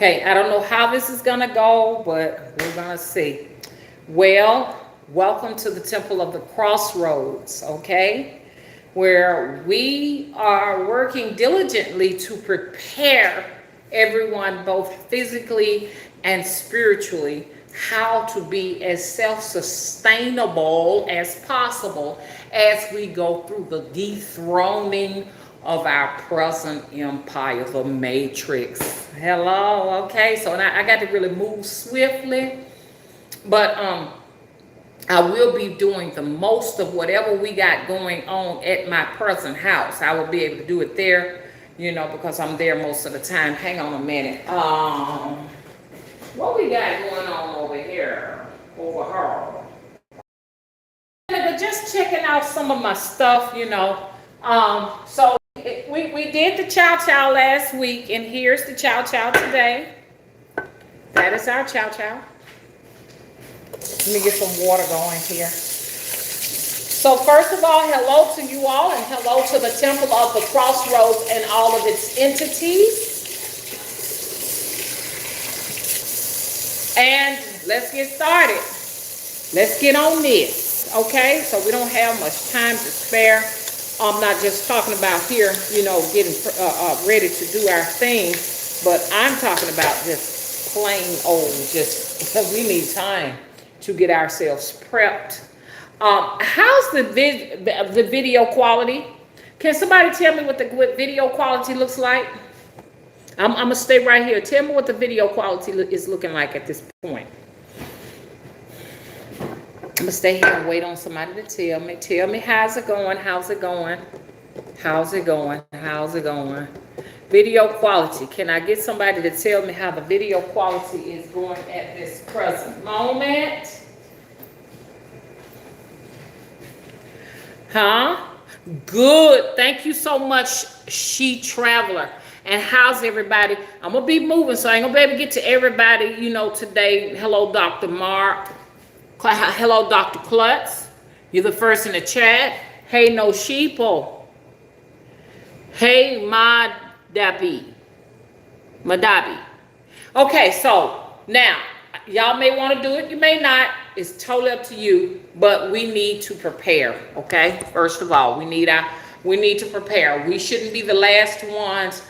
Okay, I don't know how this is gonna go, but we're gonna see. Well, welcome to the Temple of the Crossroads, okay? Where we are working diligently to prepare everyone, both physically and spiritually, how to be as self-sustainable as possible as we go through the dethroning of our present empire, the matrix. Hello, okay, so now I got to really move swiftly, but I will be doing the most of whatever we got going on at my present house. I will be able to do it there, you know, because I'm there most of the time. Hang on a minute. What we got going on over here? Over here. Just checking out some of my stuff, you know. So we did the chow chow last week, and here's the chow chow today. That is our chow chow. Let me get some water going here. So first of all, hello to you all, and hello to the Temple of the Crossroads and all of its entities. And let's get started. Let's get on this, okay? So we don't have much time to spare. I'm not just talking about here, you know, getting ready to do our thing, but I'm talking about just plain old, just we need time to get ourselves prepped. How's the video quality? Can somebody tell me what the video quality looks like? I'm gonna stay right here. Tell me what the video quality is looking like at this point. I'm gonna stay here and wait on somebody to tell me. Tell me how's it going? How's it going? How's it going? How's it going? Video quality. Can I get somebody to tell me how the video quality is going at this present moment? Huh? Good. Thank you so much, She Traveler. And how's everybody? I'm going to be moving, so I ain't going to be able to get to everybody, you know, today. Hello, Dr. Mark. Hello, Dr. Klutz. You're the first in the chat. Hey, no sheeple. Hey, Madabi. Okay, so now, y'all may want to do it. You may not. It's totally up to you. But we need to prepare, okay? First of all, we need to prepare. We shouldn't be the last ones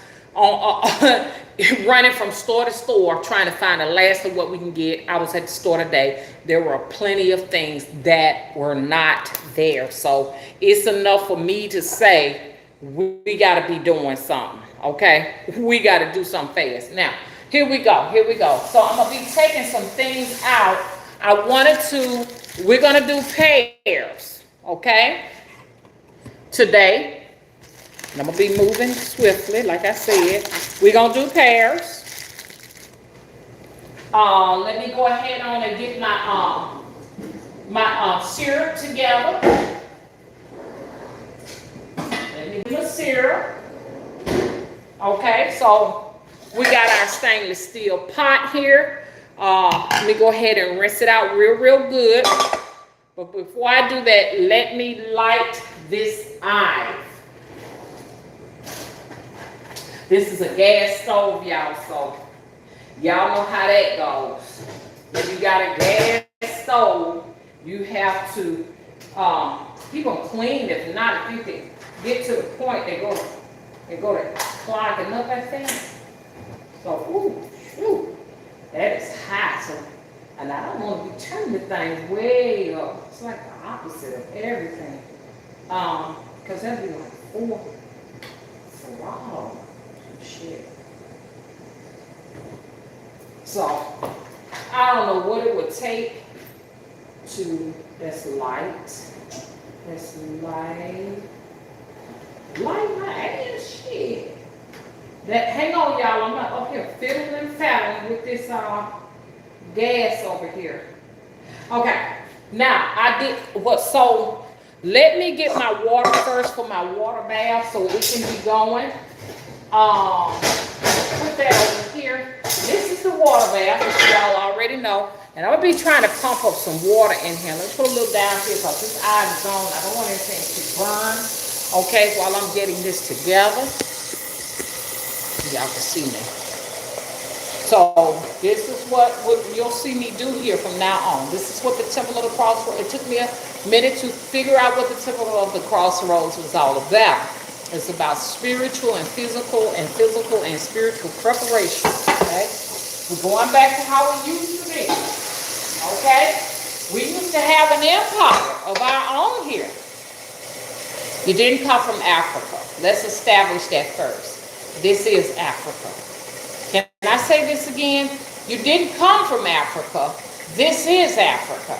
running from store to store trying to find the last of what we can get. I was at the store today. There were plenty of things that were not there. So it's enough for me to say we got to be doing something, okay? We got to do something fast. Now, here we go. So I'm going to be taking some things out. We're going to do pairs, okay? Today. And I'm going to be moving swiftly, like I said. We're going to do pairs. Let me go ahead on and get my syrup together. Let me do the syrup. Okay, so we got our stainless steel pot here. Let me go ahead and rinse it out real good. But before I do that, let me light this eye. This is a gas stove, y'all, so y'all know how that goes. If you got a gas stove, you have to keep them clean. If not, if you can get to the point, they go to clogging up, I think. So, ooh, that is hot. So, and I don't want to be turning the thing way up. It's like the opposite of everything. Because that'd be like 4 throttle. Shit. So, I don't know what it would take to, let's light my ass, shit. Hang on, y'all, I'm not up here fiddling and faddling with this gas over here. Okay, now so let me get my water first for my water bath so we can be going. Put that over here. This is the water bath, which y'all already know. And I'm going to be trying to pump up some water in here. Let's put a little down here because this eye is on. I don't want anything to burn. Okay, while I'm getting this together. Y'all can see me. So So this is what you'll see me do here from now on. This is what the Temple of the Crossroads, it took me a minute to figure out what the Temple of the Crossroads was all about. It's about spiritual and physical and spiritual preparation, okay? We're going back to how it used to be, okay? We used to have an empire of our own here. You didn't come from Africa. Let's establish that first. This is Africa. Can I say this again? You didn't come from Africa. This is Africa.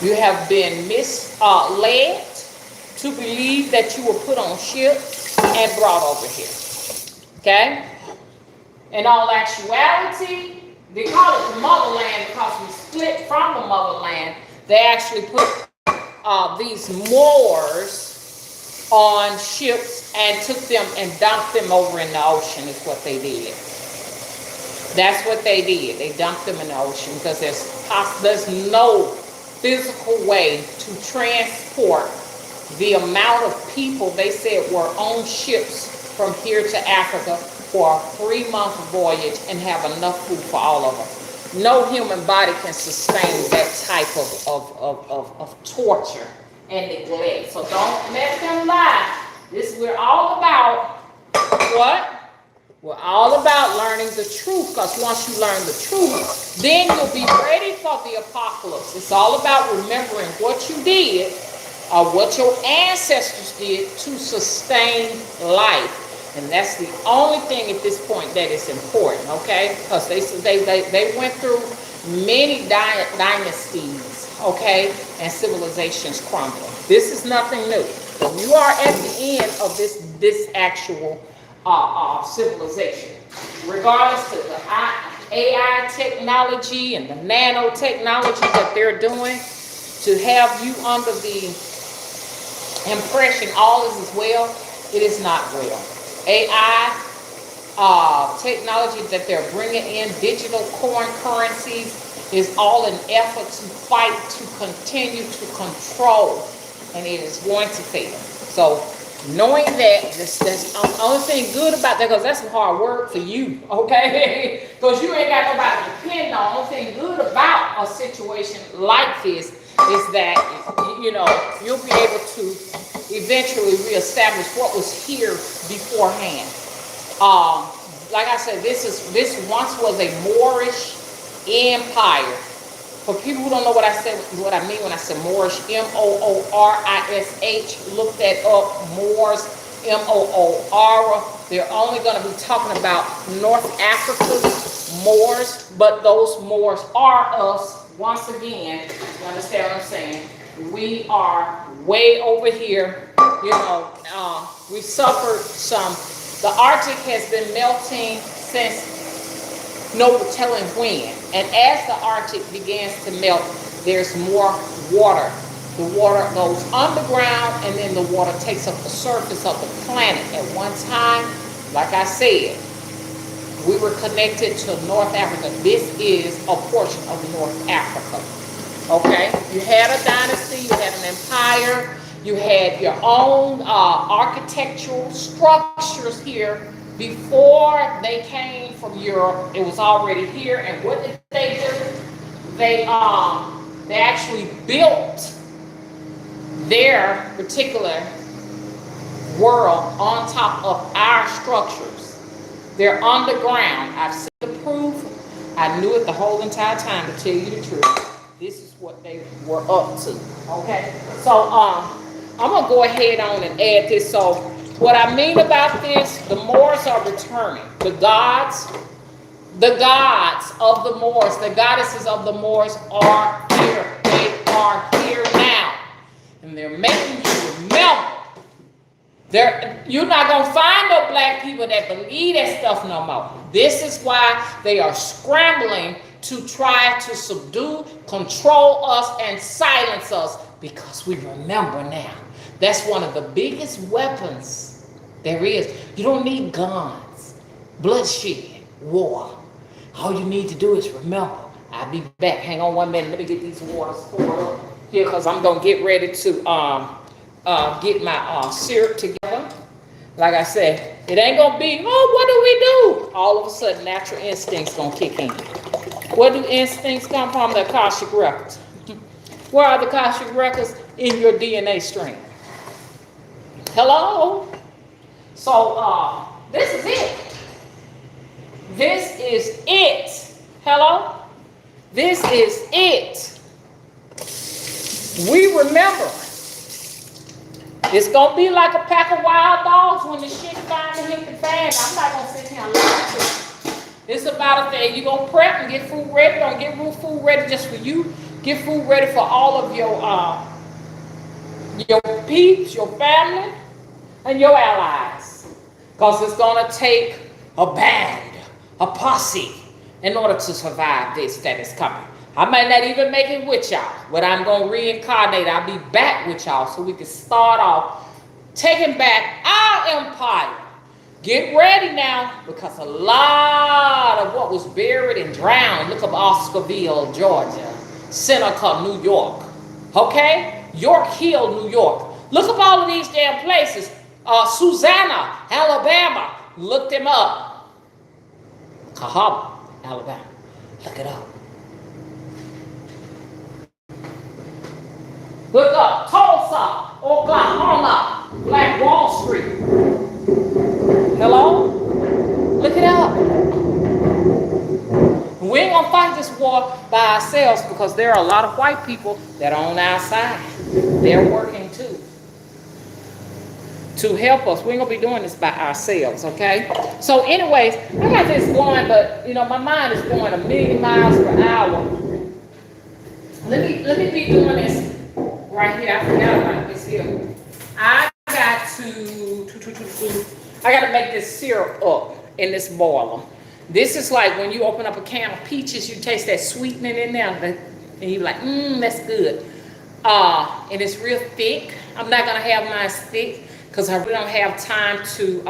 You have been misled to believe that you were put on ships and brought over here. Okay? In all actuality, they call it the motherland because we split from the motherland. They actually put these Moors on ships and took them and dumped them over in the ocean is what they did. That's what they did. They dumped them in the ocean because there's no physical way to transport the amount of people they said were on ships from here to Africa for a 3-month voyage and have enough food for all of us. No human body can sustain that type of torture and neglect. So don't let them lie. We're all about what? We're all about learning the truth, because once you learn the truth, then you'll be ready for the apocalypse. It's all about remembering what you did or what your ancestors did to sustain life. And that's the only thing at this point that is important, okay? Because they went through many dynasties, okay? And civilizations crumbling. This is nothing new. You are at the end of this actual civilization. Regardless of the AI technology and the nanotechnology that they're doing, to have you under the impression all is well, it is not well. AI technology that they're bringing in, digital coin currencies, is all an effort to fight to continue to control, and it is going to fail. So knowing that, that's the only thing good about that, because that's some hard work for you, okay? Because you ain't got nobody to depend on. The only thing good about a situation like this is that, you know, you'll be able to eventually reestablish what was here beforehand. Like I said, this once was a Moorish empire. For people who don't know what I mean when I say Moorish, M-O-O-R-I-S-H, look that up, Moors, M-O-O-R. They're only going to be talking about North Africa's Moors, but those Moors are us. Once again, you understand what I'm saying? We are way over here, you know, we suffered some. The Arctic has been melting since no telling when. And as the Arctic begins to melt, there's more water. The water goes underground, and then the water takes up the surface of the planet. At one time, like I said, we were connected to North Africa. This is a portion of North Africa. Okay? You had a dynasty, you had an empire, you had your own architectural structures here. Before they came from Europe, it was already here. And what did they do? They actually built their particular world on top of our structures. They're underground. I've seen the proof. I knew it the whole entire time, to tell you the truth. This is what they were up to. Okay? So I'm going to go ahead on and add this. So what I mean about this, the Moors are returning. The gods of the Moors, the goddesses of the Moors are here. They are here now. And they're making you remember. You're not going to find no black people that believe that stuff no more. This is why they are scrambling to try to subdue, control us, and silence us, because we remember now. That's one of the biggest weapons there is. You don't need guns, bloodshed, war. All you need to do is remember. I'll be back. Hang on 1 minute. Let me get these waters poured up here, because I'm going to get ready to get my syrup together. like I said, it ain't gonna be, oh, what do we do? All of a sudden, natural instincts gonna kick in. Where do instincts come from? The Akashic records. Where are the Akashic records? In your DNA stream. Hello? So, this is it. This is it. Hello? This is it. We remember. It's going to be like a pack of wild dogs when the shit finally hit the fan. I'm not going to sit here and lie to you. It's about a thing. You're going to prep and get food ready. Don't get food ready just for you. Get food ready for all of your peeps, your family, and your allies. Because it's going to take a band, a posse, in order to survive this that is coming. I might not even make it with y'all, but I'm going to reincarnate. I'll be back with y'all so we can start off taking back our empire. Get ready now, because a lot of what was buried and drowned, look up Oscarville, Georgia, Seneca, New York, okay? York Hill, New York. Look up all of these damn places. Susanna, Alabama, look them up. Cahaba, Alabama, look it up. Look up Tulsa, Oklahoma, Black Wall Street. Hello? Look it up. We ain't gonna fight this war by ourselves, because there are a lot of white people that are on our side. They're working too to help us. We ain't gonna be doing this by ourselves, okay? So anyways, I got this going, but you know, my mind is going 1,000,000 miles per hour. Let me be doing this right here. I forgot about this here. I got to make this syrup up in this boiler. This is like when you open up a can of peaches, you taste that sweetening in there, and you're like, that's good. And it's real thick. I'm not gonna have mine thick because I really don't have time to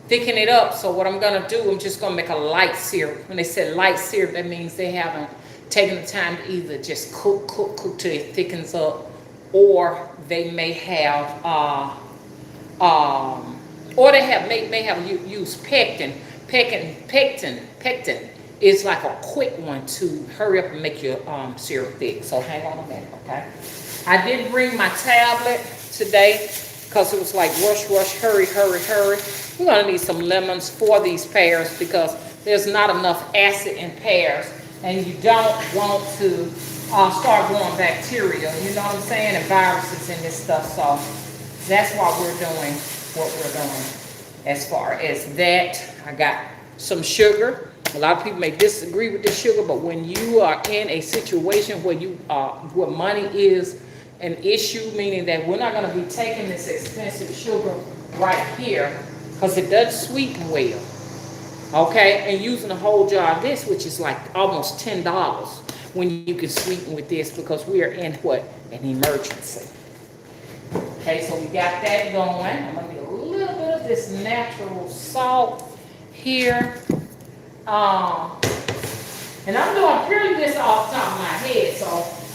thicken it up. So what I'm gonna do, I'm just gonna make a light syrup. When they said light syrup, that means they haven't taken the time to either just cook till it thickens up, or they may have or they may have used pectin. Pectin is like a quick one to hurry up and make your syrup thick. So hang on a minute, okay? I didn't bring my tablet today because it was like rush, hurry. We're gonna need some lemons for these pears because there's not enough acid in pears, and you don't want to start growing bacteria, you know what I'm saying, and viruses in this stuff. So that's why we're doing what we're doing. As far as that, I got some sugar. A lot of people may disagree with the sugar, but when you are in a situation where where money is an issue, meaning that we're not going to be taking this expensive sugar right here because it doesn't sweeten well, okay, and using a whole jar of this, which is like almost $10 when you can sweeten with this, because we are in what? An emergency. Okay, so we got that going. I'm going to need a little bit of this natural salt here. And I'm doing purely this off the top of my head, so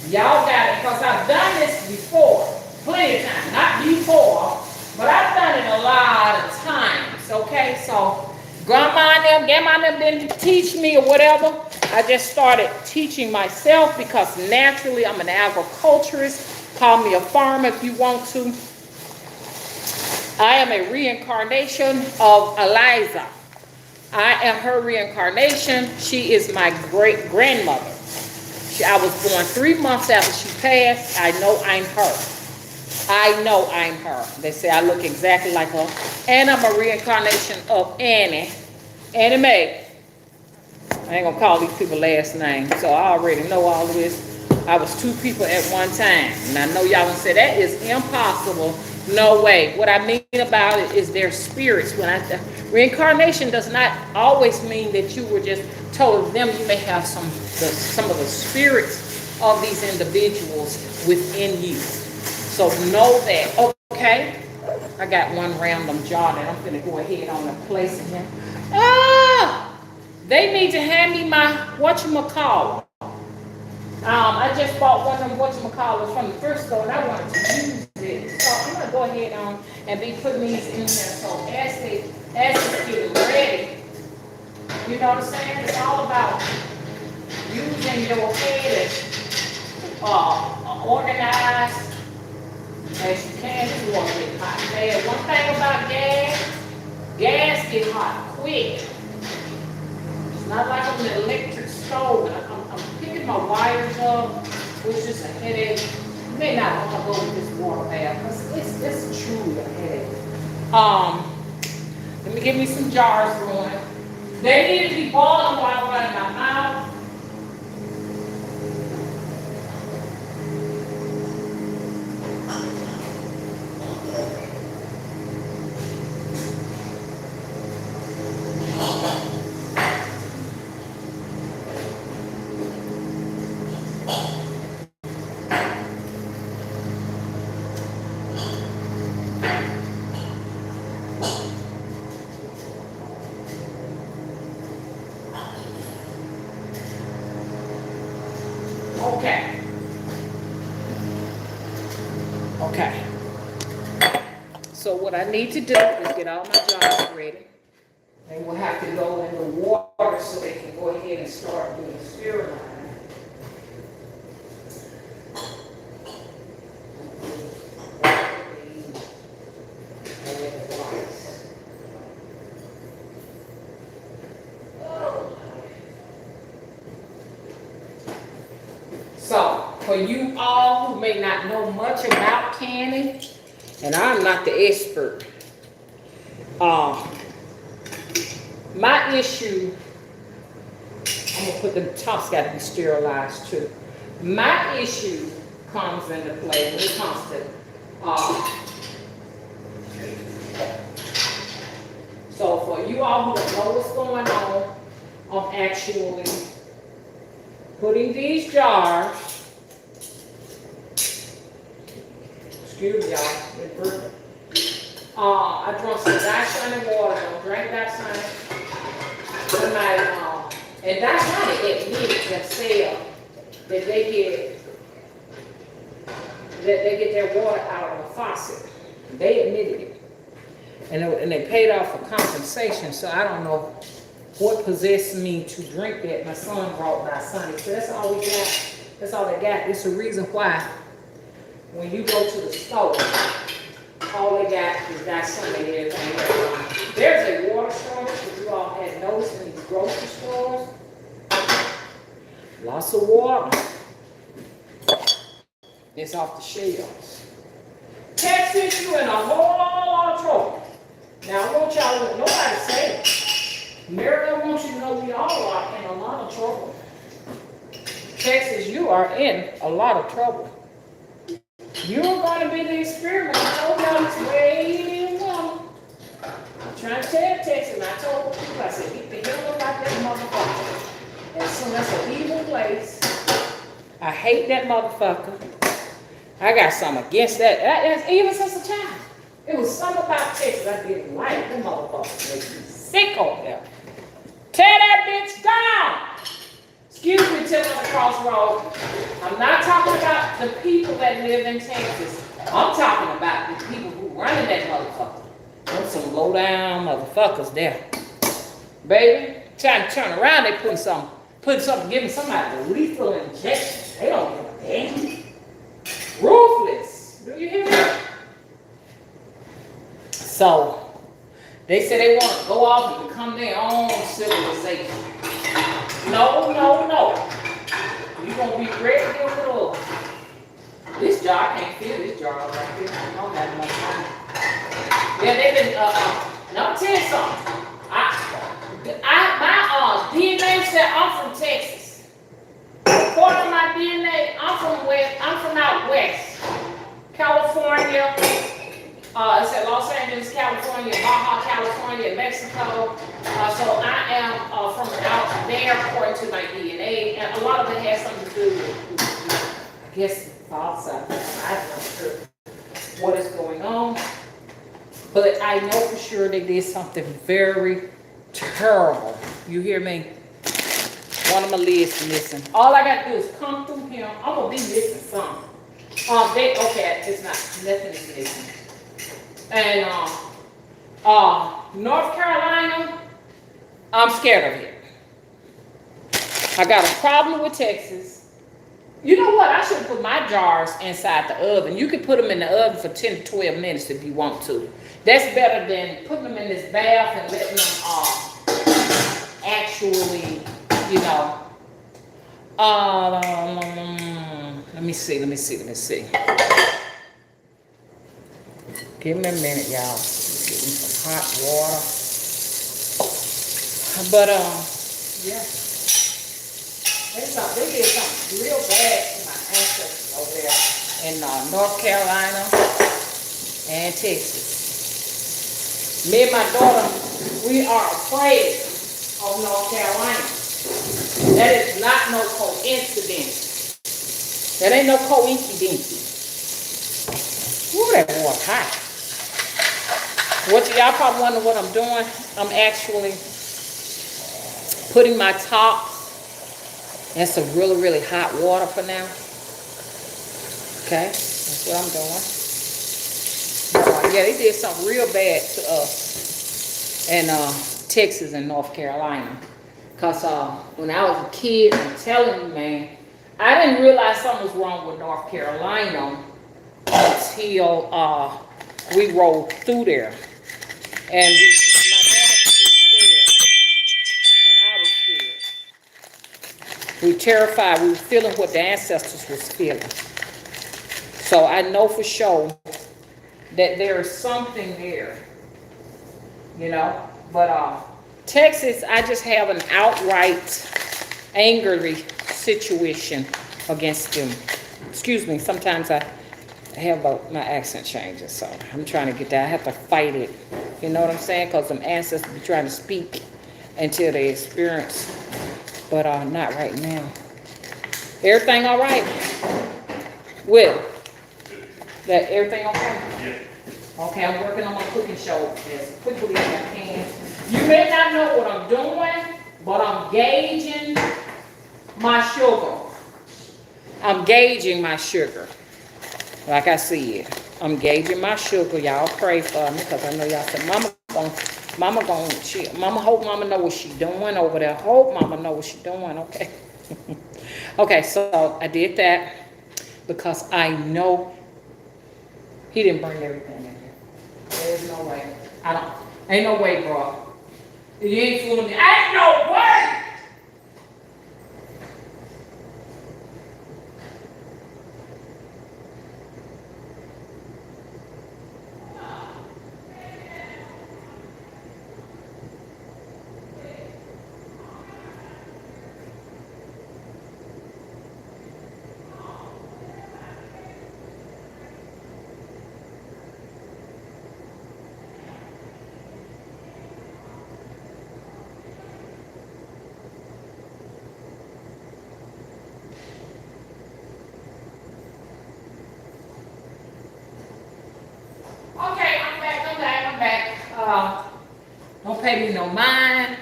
y'all got it, because I've done this before, plenty of times, not before, but I've done it a lot of times, okay? So grandma and them didn't teach me or whatever. I just started teaching myself because naturally I'm an agriculturist. Call me a farmer if you want to. I am a reincarnation of Eliza. I am her reincarnation. She is my great-grandmother. I was born 3 months after she passed. I know I'm her. I know I'm her. They say I look exactly like her. And I'm a reincarnation of Annie Mae. I ain't gonna call these people last names, so I already know all of this. I was 2 people at one time. And I know y'all gonna say that is impossible. No way. What I mean about it is their spirits. Reincarnation does not always mean that you were just told them. You may have some of the spirits of these individuals within you. So know that. Okay. I got one random jar that I'm gonna go ahead on and place in here. They need to hand me my whatchamacallit. I just bought one of them whatchamacallits from the thrift store, and I wanted to use So I'm gonna go ahead on and be putting these in there. So as it's getting ready, you know what I'm saying? It's all about using your head as organized as you can. This is gonna get hot bad. One thing about gas gets hot quick. It's not like an electric stove. I'm picking my wires up, which is a headache. You may not want to go with this water bath because it's truly a headache. Let me give me some jars going. They need to be boiling while I'm running my mouth. Okay. So what I need to do is get all my jars ready. They will have to go in the water so they can go ahead and start doing sterilizing. So, for you all who may not know much about canning, and I'm not the expert, my issue, I'm gonna put the top's got to be sterilized too. My issue comes into play when it comes to, so for you all who don't know what's going on, I'm actually putting these jars, excuse me y'all, I drunk some Dasani water, don't drink Dasani. And Dasani admits themselves that they get their water out of a faucet. They admitted it. And they paid off for compensation, so I don't know what possessed me to drink that. My son brought Dasani, so that's all we got. That's all they got. It's the reason why when you go to the store, all they got is Dasani and everything else. There's a water shortage, that you all had noticed in these grocery stores. Lots of water. It's off the shelves. Texas, you in a whole lot of trouble. Now, I want y'all to, nobody say it. America wants you to know we all are in a lot of trouble. Texas, you are in a lot of trouble. You're going to be the experiment. I told y'all this way well. I'm trying to tell Texas, and I told people, I said, get the hell up out that motherfucker. And so that's an evil place. I hate that motherfucker. I got something against that. Even since a child. It was something about Texas I didn't like. The motherfucker makes me sick over there. Tear that bitch down. Excuse me, Timber on the Crossroads. I'm not talking about the people that live in Texas. I'm talking about the people who running that motherfucker. There's some low down motherfuckers there. Baby, trying to turn around, they putting something, giving somebody a lethal injection. They don't give a damn. Ruthless. Do you hear me? So, they say they want to go off and become their own civilization. No. You're going to be ready to get a little. This jar, I can't feel this jar right here. I don't have enough time. Yeah, they've been, now I'll tell you something. My DNA said I'm from Texas. According to my DNA, I'm from out west. California. It's at Los Angeles, California, Baja, California, Mexico. So I am from out there according to my DNA. And a lot of it has something to do with, I guess, the father side. I'm not sure what is going on. But I know for sure they did something very terrible. You hear me? One of my lids missing. All I got to do is come through here. I'm going to be missing something. Okay, it's not. Nothing is missing. And North Carolina, I'm scared of it. I got a problem with Texas. You know what? I should put my jars inside the oven. You can put them in the oven for 10 to 12 minutes if you want to. That's better than putting them in this bath and letting them actually, you know. Let me see. Give me a minute, y'all. Get me some hot water. But yeah. They did something real bad to my ancestors over there in North Carolina and Texas. Me and my daughter, we are afraid of North Carolina. That is not no coincidence. That ain't no coincidence. Ooh, that water hot. What y'all probably wonder what I'm doing? I'm actually putting my top in some really, really hot water for now. Okay, that's what I'm doing. Yeah, they did something real bad to us in Texas and North Carolina. Because when I was a kid, I'm telling you, man, I didn't realize something was wrong with North Carolina until we rolled through there. And my daughter was scared, and I was scared. We were terrified. We were feeling what the ancestors was feeling. So I know for sure that there is something there, you know. But Texas, I just have an outright angry situation against them. Excuse me, sometimes I have my accent changes, so I'm trying to get that. I have to fight it, you know what I'm saying? Because them ancestors be trying to speak until they experience, but not right now. Everything all right? Will? That everything okay? Yeah. Okay, I'm working on my cooking show as quickly as I can. You may not know what I'm doing, but I'm gauging my sugar. I'm gauging my sugar. Like I said, I'm gauging my sugar. Y'all pray for me, because I know y'all said, Mama hope Mama know what she doing over there. Hope Mama know what she doing, okay? Okay, so I did that because I know he didn't bring everything in here. There's no way. Ain't no way, bro. You ain't fooling me. Ain't no way! Don't pay me no mind.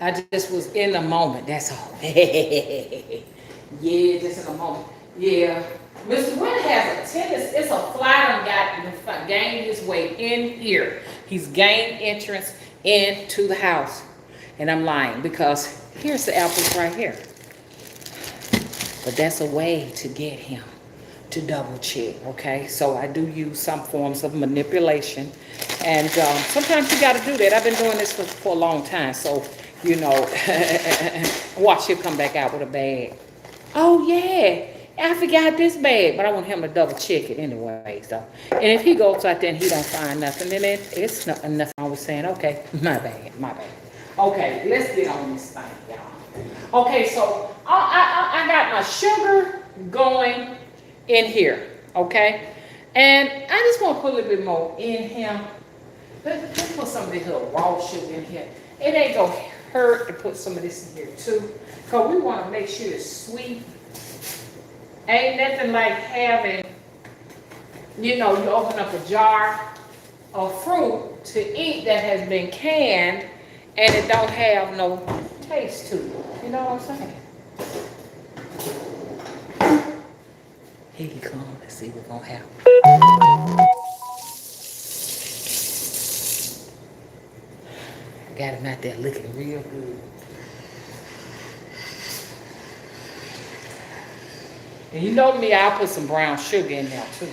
I just was in the moment. That's all. Yeah, just in the moment. Yeah. Mr. Winter has a tendency. It's a fly got gained his way in here. He's gained entrance into the house. And I'm lying because here's the apples right here. But that's a way to get him to double check, okay? So I do use some forms of manipulation. And sometimes you got to do that. I've been doing this for a long time. So, you know, watch him come back out with a bag. Oh, yeah, I forgot this bag. But I want him to double check it anyway. So, and if he goes out there and he don't find nothing, then it's nothing I was saying, okay, my bad. Okay, let's get on this thing, y'all. Okay, so I got my sugar going in here, okay? And I just want to put a little bit more in here. Let's put some of this little raw sugar in here. It ain't gonna hurt to put some of this in here too, because we want to make sure it's sweet. Ain't nothing like having, you know, you open up a jar of fruit to eat that has been canned and it don't have no taste to it. You know what I'm saying? Here he come. Let's see what's gonna happen. Got him out there looking real good. And you know me, I'll put some brown sugar in there too.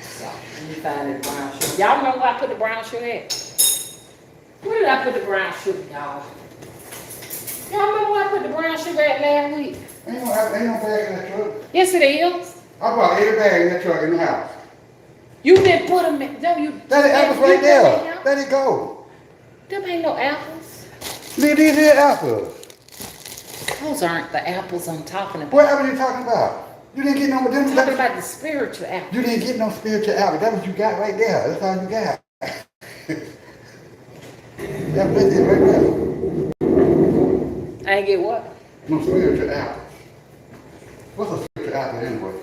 So let me find the brown sugar. Y'all know where I put the brown sugar at? Where did I put the brown sugar, y'all? Y'all remember where I put the brown sugar at last week? Ain't no bag in that truck. Yes, it is. I brought 80 bags in that truck in the house. You didn't put them in. No, you. That is apples right there. Let it go. Them ain't no apples. These are apples. Those aren't the apples I'm talking about. What apple are you talking about? You didn't get no with them. I'm talking about the spiritual apple. You didn't get no spiritual apple. That's what you got right there. That's all you got. That's it right there. I ain't get what? No spiritual apples. What's a spiritual apple anyway?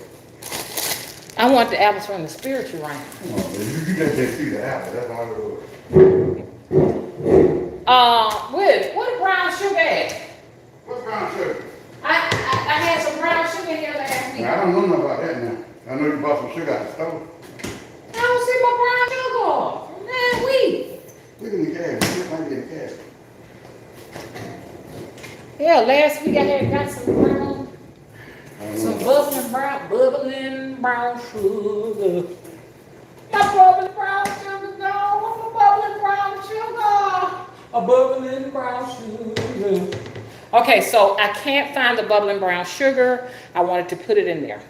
I want the apples from the spiritual realm. Come on, man. You just didn't see the apple. That's all it was. What the brown sugar at? What's brown sugar? I had some brown sugar here last week. Now, I don't know nothing about that now. I know you bought some sugar out the store. I don't see my brown sugar from last week. Look in the cabinet. This might be in the cabinet. Yeah, last week I had got some bubbling brown sugar. My bubbling brown sugar, no, I'm a bubbling brown sugar. A bubbling brown sugar. Okay, so I can't find the bubbling brown sugar. I wanted to put it in there,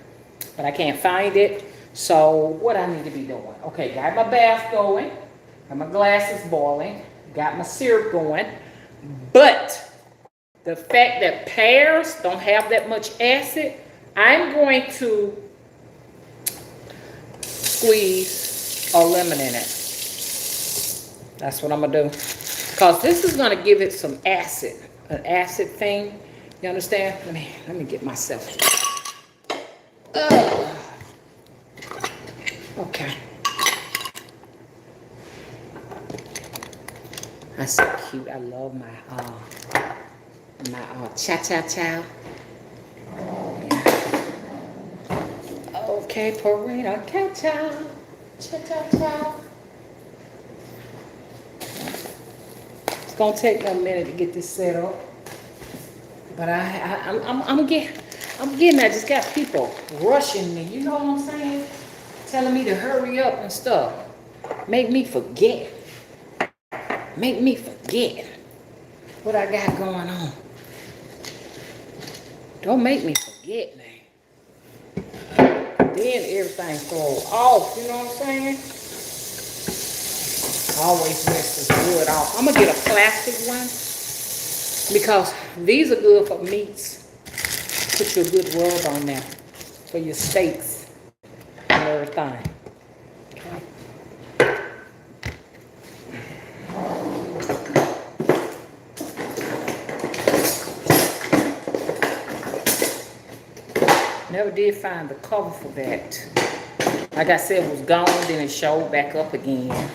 but I can't find it. So what I need to be doing? Okay, got my bath going, got my glasses boiling, got my syrup going, but the fact that pears don't have that much acid, I'm going to squeeze a lemon in it. That's what I'm gonna do. Because this is gonna give it some acid, an acid thing. You understand? Let me get myself. Okay. That's so cute. I love my cha-cha-cha. Yeah. Okay, Parade, cha-cha, cha-cha-cha. It's gonna take me a minute to get this set up, but I'm getting. I just got people rushing me. You know what I'm saying? Telling me to hurry up and stuff. Make me forget. Make me forget what I got going on. Don't make me forget, man. Then everything throws off, you know what I'm saying? Always mess this wood off. I'm gonna get a plastic one because these are good for meats. Put your good rub on there for your steaks and everything. Never did find the cover for that. Like I said, it was gone, then it showed back up again.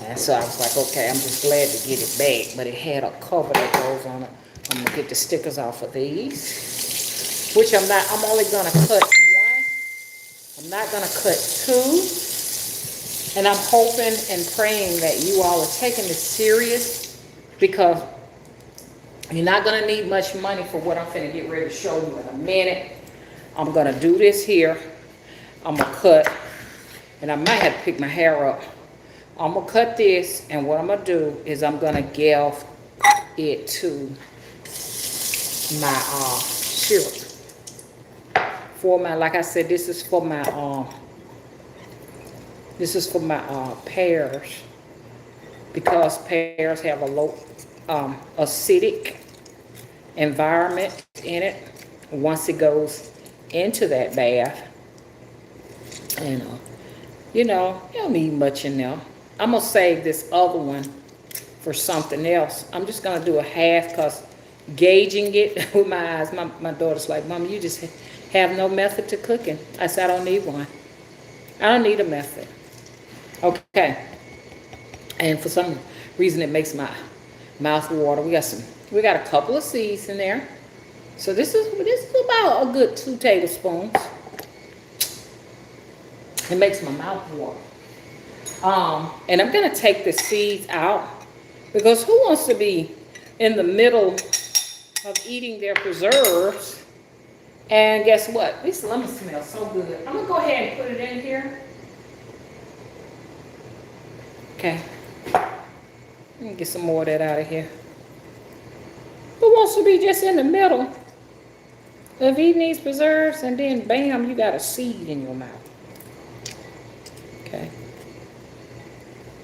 And so I was like, okay, I'm just glad to get it back. But it had a cover that goes on it. I'm gonna get the stickers off of these. Which I'm only gonna cut one. I'm not gonna cut two. And I'm hoping and praying that you all are taking this serious, because you're not gonna need much money for what I'm finna get ready to show you in a minute. I'm gonna do this here. I'm gonna cut, and I might have to pick my hair up. I'm gonna cut this, and what I'm gonna do is I'm gonna give it to my syrup. For my, like I said, this is for my pears, because pears have a low acidic environment in it. Once it goes into that bath, and you know, you don't need much in there. I'm gonna save this other one for something else. I'm just gonna do a half, because gauging it with my eyes, my daughter's like, Mom, you just have no method to cooking. I said, I don't need one. I don't need a method. Okay. And for some reason it makes my mouth water. We got a couple of seeds in there. So this is about a good 2 tablespoons. It makes my mouth warm. And I'm gonna take the seeds out because who wants to be in the middle of eating their preserves? And guess what? This lemon smells so good. I'm gonna go ahead and put it in here. Okay. Let me get some more of that out of here. Who wants to be just in the middle of eating these preserves and then bam, you got a seed in your mouth? Okay.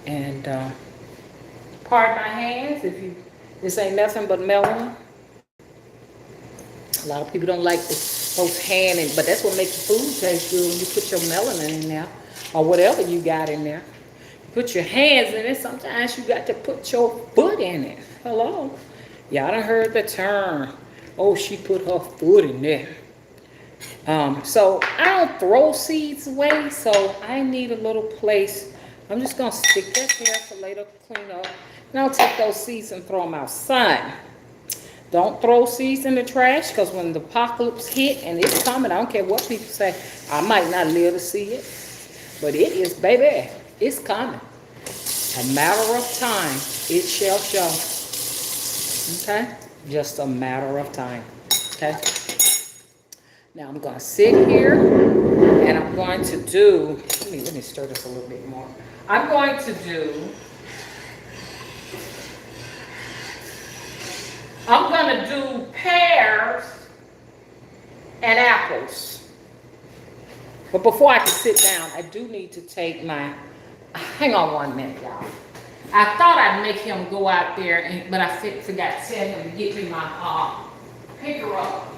And pardon my hands if you, this ain't nothing but melon. A lot of people don't like those hand, but that's what makes the food taste good when you put your melanin in there or whatever you got in there. Put your hands in it. Sometimes you got to put your foot in it. Hello. Y'all done heard the term. Oh, she put her foot in there. So I don't throw seeds away, so I need a little place. I'm just going to stick that there for later clean up. And I'll take those seeds and throw them outside. Don't throw seeds in the trash, because when the apocalypse hit, and it's coming, I don't care what people say, I might not live to see it. But it is, baby, it's coming. A matter of time, it shall show. Okay? Just a matter of time. Okay? Now I'm going to sit here, and I'm going to do, let me stir this a little bit more. I'm going to do, pears and apples. But before I can sit down, I do need to take my, hang on 1 minute, y'all. I thought I'd make him go out there, but I forgot to tell him to get me my picker up.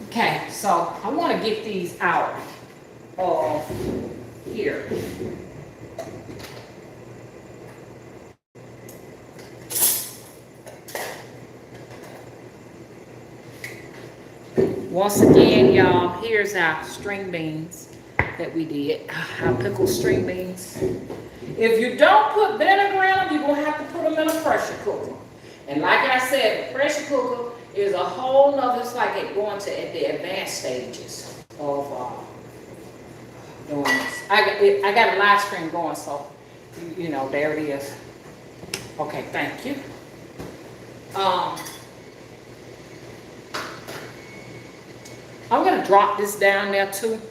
Okay, so I want to get these out of here. Once again, y'all, here's our string beans that we did, our pickled string beans. If you don't put vinegar in them, you're going to have to put them in a pressure cooker. And like I said, the pressure cooker is a whole nother, it's like it going to the advanced stages of doing this. I got a live stream going, so, you know, there it is. Okay, thank you. I'm going to drop this down there too.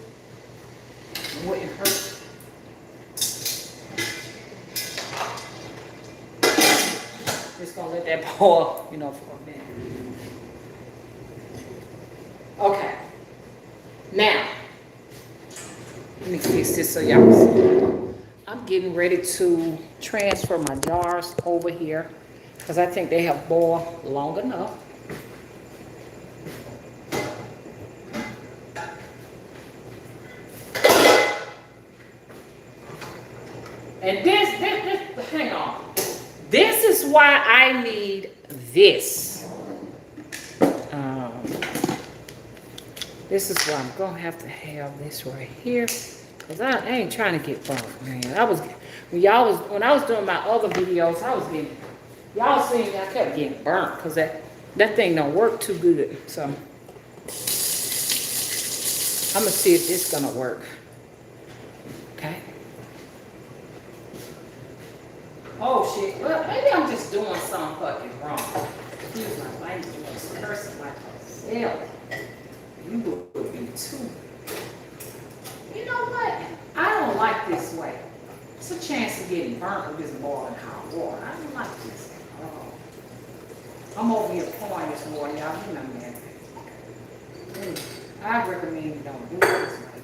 It wouldn't hurt. Just going to let that boil, you know, for a minute. Okay. Now, let me fix this so y'all can see. I'm getting ready to transfer my jars over here because I think they have boiled long enough. And this, hang on. This is why I need this. This is why I'm going to have this right here. Because I ain't trying to get burnt, man. When I was doing my other videos, I was getting, y'all seen me, I kept getting burnt because that thing don't work too good. So, I'm going to see if this is going to work. Okay. Oh shit, well, maybe I'm just doing something fucking wrong. Excuse my language, I was cursing like myself. You would be too. You know what? I don't like this way. It's a chance of getting burnt with this boiling hot water. I don't like this. Oh. I'm over here pouring this water, y'all. You know that. I recommend you don't do it this way.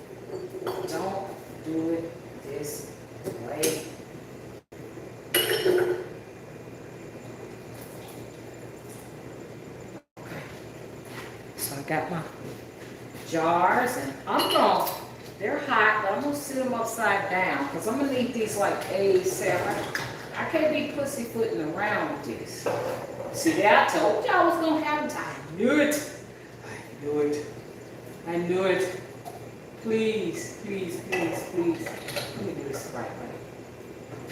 Don't do it this Wait. So I got my jars and they're hot, but I'm gonna sit them upside down because I'm gonna need these like ASAP. I can't be pussyfooting around with this. See that? I told you I was gonna have it. I knew it. I knew it. I knew it. Please, please, please, please. Let me do this the right way.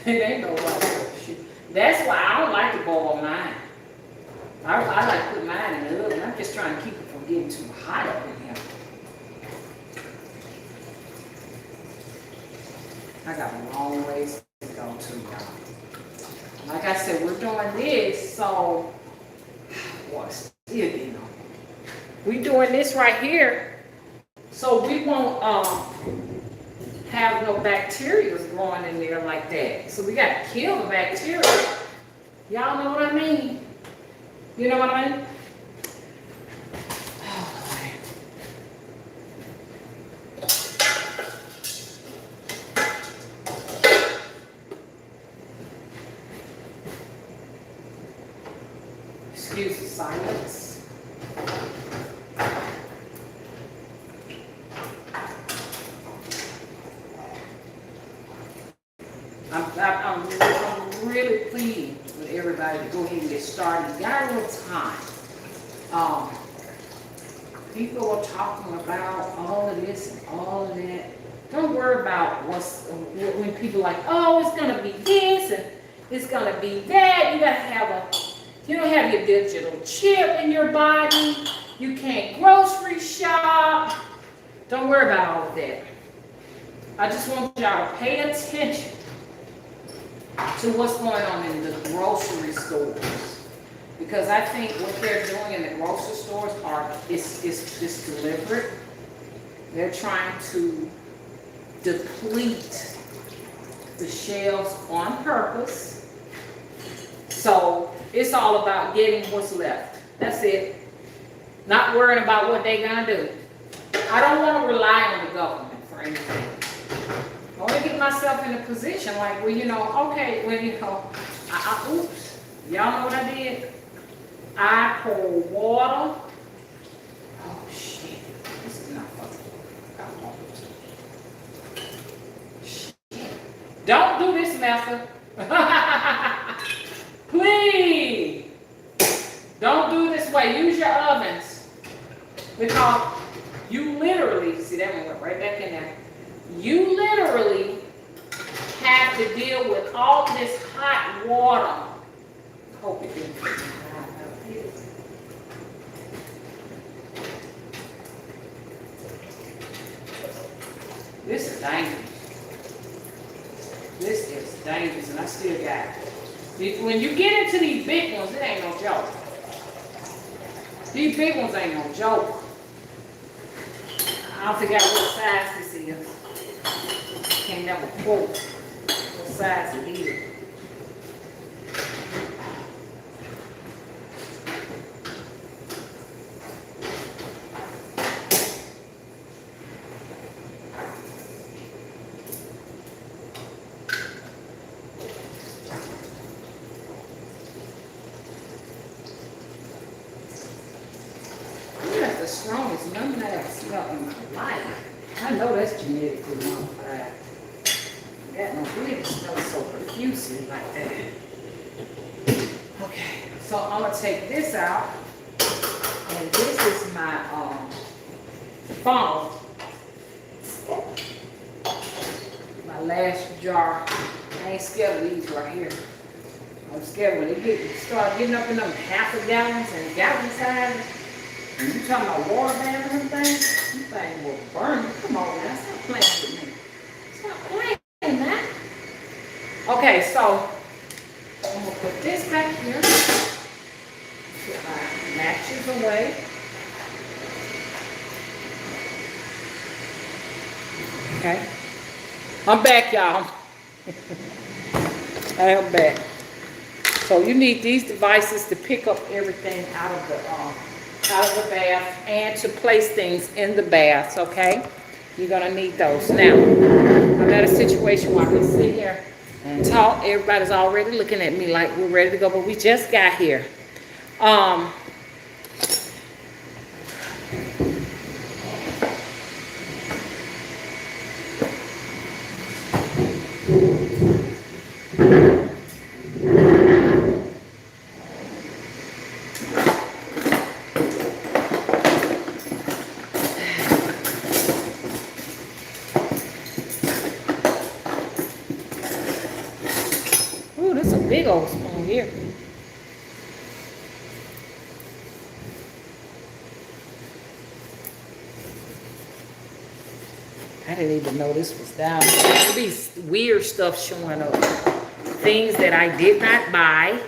It ain't no right. That's why I don't like to boil mine. I like to put mine in the oven. I'm just trying to keep it from getting too hot up in here. I got a long ways to go too, y'all. Like I said, we're doing this, so what's still, you know. We're doing this right here, so we won't have no bacteria growing in there like that. So we got to kill the bacteria. Y'all know what I mean? You know what I mean? Oh, man. Excuse the silence. I'm really pleased with everybody to go ahead and get started. You got a little time. People are talking about all of this and all of that. Don't worry about when people are like, oh, it's gonna be this and it's gonna be that. You don't have your digital chip in your body. You can't grocery shop. Don't worry about all of that. I just want y'all to pay attention to what's going on in the grocery stores, because I think what they're doing in the grocery stores is deliberate. They're trying to deplete the shelves on purpose. So it's all about getting what's left. That's it. Not worrying about what they're gonna do. I don't want to rely on the government for anything. I want to get myself in a position like, well, you know, okay, well, you know, oops, y'all know what I did? I poured water. Oh, shit. This is not fucking. Shit. Don't do this method. Please. Don't do it this way. Use your ovens. Because you literally, see that one went right back in there. You literally have to deal with all this hot water. Hope it didn't fit me. This is dangerous. This is dangerous, and I still got it. When you get into these big ones, it ain't no joke. These big ones ain't no joke. I forgot what size this is. Can't never quote what size it is. That's the strongest lemon I've ever smelled in my life. I know that's genetically modified. That no really smells so profusely like that. Okay, so I'm gonna take this out, and this is my funnel. My last jar. I ain't scared of these right here. I'm scared when they start getting up in them half a gallons and gallon size. And you talking about water bags and everything? You thing will burn. Come on now, stop playing with me. Stop playing, man. Okay, so I'm gonna put this back here. Put my matches away. Okay. I'm back, y'all. I am back. So you need these devices to pick up everything out of the bath and to place things in the bath, okay? You're gonna need those. Now, I'm at a situation where I can sit here and talk. Everybody's already looking at me like we're ready to go, but we just got here. Um, ooh, this is a big old spoon here. I didn't even know this was down there. All these weird stuff showing up. Things that I did not buy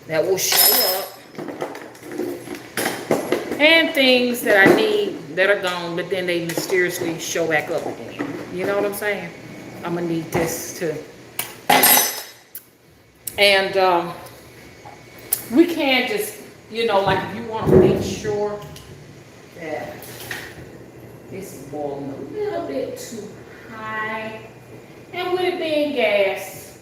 that will show up. And things that I need that are gone, but then they mysteriously show back up again. You know what I'm saying? I'm gonna need this too. And we can't just, you know, like if you want to make sure that this is boiling a little bit too high, and with it being gas,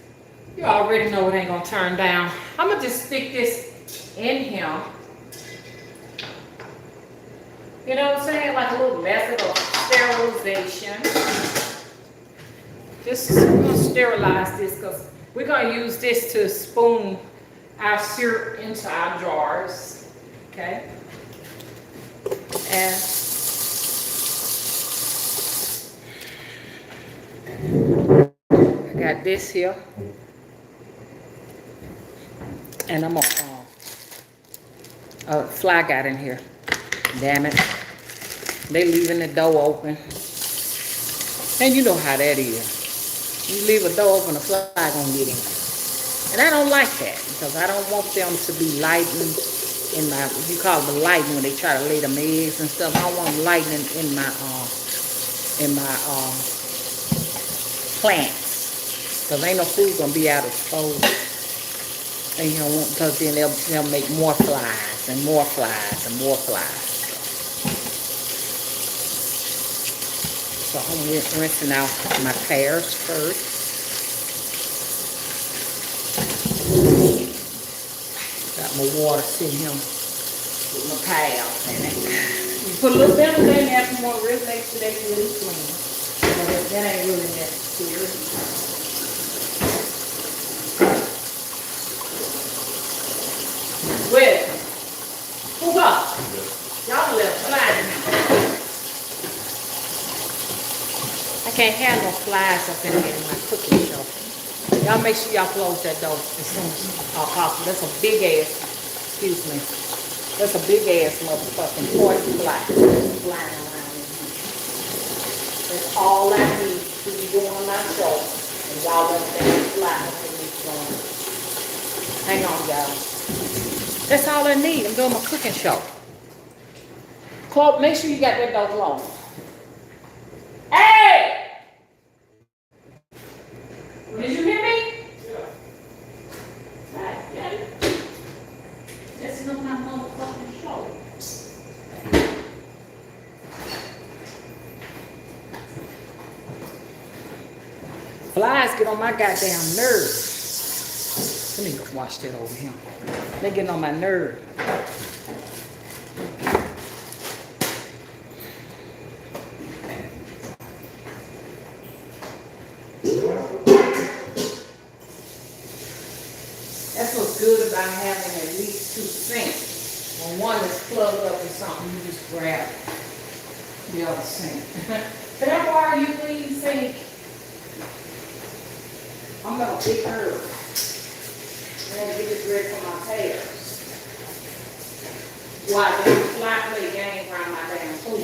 you already know it ain't gonna turn down. I'm gonna just stick this in here. You know what I'm saying? Like a little method of sterilization. We're gonna sterilize this because we're gonna use this to spoon our syrup into our jars. Okay? And I got this here. And I'm gonna, fly got in here. Damn it. They leaving the door open. And you know how that is. You leave a door open, a fly gonna get in. And I don't like that because I don't want them to be lighting in my, you call it the lighting when they try to lay them eggs and stuff. I don't want them lighting in my plants. Because ain't no food gonna be out exposed. And you don't want, because then they'll make more flies and more flies and more flies. So I'm rinsing out my pears first. Got my water sitting here with my pears in it. You put a little vinegar in there if you want to really make sure they're really clean. But that ain't really necessary. Well, who's up? Y'all left flies. I can't have no flies up in here in my cooking show. Y'all make sure y'all close that door as soon as possible. That's a big ass, excuse me. That's a big ass motherfucking poison fly flying around in here. That's all I need to be doing my show. And y'all let that fly up in this joint. Hang on, y'all. That's all I need. I'm doing my cooking show. Make sure you got that door closed. Hey! Did you hear me? Yeah. Right, got it. That's not my motherfucking show. Flies get on my goddamn nerves. Let me go wash that over here. They getting on my nerve. That's what's good about having at least two sinks. When one is plugged up or something, you just grab the other sink. Can I borrow you, please, sink? I'm gonna pick her. I'm gonna get this ready for my pears. Why? They fly play game around my damn food.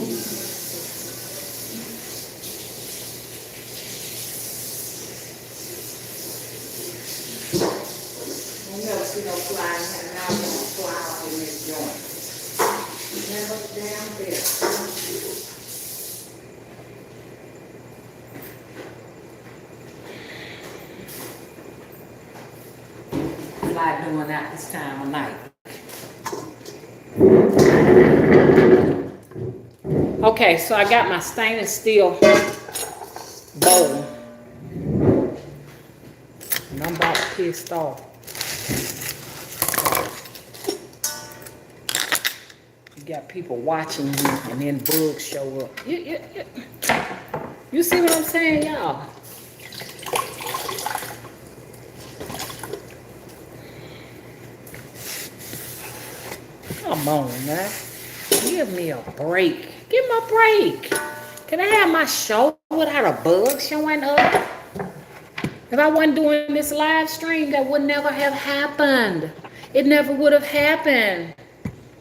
You never see no fly in here. Now I'm gonna fly out in this joint. Never damn there. Fly doing that this time of night. Okay. Okay, so I got my stainless steel bowl. And I'm about pissed off. You got people watching you and then bugs show up. You see what I'm saying, y'all? Come on, man. Give me a break. Give me a break. Can I have my show without a bug showing up? If I wasn't doing this live stream, that would never have happened. It never would have happened.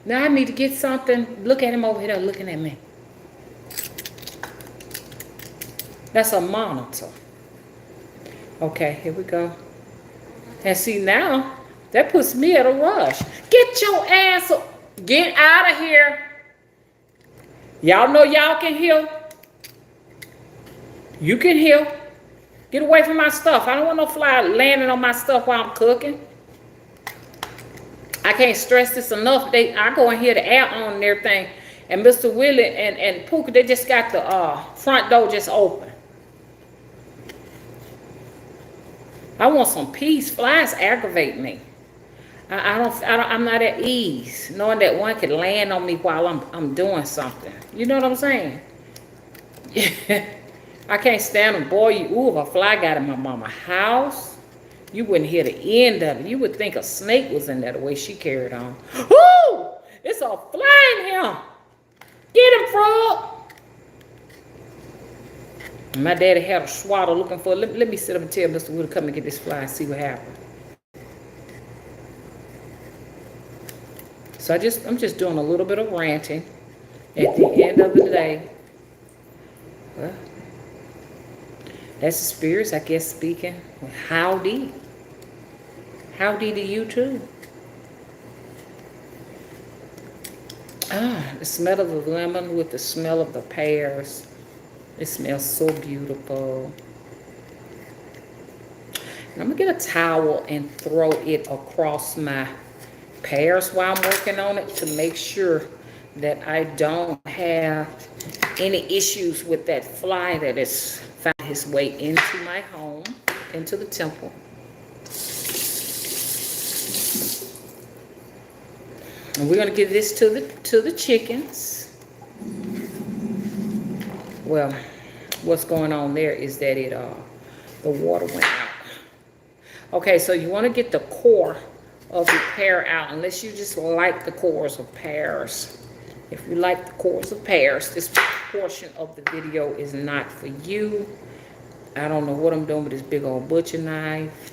Now I need to get something. Look at him over here looking at me. That's a monitor. Okay, here we go. And see now, that puts me at a rush. Get your ass up. Get out of here. Y'all know y'all can heal. You can heal. Get away from my stuff. I don't want no fly landing on my stuff while I'm cooking. I can't stress this enough. I go in here to air on and everything. And Mr. Willie and Pooka, they just got the front door just open. I want some peace. Flies aggravate me. I'm not at ease knowing that one could land on me while I'm doing something. You know what I'm saying? I can't stand them. Boy, if a fly got in my mama's house, you wouldn't hear the end of it. You would think a snake was in there the way she carried on. Whoo! It's a fly in here. Get him, frog. My daddy had a swatter looking for it. Let me sit up and tell Mr. Wood to come and get this fly and see what happened. So I'm just doing a little bit of ranting at the end of the day. Well, that's the spirits, I guess, speaking. Howdy. Howdy to you too. The smell of the lemon with the smell of the pears. It smells so beautiful. And I'm gonna get a towel and throw it across my pears while I'm working on it to make sure that I don't have any issues with that fly that has found his way into my home, into the temple. And we're gonna give this to the chickens. Well, what's going on there is that the water went out. Okay, so you want to get the core of the pear out, unless you just like the cores of pears. If you like the cores of pears, this portion of the video is not for you. I don't know what I'm doing with this big old butcher knife.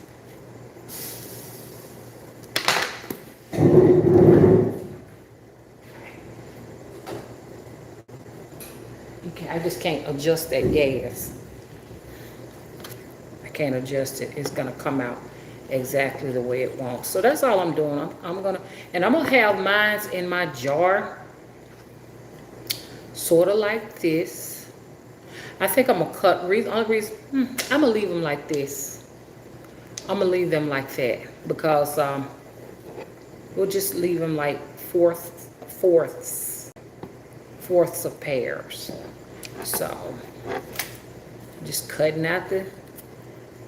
Okay, I just can't adjust that gas. I can't adjust it. It's gonna come out exactly the way it wants. So that's all I'm doing. I'm gonna have mine in my jar, sort of like this. I think I'm gonna cut. I'm gonna leave them like this. I'm gonna leave them like that because we'll just leave them like fourths of pears. So just cutting out the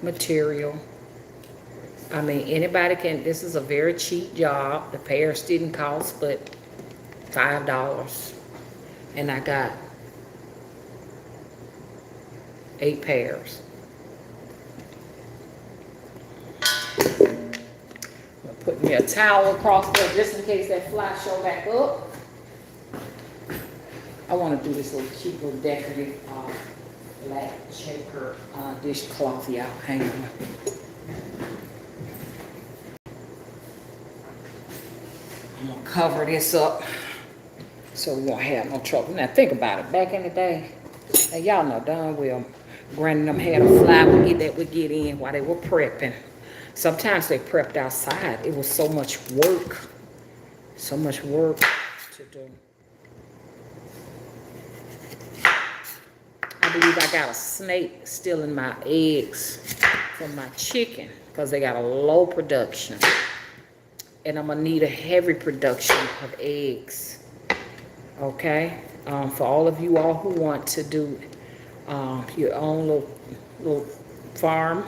material. I mean, anybody can. This is a very cheap job. The pears didn't cost but $5, and I got 8 pears. I'm putting me a towel across there just in case that fly show back up. I want to do this little cute little decorative black checker dishcloth, y'all. Hang on. I'm gonna cover this up so we won't have no trouble. Now think about it. Back in the day, and y'all know darn well, Granny them had a fly that would get in while they were prepping. Sometimes they prepped outside. It was so much work to do. I believe I got a snake still in my eggs from my chicken because they got a low production. And I'm gonna need a heavy production of eggs. Okay? for all of you all who want to do your own little farm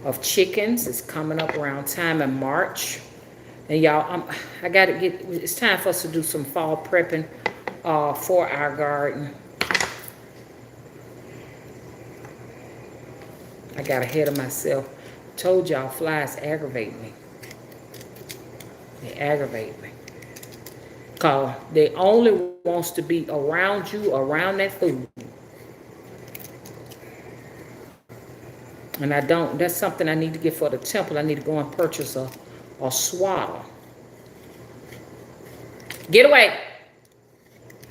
of chickens. It's coming up around time in March. And y'all, I got to it's time for us to do some fall prepping for our garden. I got ahead of myself. Told y'all flies aggravate me. They aggravate me. Because they only wants to be around you, around that food. And I don't, that's something I need to get for the temple. I need to go and purchase a swaddle. Get away.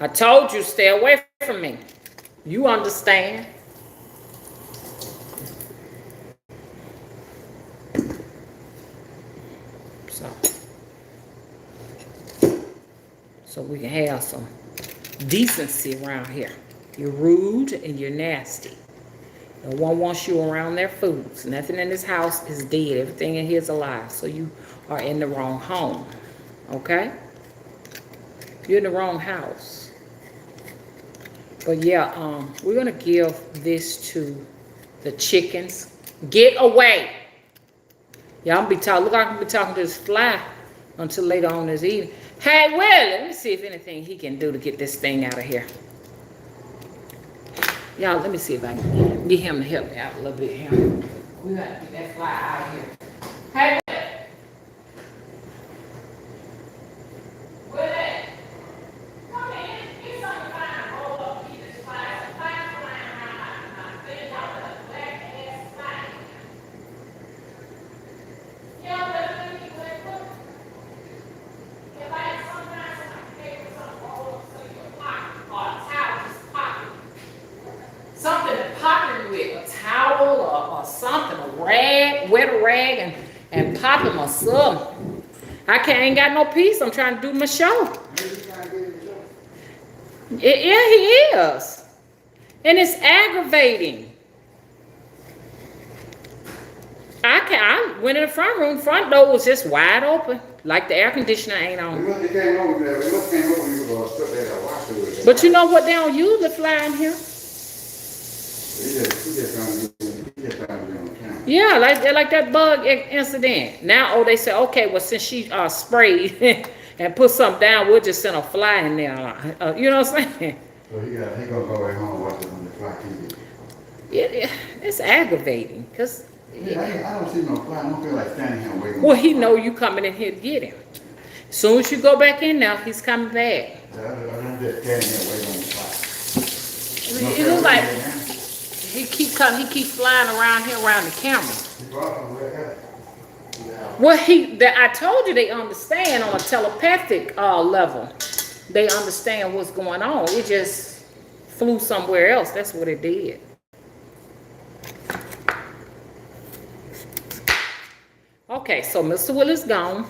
I told you, stay away from me. You understand. So we can have some decency around here. You're rude and you're nasty. No one wants you around their foods. Nothing in this house is dead. Everything in here is alive. So you are in the wrong home. Okay? You're in the wrong house. But yeah, we're going to give this to the chickens. Get away. Y'all gonna be talking. Look, I'm gonna be talking to this fly until later on this evening. Hey, Will, let me see if anything he can do to get this thing out of here. Y'all, let me see if I can get him to help me out a little bit here. We gotta get that fly out of here. Hey, Will. Come in. Get something fine. Roll up. Keep this fly. It's a fly flying around my thing. Y'all got a black ass fly. Y'all better let me look. If I had sometimes some paper, something roll up so you can pop, or a towel just pop it. Something to pop it with, a towel or something, a rag, wet a rag and pop him or something. Ain't got no peace. I'm trying to do my show. Yeah, he is. And it's aggravating. I went in the front room, front door was just wide open. Like the air conditioner ain't on. But you know what, they don't usually fly in here. Yeah, like that bug incident. Now, they say, okay, well, since she sprayed and put something down, we'll just send a fly in there. You know what I'm saying? So he gonna go back home and watch it on the fly TV. It's aggravating, because... Yeah, I don't see no fly. I don't feel like standing here waiting. Well, he know you coming in here to get him. As soon as you go back in now, he's coming back. I'm just standing here waiting on the fly. It looks like he keep flying around here around the camera. Well, I told you they understand on a telepathic level. They understand what's going on. It just flew somewhere else. That's what it did. Okay, so Mr. Will is gone.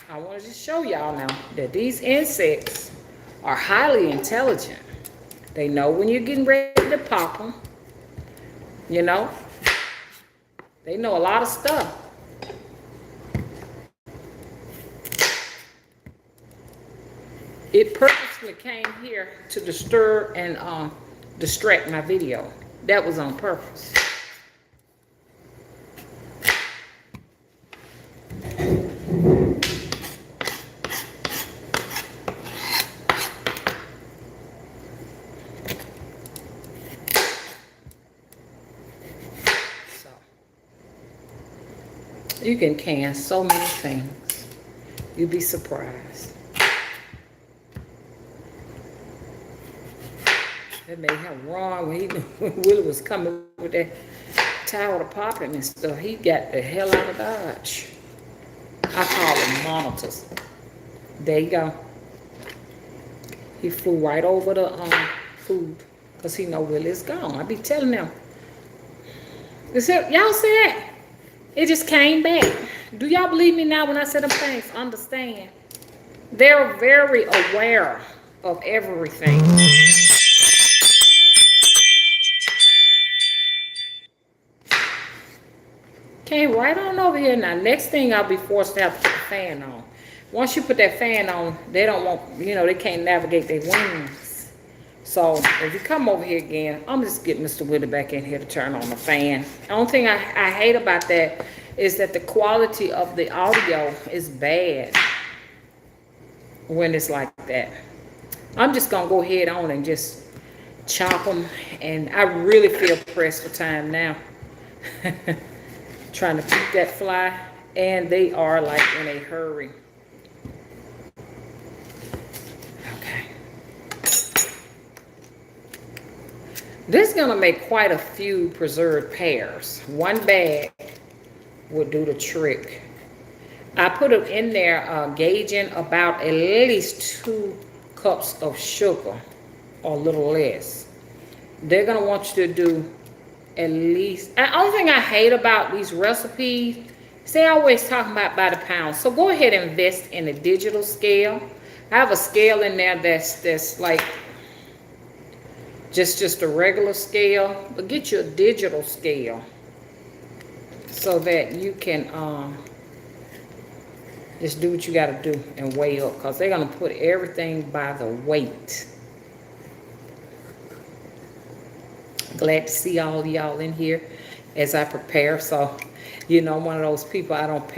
I wanted to show y'all now that these insects are highly intelligent. They know when you're getting ready to pop them. You know? They know a lot of stuff. It purposely came here to disturb and distract my video. That was on purpose. You can can so many things. You'd be surprised. That made him wrong when Willie was coming with that towel to pop him and stuff. He got the hell out of Dodge. I call them monitors. There you go. He flew right over the food because he know Willie's gone. I be telling them. Y'all see that? It just came back. Do y'all believe me now when I said them things? Understand. They're very aware of everything. Came right on over here now. Next thing I'll be forced to have to put the fan on. once you put that fan on, they don't want, they can't navigate their wings. So if you come over here again, I'm just getting Mr. Willie back in here to turn on the fan. The only thing I hate about that is that the quality of the audio is bad when it's like that. I'm just gonna go ahead on and just chop them, and I really feel pressed for time now. Trying to feed that fly, and they are like in a hurry. Okay. This is gonna make quite a few preserved pears. One bag would do the trick. I put it in there gauging about at least 2 cups of sugar or a little less. They're gonna want you to do at least, the only thing I hate about these recipes, they always talking about by the pound. So go ahead and invest in a digital scale. I have a scale in there that's like just a regular scale, but get you a digital scale so that you can just do what you got to do and weigh up, because they're going to put everything by the weight. Glad to see all of y'all in here as I prepare. So, I'm one of those people, I don't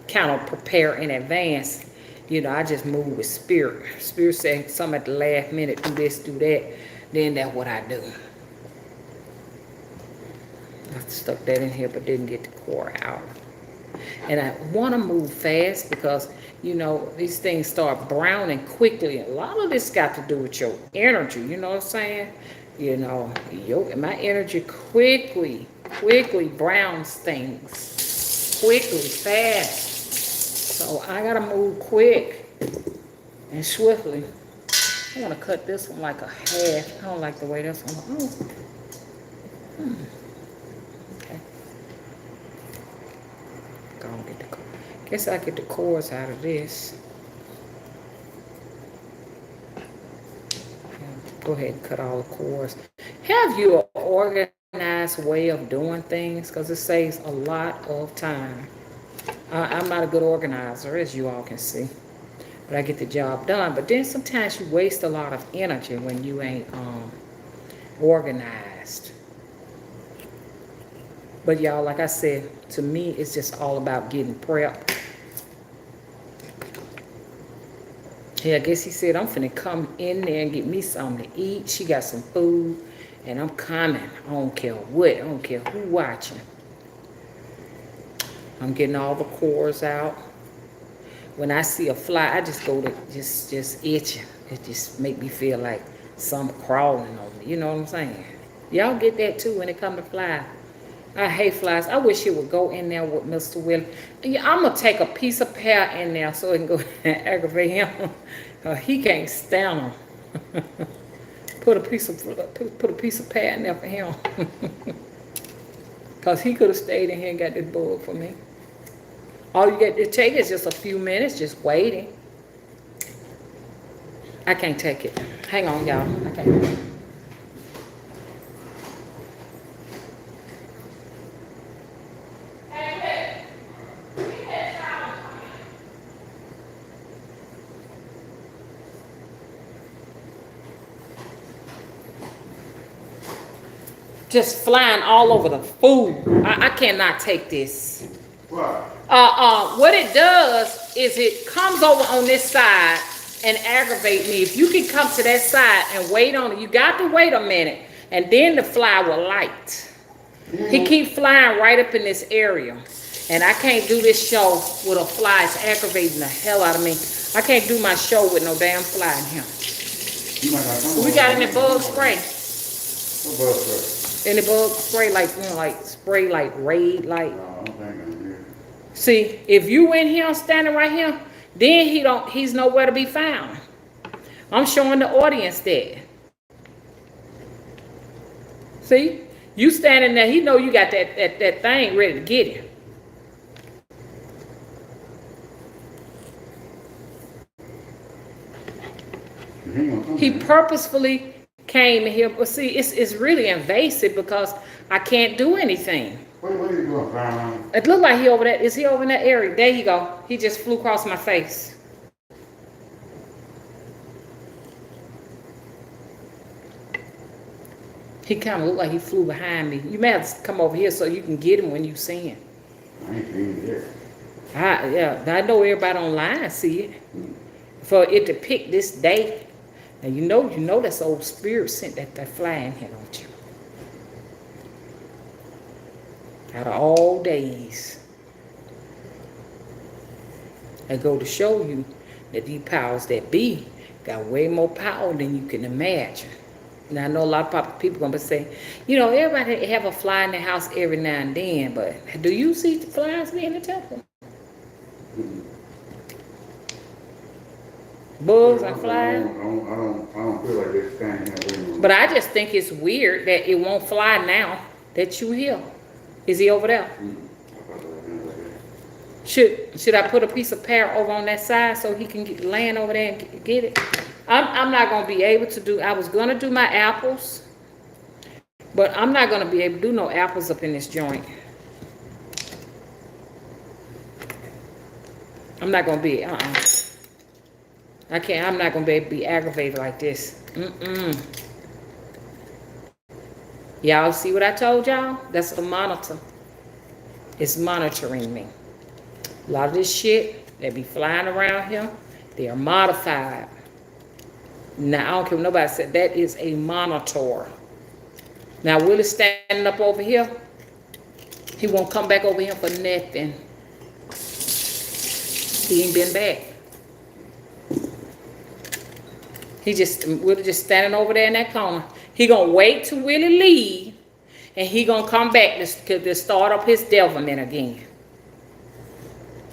kind of prepare in advance. I just move with spirit. Spirit said something at the last minute, do this, do that. Then that's what I do. I stuck that in here but didn't get the core out. And I want to move fast because, these things start browning quickly. A lot of this got to do with your energy, you know what I'm saying? My energy quickly browns things. Quickly, fast. So I got to move quick and swiftly. I want to cut this one like a half. I don't like the way this one. Okay. Go and get the core. Guess I get the cores out of this. Go ahead and cut all the cores. Have you an organized way of doing things, because it saves a lot of time. I'm not a good organizer, as you all can see, but I get the job done. But then sometimes you waste a lot of energy when you ain't organized. But y'all, like I said, to me, it's just all about getting prepped. Yeah, I guess he said, I'm finna come in there and get me something to eat. She got some food, and I'm coming. I don't care what. I don't care who watching. I'm getting all the cores out. When I see a fly, I just go to just itching. It just make me feel like something crawling on me. You know what I'm saying? Y'all get that too when it come to flies. I hate flies. I wish it would go in there with Mr. Willie. I'm going to take a piece of pear in there so it can go and aggravate him. He can't stand them. Put a piece of pear in there for him. Because he could have stayed in here and got this bug for me. All you got to take is just a few minutes, just waiting. I can't take it. Hang on, y'all. I can't. Just flying all over the food. I cannot take this. What it does is it comes over on this side and aggravate me. If you can come to that side and wait on it, you got to wait a minute, and then the fly will light. He keep flying right up in this area, and I can't do this show with a fly. It's aggravating the hell out of me. I can't do my show with no damn fly in here. We got any bug spray? What bug spray? Any bug spray, like spray like Raid, like. No, I don't think I'm here. See, if you in here standing right here, then he's nowhere to be found. I'm showing the audience that. See, you standing there, he know you got that thing ready to get him. He purposefully came here, but see, it's really invasive because I can't do anything. What are you doing, flying around? It looked like he over there. Is he over in that area? There you go. He just flew across my face. He kind of looked like he flew behind me. You may have to come over here so you can get him when you see him. I ain't seen it yet. I know everybody online see it. For it to pick this day. Now you know that's old spirit sent that flying here, don't you? Out of all days. I go to show you that these powers that be got way more power than you can imagine. Now I know a lot of people gonna say, everybody have a fly in their house every now and then, but do you see the flies be in the temple? Bugs and flies? I don't feel like this standing here. But I just think it's weird that it won't fly now that you here. Is he over there? Should I put a piece of pear over on that side so he can land over there and get it? I'm not going to be able to do, I was going to do my apples, but I'm not going to be able to do no apples up in this joint. I'm not going to be, I'm not going to be able to be aggravated like this. Y'all see what I told y'all? That's the monitor. It's monitoring me. A lot of this shit that be flying around here, they are modified. Now, I don't care what nobody said, that is a monitor. Now, Willie's standing up over here. He won't come back over here for nothing. He ain't been back. Willie just standing over there in that corner. He gonna wait till Willie leave, and he gonna come back to start up his devilment again.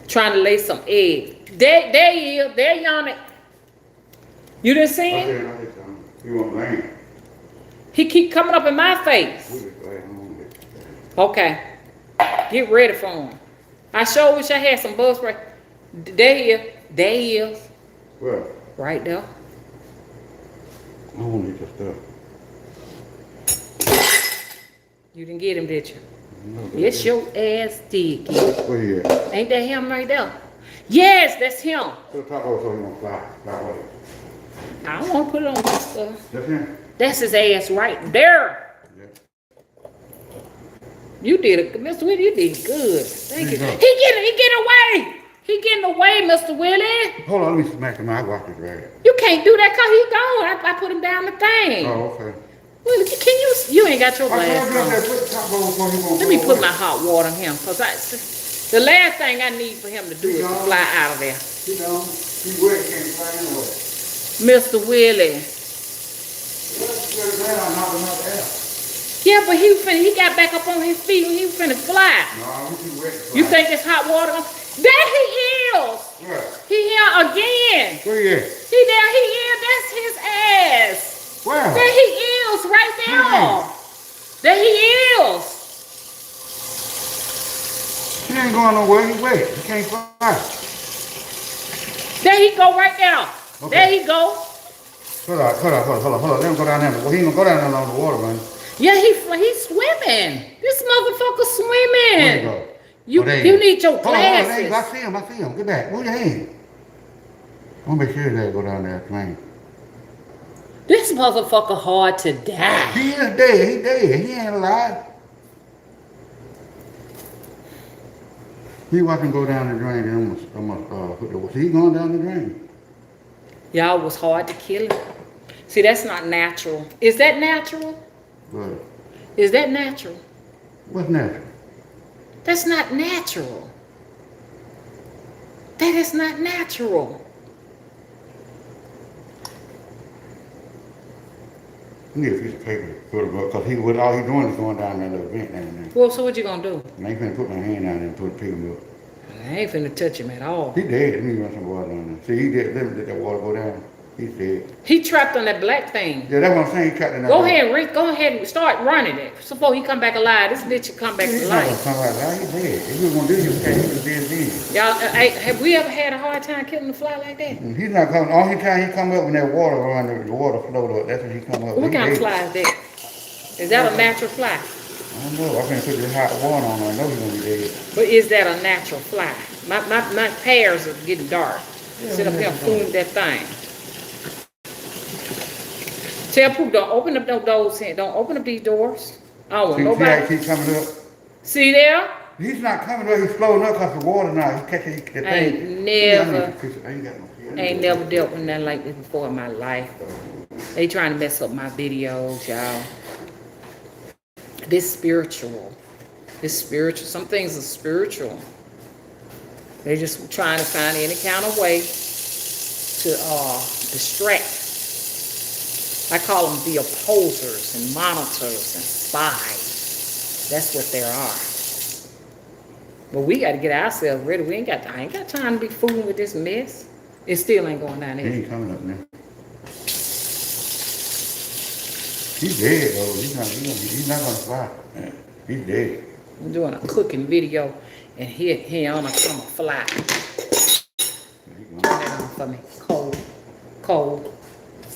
Trying to lay some eggs. There he is. There yawning. You didn't see him? You want land? He keep coming up in my face. Okay. Get ready for him. I sure wish I had some bug spray. There he is. There he is. Where? Right there. I don't need your stuff. You didn't get him, did you? No, Yes, your ass did. where he at? Ain't that him right there? Yes, that's him. Put the top over so he won't fly away. I don't want to put it on this stuff. That's him? That's his ass right there. Yeah. You did it, Mr. Willie. You did good. Thank you. There you He getting away. He getting away, Mr. Willie. Hold on, let me smack him. I watch this right. You can't do that because he gone. I put him down the thing. Oh, okay. Willie, can you ain't got your glasses on. Put the top over so he won't Let me go put away. my hot water on him because the last thing I need for him to do is to fly out of there. He gone. He wet, can't fly anyway. Mr. Willie. Yeah, but he got back up on his feet and he was finna fly. No, he too wet to fly. You think it's hot water? There he is. Where? He here again. Where he at? He there. He is. That's his ass. Where? There he is, right there. There he is. He ain't going nowhere. He wet. He can't fly. There he go right there. Okay. There he go. Hold on. Let him go down there. Well, he ain't gonna go down there on the water, man. Yeah, he's swimming. This motherfucker swimming. Where he go? You need your glasses. I see him. Get back. Move your hand. I want to make sure that go down there, man. This motherfucker hard to die. He is dead. He dead. He ain't alive. He watching go down the drain and almost put the. He going down the drain. Y'all was hard to kill him. See, that's not natural. Is that natural? What? Is that natural? What's natural? That's not natural. That is not natural. He need a piece of paper to put him up, because all he doing is going down that little vent down there. Well, so what you gonna do? And I ain't finna put my hand down there and put him up. I ain't finna touch him at all. He dead. Let me run some water down there. See, he dead. Let him let that water go down. He's dead. He trapped on that black thing. Yeah, that's what I'm saying. He trapped in that Go water. ahead, Rick. Go ahead and start running it. So before he come back alive, this bitch will come back He's to not gonna life. come out alive. He's dead. If he was gonna do this, he was dead then. Y'all, have we ever had a hard time killing the fly like that? And he's not coming. Only time he come up when that water run, the water flowed up. That's when he come up. What He kind of dead. fly is that? Is that a natural fly? I don't know. I can't put this hot water on. I know he's gonna be dead. But is that a natural fly? My pears are getting dark. Sit up here and fool that thing. Tell Pooh, don't open up no doors here. Don't open up these doors. I don't want See, nobody. how he keep coming up? See there? He's not coming up, he's slowing up because the water now. He catching the thing. I ain't I never, ain't got no ain't never dealt with nothing like this before in my life. They trying to mess up my videos, y'all. This spiritual. This spiritual. Some things are spiritual. They're just trying to find any kind of way to distract. I call them the opposers and monitors and spies. That's what there are. But we got to get ourselves ready. I ain't got time to be fooling with this mess. It still ain't going down He there. ain't coming up now. He's dead though. He's not gonna fly. He's dead. I'm doing a cooking video, and he on a come fly. Turn that on for me. Cold, cold,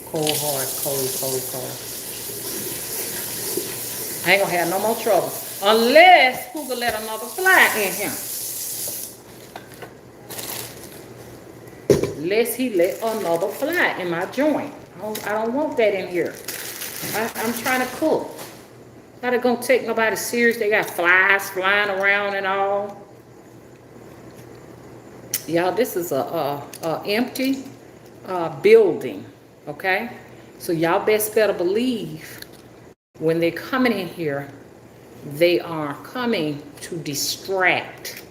cold, hard, cold. I ain't gonna have no more trouble unless who could let another fly in here. Unless he let another fly in my joint. I don't want that in here. I'm trying to cook. Not gonna take nobody serious. They got flies flying around and all. Y'all, this is a empty building, okay? So y'all best better believe when they're coming in here, they are coming to distract.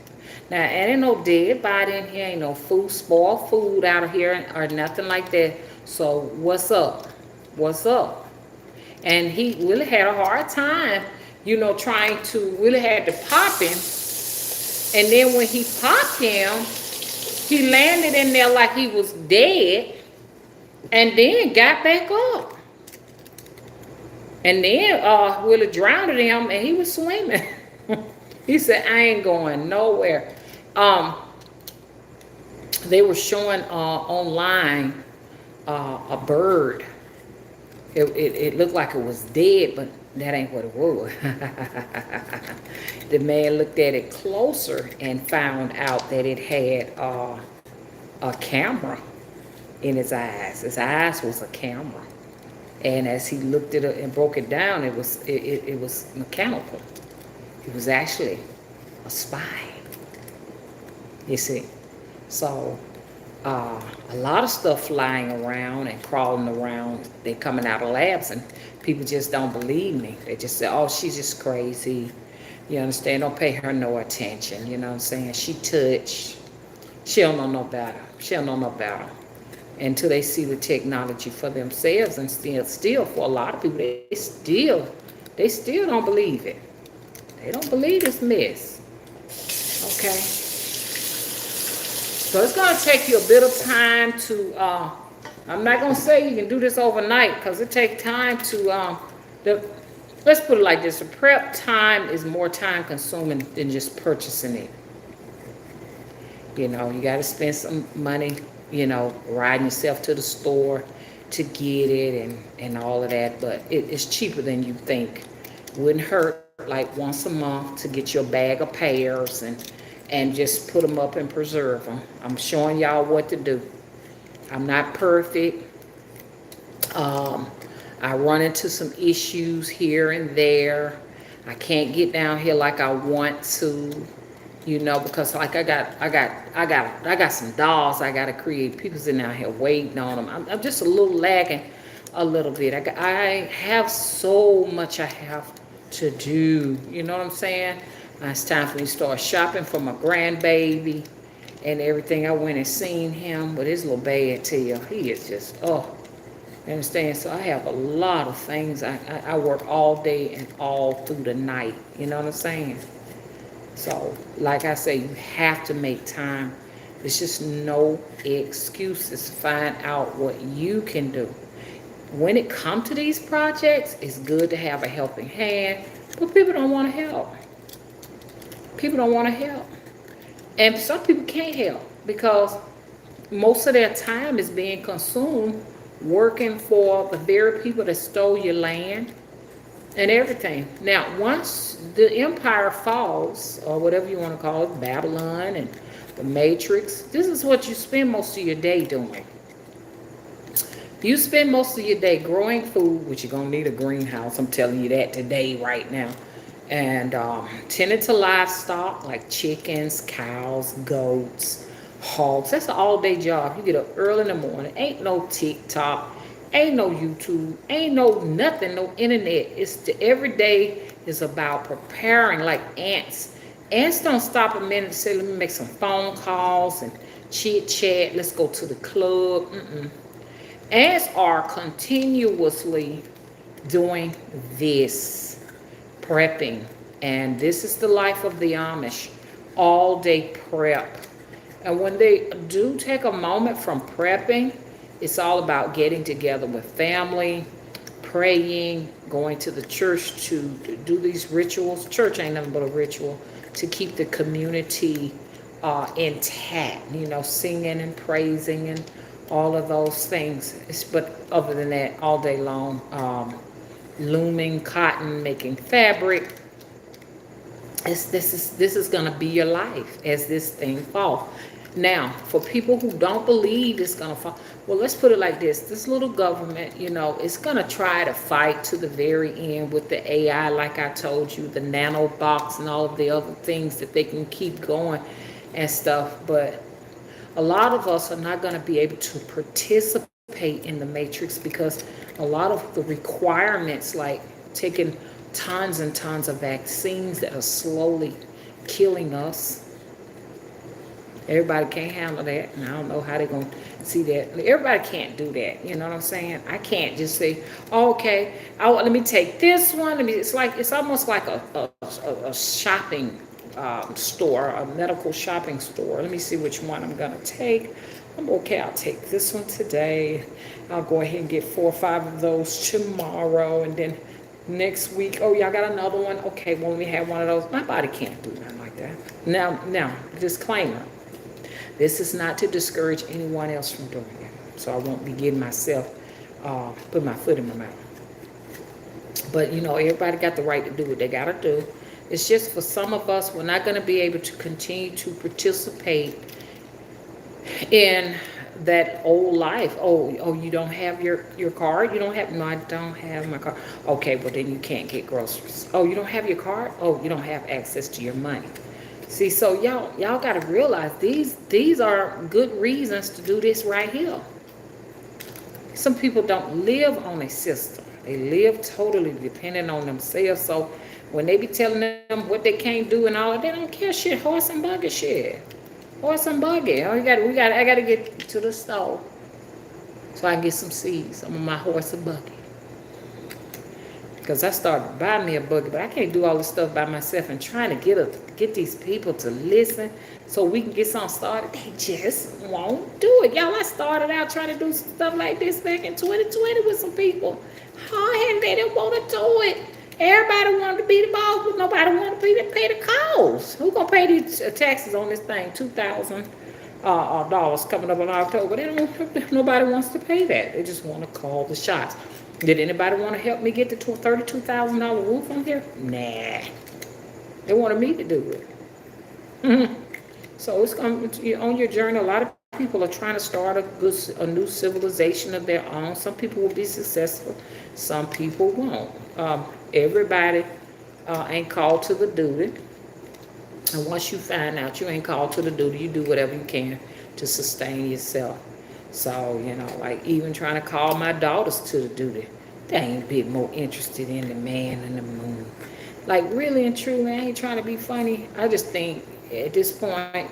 Now, ain't no dead body in here, ain't no food, spoiled food out of here or nothing like that. So what's up? What's up? And he really had a hard time, trying to really had to pop him. And then when he popped him, he landed in there like he was dead and then got back up. And then Willie drowned him and he was swimming. He said, I ain't going nowhere. They were showing online a bird. It looked like it was dead, but that ain't what it was. The man looked at it closer and found out that it had a camera in his eyes. His eyes was a camera. And as he looked at it and broke it down, it was mechanical. It was actually a spy. You see? So a lot of stuff flying around and crawling around. They're coming out of labs and people just don't believe me. They just say, oh, she's just crazy. You understand? Don't pay her no attention. You know what I'm saying? She touched. She don't know no better. She don't know no better. Until they see the technology for themselves, and still for a lot of people, they still don't believe it. They don't believe this mess. Okay. So it's going to take you a bit of time to, I'm not going to say you can do this overnight because it takes time to, let's put it like this. The prep time is more time consuming than just purchasing it. You got to spend some money, riding yourself to the store to get it and all of that. But it's cheaper than you think. Wouldn't hurt like once a month to get your bag of pears and just put them up and preserve them. I'm showing y'all what to do. I'm not perfect. I run into some issues here and there. I can't get down here like I want to, because like I got some dolls I got to create. People's in out here waiting on them. I'm just a little lagging a little bit. I have so much I have to do. You know what I'm saying? It's time for me to start shopping for my grandbaby and everything. I went and seen him with his little bad tail. He is just, you understand? So I have a lot of things. I work all day and all through the night. You know what I'm saying? So, like I say, you have to make time. There's just no excuses. Find out what you can do. When it comes to these projects, it's good to have a helping hand, but people don't want to help. People don't want to help. And some people can't help because most of their time is being consumed working for the very people that stole your land and everything. Now, once the empire falls, or whatever you want to call it, Babylon and the Matrix, this is what you spend most of your day doing. You spend most of your day growing food, which you're going to need a greenhouse. I'm telling you that today, right now. And tending to livestock like chickens, cows, goats, hogs. That's an all-day job. You get up early in the morning. Ain't no TikTok. Ain't no YouTube. Ain't no nothing, no internet. Every day is about preparing like ants. Ants don't stop a minute to say, let me make some phone calls and chit chat. Let's go to the club. Ants are continuously doing this, prepping. And this is the life of the Amish, all day prep. And when they do take a moment from prepping, it's all about getting together with family, praying, going to the church to do these rituals. Church ain't nothing but a ritual to keep the community intact, singing and praising and all of those things. But other than that, all day long, looming cotton, making fabric. This is going to be your life as this thing falls. Now, for people who don't believe it's going to fall, well, let's put it like this. This little government, it's going to try to fight to the very end with the AI, like I told you, the nanobots and all of the other things that they can keep going and stuff. But a lot of us are not going to be able to participate in the matrix because a lot of the requirements, like taking tons and tons of vaccines that are slowly killing us. Everybody can't handle that, and I don't know how they're going to see that. Everybody can't do that, you know what I'm saying? I can't just say, oh, okay, let me take this one. It's almost like a shopping store, a medical shopping store. Let me see which one I'm going to take. Okay, I'll take this one today. I'll go ahead and get 4 or 5 of those tomorrow, and then next week, oh, y'all got another one? Okay, well, let me have one of those. My body can't do nothing like that. Now, disclaimer. This is not to discourage anyone else from doing it. So I won't be getting myself, put my foot in my mouth. But, everybody got the right to do what they got to do. It's just for some of us, we're not going to be able to continue to participate in that old life. Oh, you don't have your card? You don't have, no, I don't have my card. Okay, well, then you can't get groceries. Oh, you don't have your card? Oh, you don't have access to your money. See, so y'all got to realize these are good reasons to do this right here. Some people don't live on a system. They live totally dependent on themselves. So when they be telling them what they can't do and all, they don't care shit. Horse and buggy shit. Horse and buggy. I got to get to the store so I can get some seeds. Some of my horse and buggy. Because I started buying me a buggy, but I can't do all this stuff by myself and trying to get these people to listen so we can get something started. They just won't do it. Y'all, I started out trying to do stuff like this back in 2020 with some people. And they didn't want to do it. Everybody wanted to be the boss, but nobody wanted to pay the cost. Who's going to pay these taxes on this thing? $2,000 coming up in October. Nobody wants to pay that. They just want to call the shots. Did anybody want to help me get the $32,000 roof on here? Nah. They wanted me to do it. So it's going to, on your journey, a lot of people are trying to start a new civilization of their own. Some people will be successful. Some people won't. Everybody ain't called to the duty. And once you find out you ain't called to the duty, you do whatever you can to sustain yourself. So, like even trying to call my daughters to the duty. They ain't a bit more interested in the man and the moon. Like really and truly, I ain't trying to be funny. I just think at this point,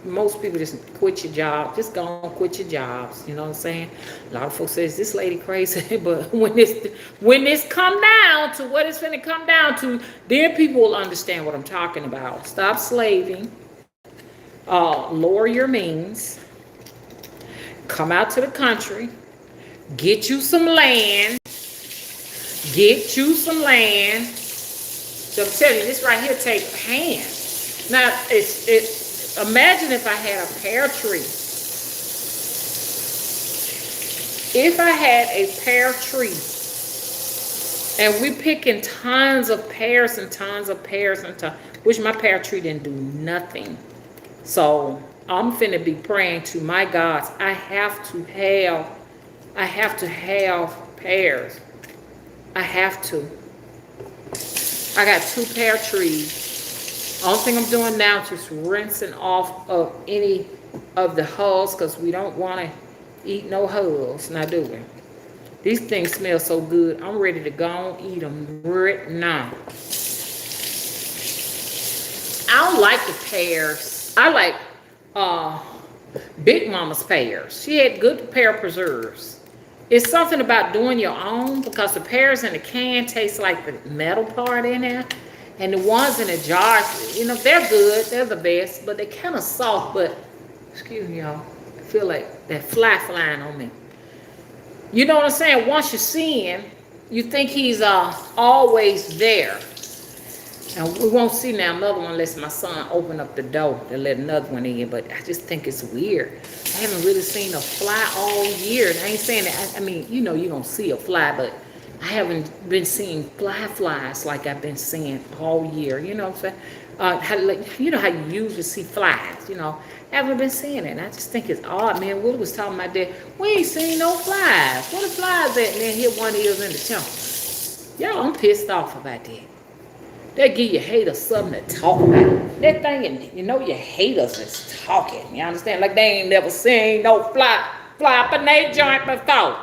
most people just quit your job. Just go and quit your jobs. You know what I'm saying? A lot of folks say, is this lady crazy? But when this come down to what it's going to come down to, then people will understand what I'm talking about. Stop slaving. Lower your means. Come out to the country. Get you some land. Get you some land. So I'm telling you, this right here takes hands. Now, imagine if I had a pear tree. If I had a pear tree, and we're picking tons of pears and tons of pears and tons, which my pear tree didn't do nothing. So I'm finna be praying to my gods. I have to have I have to have pears. I have to. I got 2 pear trees. Only thing I'm doing now is just rinsing off of any of the hulls because we don't want to eat no hulls. Now, do we? These things smell so good. I'm ready to go and eat them right now. I don't like the pears. I like Big Mama's pears. She had good pear preserves. It's something about doing your own because the pears in the can taste like the metal part in there. And the ones in the jars, you know, they're good. They're the best. But they're kind of soft. But, excuse me, y'all. I feel like that fly flying on me. You know what I'm saying? Once you see him, you think he's always there. And we won't see now another one unless my son open up the door to let another one in. But I just think it's weird. I haven't really seen a fly all year. And I ain't saying that. I mean, you know, you don't see a fly, but I haven't been seeing flies like I've been seeing all year. You know what I'm saying? You know how you usually see flies, you know. I haven't been seeing it. And I just think it's odd, man. Willie was talking about that. We ain't seen no flies. Where the flies at? And then here one is in the temple. Y'all, I'm pissed off about that. They give you haters something to talk about. That thing, you know your haters is talking. You understand? Like they ain't never seen no fly up in their joint before.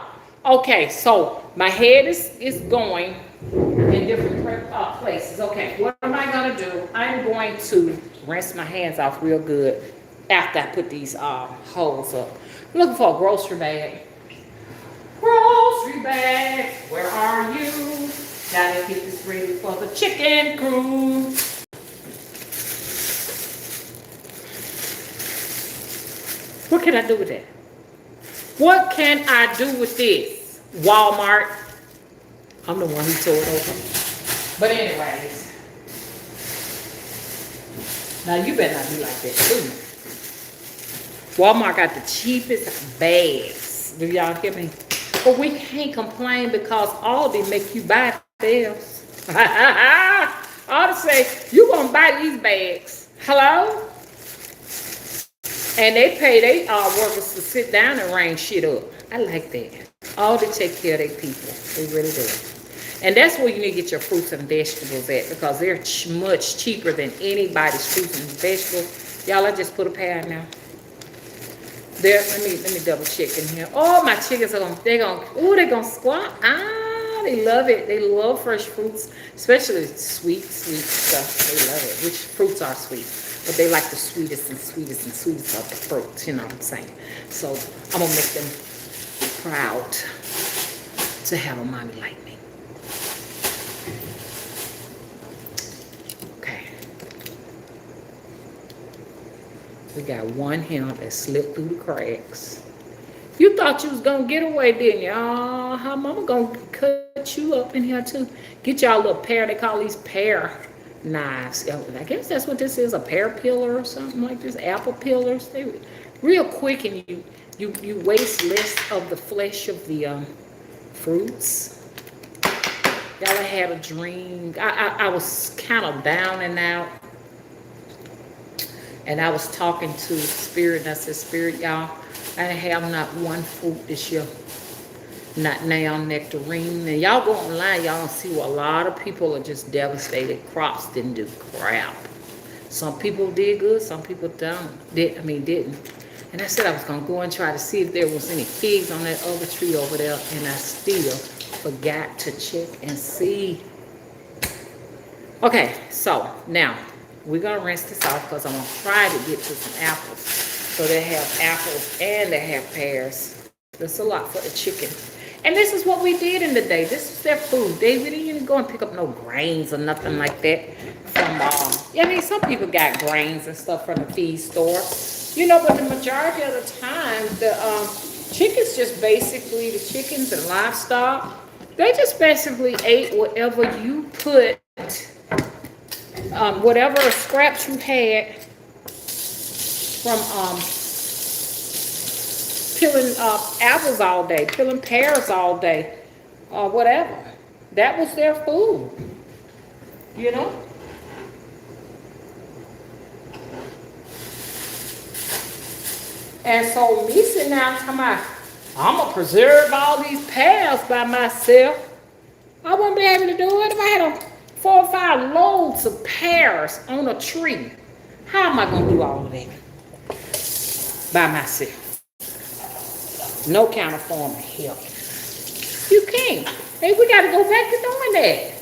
Okay, so my head is going in different places. Okay, what am I going to do? I'm going to rinse my hands off real good after I put these holes up. I'm looking for a grocery bag. Grocery bag, where are you? Gotta get this ready for the chicken crew. What can I do with that? What can I do with this? Walmart. I'm the one who tore it over. But anyways. Now you better not be like that too. Walmart got the cheapest bags. Do y'all hear me? But we can't complain because Aldi make you buy theirs. Aldi say, you gonna buy these bags. Hello? And they pay their workers to sit down and ring shit up. I like that. Aldi take care of their people. They really do. And that's where you need to get your fruits and vegetables at because they're much cheaper than anybody's fruits and vegetables. Y'all, I just put a pair now. There, let me double check in here. Oh, my chickens are they're gonna squat. Ah, they love it. They love fresh fruits, especially sweet stuff. They love it. Which fruits are sweet, but they like the sweetest of the fruits. You know what I'm saying? So I'm gonna make them proud to have a mommy like me. We got one here that slipped through the cracks. You thought you was gonna get away, didn't you? Oh, how mama gonna cut you up in here too? Get y'all a little pear. They call these pear knives. I guess that's what this is, a pear peeler or something like this. Apple peelers. They real quick and you waste less of the flesh of the fruits. Y'all, I had a dream. I was kind of down and out. And I was talking to Spirit, and I said, Spirit, y'all, I have not one fruit this year. Not now, nectarine. And y'all go online, y'all see where a lot of people are just devastated. Crops didn't do crap. Some people did good, some people didn't. And I said I was going to go and try to see if there was any figs on that other tree over there, and I still forgot to check and see. Okay, so now, we're going to rinse this off because I'm going to try to get to some apples. So they have apples and they have pears. That's a lot for the chicken. And this is what we did in the day. This is their food. They really didn't go and pick up no grains or nothing like that. From, some people got grains and stuff from the feed store. You know, but the majority of the time, the chickens just basically, the chickens and livestock, they just basically ate whatever you put whatever scraps you had from peeling apples all day, peeling pears all day, or whatever. That was their food, you know? And so me sitting down talking about, I'm gonna preserve all these pears by myself. I wouldn't be able to do it if I had 4 or 5 loads of pears on a tree. How am I gonna do all of that by myself? No kind of form of help. You can't. Hey, we gotta go back to doing that.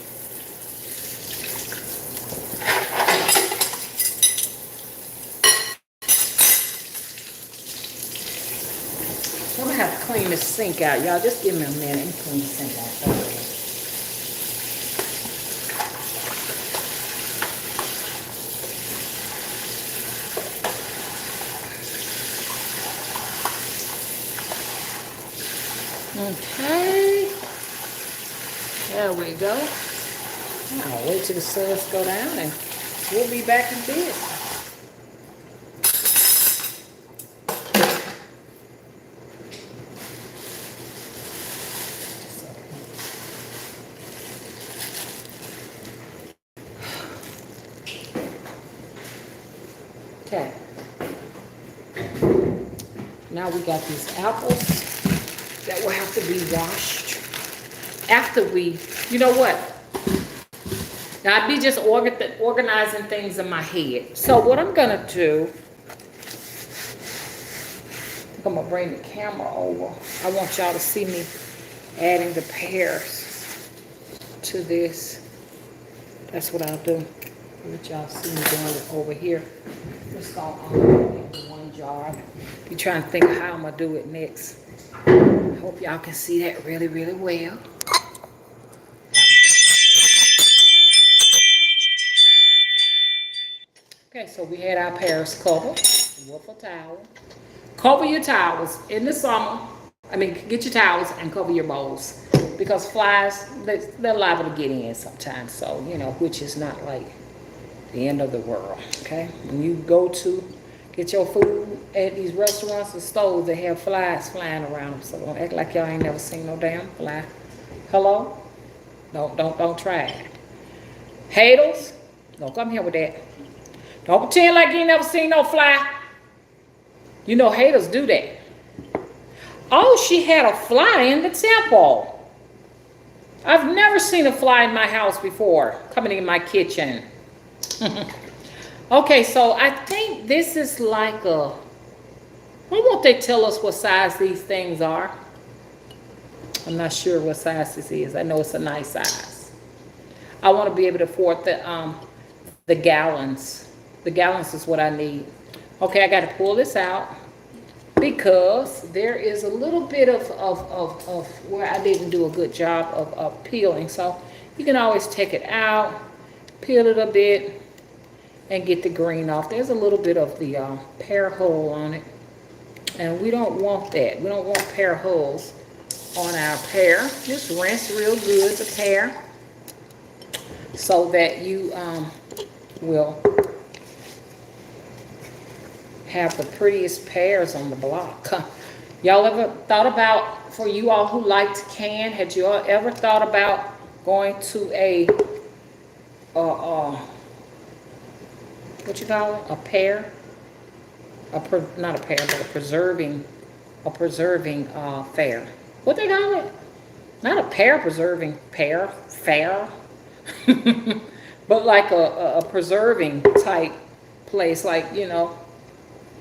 I'm gonna have to clean this sink out, y'all. Just give me a minute and clean the sink out. Okay. There we go. I'll wait till the suds go down and we'll be back in business. Okay. Now we got these apples that will have to be washed after we, you know what? Now I'd be just organizing things in my head. So what I'm gonna do, I'm gonna bring the camera over. I want y'all to see me adding the pears to this. That's what I'll do. Let y'all see me doing it over here. Just gonna into one jar. Be trying to think of how I'm gonna do it next. I hope y'all can see that really, really well. Okay, so we had our pears covered with a towel. Cover your towels in the summer. I mean, get your towels and cover your bowls because flies, they're liable to get in sometimes. So, you know, which is not like the end of the world, okay? When you go to get your food at these restaurants or stores, they have flies flying around them. So don't act like y'all ain't never seen no damn fly. Hello? Don't try it. Haters, don't come here with that. Don't pretend like you ain't never seen no fly. You know haters do that. Oh, she had a fly in the temple. I've never seen a fly in my house before, coming in my kitchen. Okay, so I think this is like a, why won't they tell us what size these things are? I'm not sure what size this is. I know it's a nice size. I want to be able to afford the gallons. The gallons is what I need. Okay, I got to pull this out because there is a little bit of where I didn't do a good job of peeling. So you can always take it out, peel it a bit, and get the green off. There's a little bit of the pear hull on it, and we don't want that. We don't want pear hulls on our pear. Just rinse real good the pear so that you will have the prettiest pears on the block. Y'all ever thought about, for you all who like to can, had you all ever thought about going to a what you call it? A pear? Not a pear, but a preserving fair. What they call it? Not a pear preserving fair, but like a preserving type place, like, you know,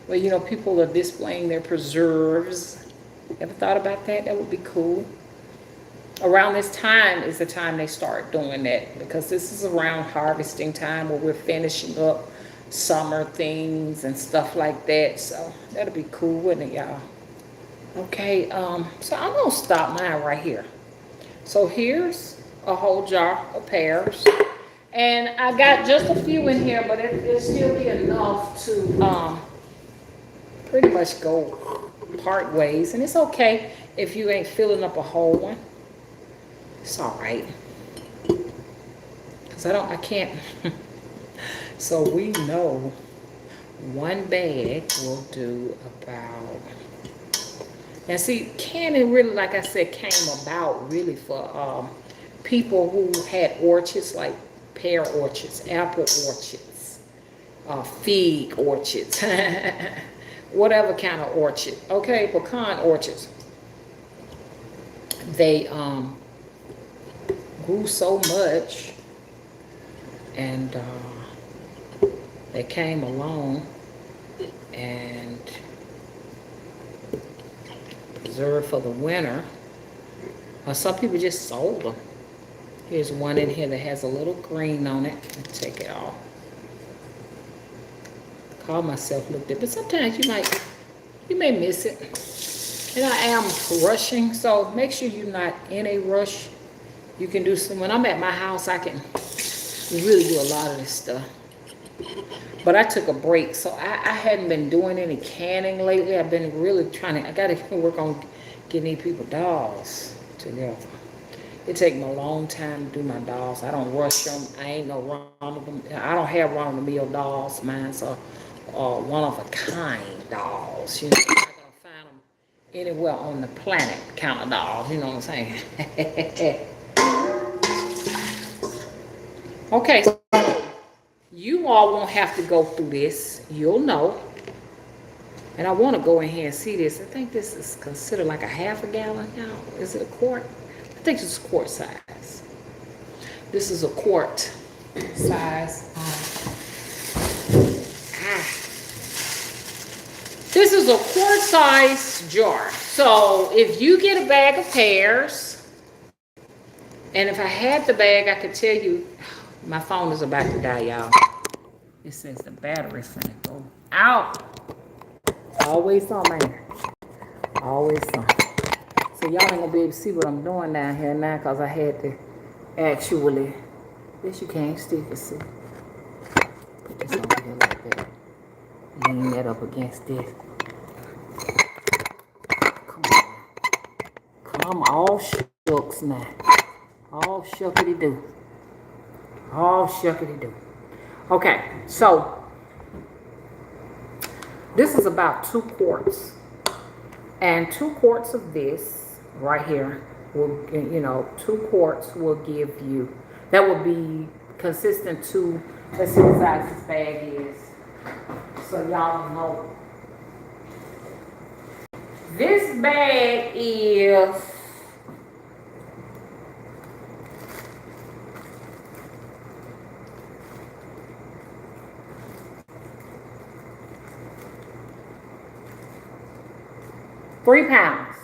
where, you know, people are displaying their preserves. Ever thought about that? That would be cool. Around this time is the time they start doing that, because this is around harvesting time where we're finishing up summer things and stuff like that. So that'll be cool, wouldn't it, y'all? Okay, so I'm gonna stop mine right here. So here's a whole jar of pears, and I got just a few in here, but it'll still be enough to pretty much go part ways. And it's okay if you ain't filling up a whole one. It's all right, because I can't. So we know one bag will do about, now see, canning really, like I said, came about really for people who had orchards, like pear orchards, apple orchards, fig orchards, whatever kind of orchard, okay, pecan orchards. they grew so much, and they came along and reserved for the winter. Some people just sold them. Here's one in here that has a little green on it. Let's take it off. Call myself looked at, but sometimes you may miss it. And I am rushing, so make sure you're not in a rush. You can do some. When I'm at my house, I can really do a lot of this stuff. But I took a break, so I hadn't been doing any canning lately. I've been really trying to. I got to work on getting these people dolls together. It takes me a long time to do my dolls. I don't rush them. I ain't no I don't have run-of-the-mill dolls. Mine's are one-of-a-kind dolls. You know, I'm not gonna find them anywhere on the planet. Kind of dolls. You know what I'm saying? Okay, so you all won't have to go through this. You'll know. And I want to go in here and see this. I think this is considered like a half a gallon now. Is it a quart? I think it's quart size. This is a quart size. This is a quart size jar. So if you get a bag of pears, and if I had the bag, I could tell you, my phone is about to die, y'all. It says the battery's gonna go out. Always on, man. Always on. So y'all ain't gonna be able to see what I'm doing down here now, because I had to actually, this you can't stick it, see. Put this over here like that. Lean that up against this. Come on. Come all shucks now. All shuckity do. All shuckity do. Okay, so this is about 2 quarts. And 2 quarts of this right here will, 2 quarts will give you, that will be consistent to, let's see what size this bag is. So y'all know. This bag is 3 pounds.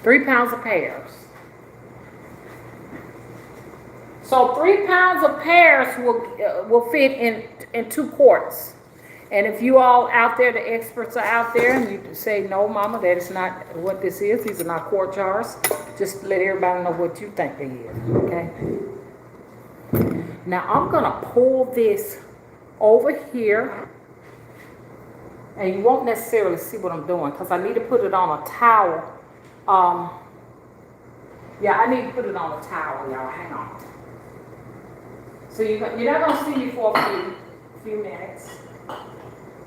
3 pounds of pears. So 3 pounds of pears will fit in 2 quarts. And if you all out there, the experts are out there, and you say, no, mama, that is not what this is. These are not quart jars. Just let everybody know what you think they is, okay? Now, I'm going to pull this over here. And you won't necessarily see what I'm doing, because I need to put it on a towel. Yeah, I need to put it on a towel, y'all. Hang on. So you're not going to see me for a few minutes.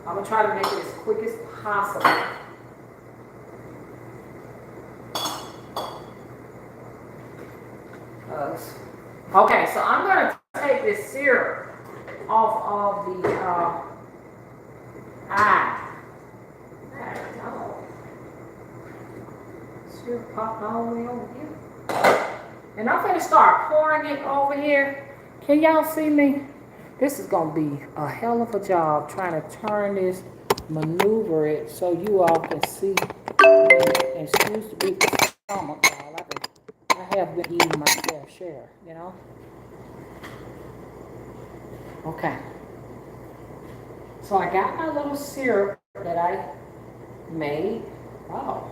I'm going to try to make it as quick as possible. Okay, so I'm going to take this syrup off of the syrup popped all the way over here. And I'm going to start pouring it over here. Can y'all see me? This is going to be a hell of a job trying to turn this, maneuver it so you all can see. And excuse the big stomach, y'all. I have been eating my fair share, you know? Okay. So I got my little syrup that I made. Oh.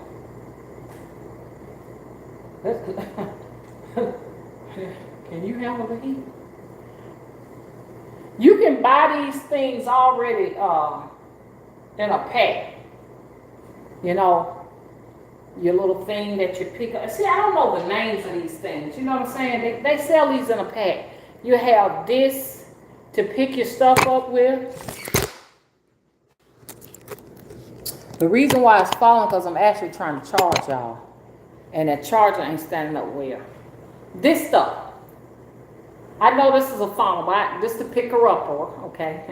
Can you handle the heat? You can buy these things already in a pack. You know, your little thing that you pick up. See, I don't know the names of these things. You know what I'm saying? They sell these in a pack. You have this to pick your stuff up with. The reason why it's falling because I'm actually trying to charge y'all. And that charger ain't standing up well. This stuff. I know this is a funnel, but just to pick her up, okay?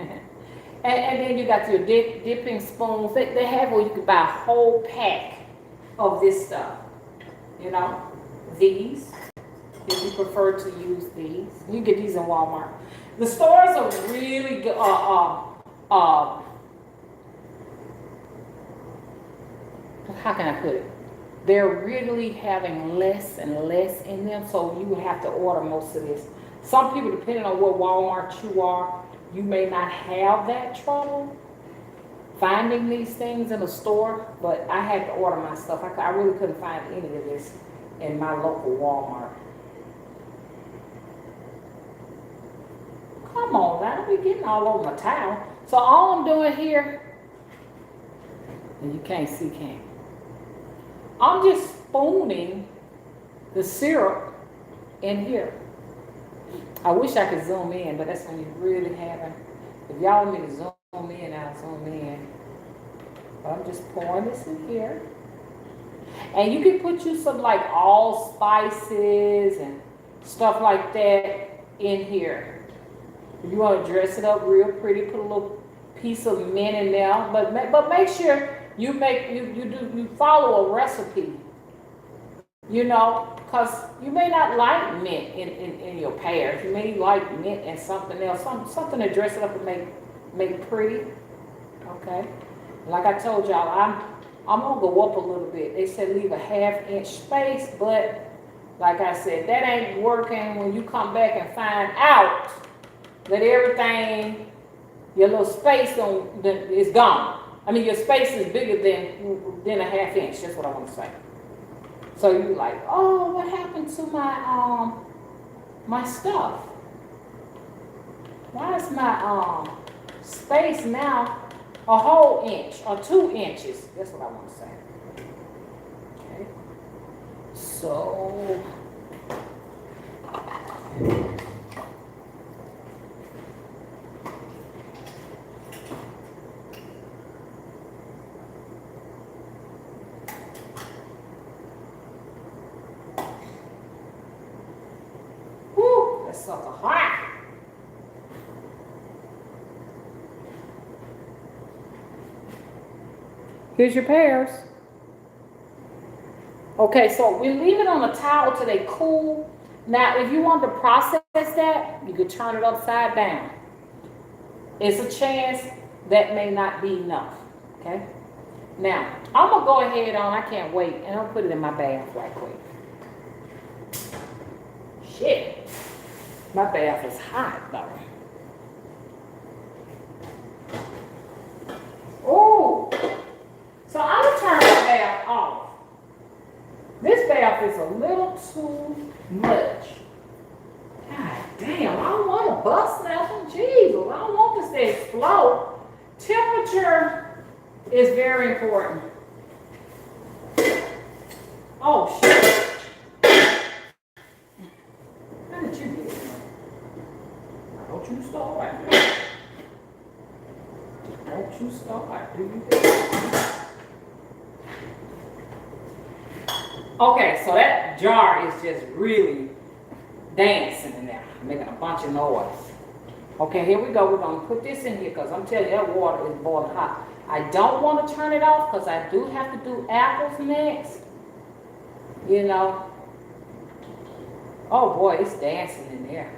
and then you got your dipping spoons. They have where you can buy a whole pack of this stuff. You know, these, if you prefer to use these. You get these in Walmart. The stores are really good. How can I put it? They're really having less and less in them, so you have to order most of this. Some people, depending on what Walmart you are, you may not have that trouble finding these things in a store, but I had to order my stuff. I really couldn't find any of this in my local Walmart. Come on now, don't be getting all over my towel. So all I'm doing here, and you can't see, can you? I'm just spooning the syrup in here. I wish I could zoom in, but that's when you really haven't. If y'all want me to zoom in, I'll zoom in. But I'm just pouring this in here. And you can put you some like allspices and stuff like that in here. If you want to dress it up real pretty, put a little piece of mint in there. But make sure you follow a recipe. You know, because you may not like mint in your pears. You may like mint and something else, something to dress it up and make pretty. Okay. Like I told y'all, I'm gonna go up a little bit. They said leave a 1/2 inch space, but like I said, that ain't working when you come back and find out that everything, your little space is gone. I mean, your space is bigger than a 1/2 inch. That's what I want to say. So you're like, oh, what happened to my stuff? Why is my space now a whole inch or 2 inches? That's what I want to say. Okay. So that's sucker hot. Here's your pears. Okay, so we leave it on a towel till they cool. Now, if you want to process that, you could turn it upside down. It's a chance that may not be enough. Okay. Now, I'm gonna go ahead on. I can't wait, and I'll put it in my bath right quick. Shit. My bath is hot though. Oh, so I'm gonna turn the bath off. This bath is a little too much. God damn, I don't want to bust nothing. Jesus, I don't want this to explode. Temperature is very important. Oh shit. Don't you start right there. Don't you start, do you? Okay, so that jar is just really dancing in there, making a bunch of noise. Okay, here we go. We're going to put this in here because I'm telling you, that water is boiling hot. I don't want to turn it off because I do have to do apples next. You know. Oh boy, it's dancing in there.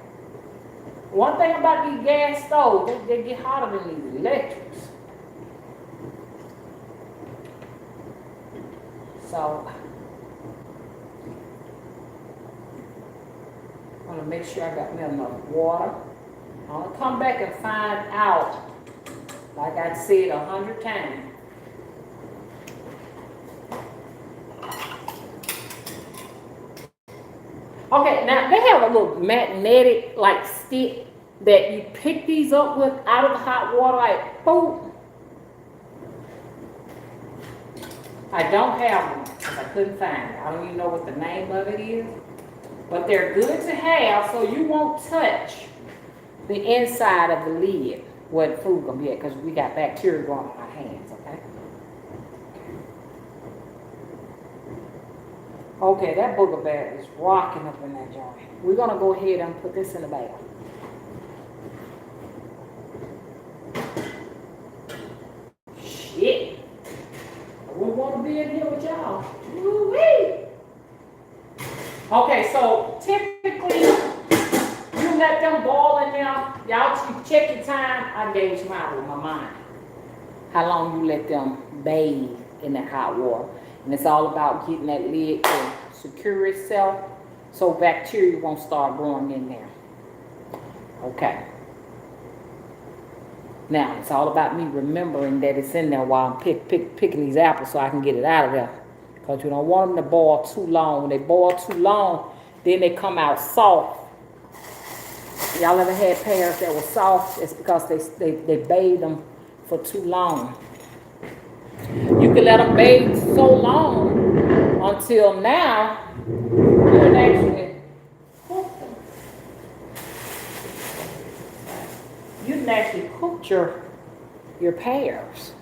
One thing about these gas stoves, they get hotter than these electrics. So, I want to make sure I got me enough water. I want to come back and find out, like I said 100 times. Okay, now they have a little magnetic like stick that you pick these up with out of the hot water, like boom. I don't have one because I couldn't find it. I don't even know what the name of it is, but they're good to have so you won't touch the inside of the lid where the food gonna be at, because we got bacteria growing on our hands. Okay. Okay, that booger bat is rocking up in that joint. We're gonna go ahead and put this in the bath. Shit. I wouldn't want to be in here with y'all. Woo-wee. Okay, so typically you let them boil in there. Y'all check your time. I gauge mine with my mind. How long you let them bathe in that hot water. And it's all about getting that lid to secure itself so bacteria won't start growing in there. Okay. Now, it's all about me remembering that it's in there while I'm picking these apples so I can get it out of there. Because you don't want them to boil too long. When they boil too long, then they come out soft. Y'all ever had pears that were soft? It's because they bathed them for too long. You can let them bathe so long until now you can actually cook them. You can actually cook your pears.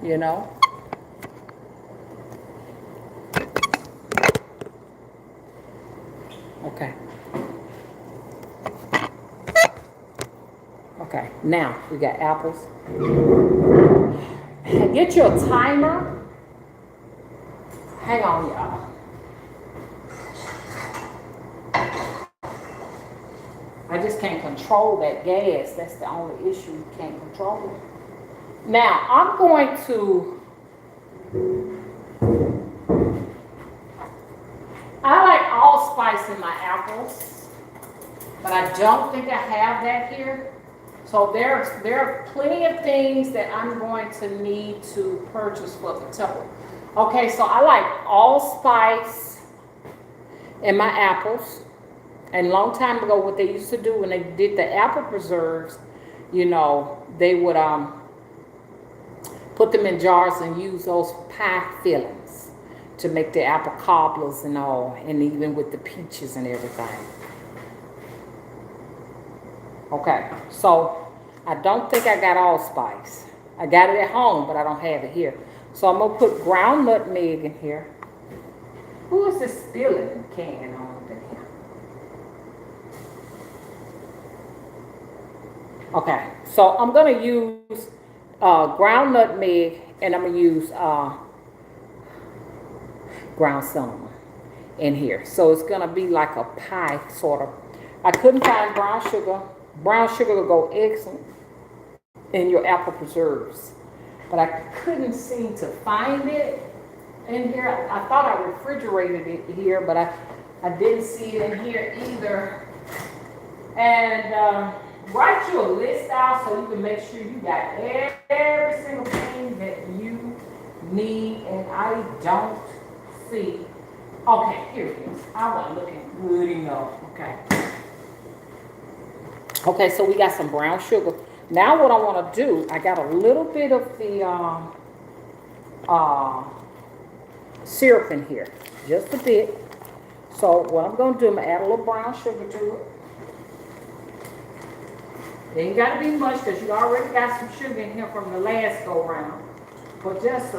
You know? Okay. Okay, now we got apples. Get your timer. Hang on, y'all. I just can't control that gas. That's the only issue. You can't control it. Now, I'm going to... I like allspice in my apples, but I don't think I have that here. So there are plenty of things that I'm going to need to purchase for the temple. Okay, so I like allspice in my apples. And a long time ago, what they used to do when they did the apple preserves, you know, they would put them in jars and use those pie fillings to make the apple cobblers and all, and even with the peaches and everything. Okay, so I don't think I got allspice. I got it at home, but I don't have it here. So I'm gonna put ground nutmeg in here. Who is this spilling can on there? Okay, so I'm gonna use ground nutmeg, and I'm gonna use ground cinnamon in here. So it's gonna be like a pie sort of. I couldn't find brown sugar. Brown sugar will go excellent in your apple preserves, but I couldn't seem to find it in here. I thought I refrigerated it here, but I didn't see it in here either. And write your list out so you can make sure you got every single thing that you need, and I don't see. Okay, here it is. I wasn't looking good enough. Okay. Okay, so we got some brown sugar. Now what I want to do, I got a little bit of the syrup in here, just a bit. So what I'm going to do, I'm going to add a little brown sugar to it. It ain't got to be much because you already got some sugar in here from the last go round. But just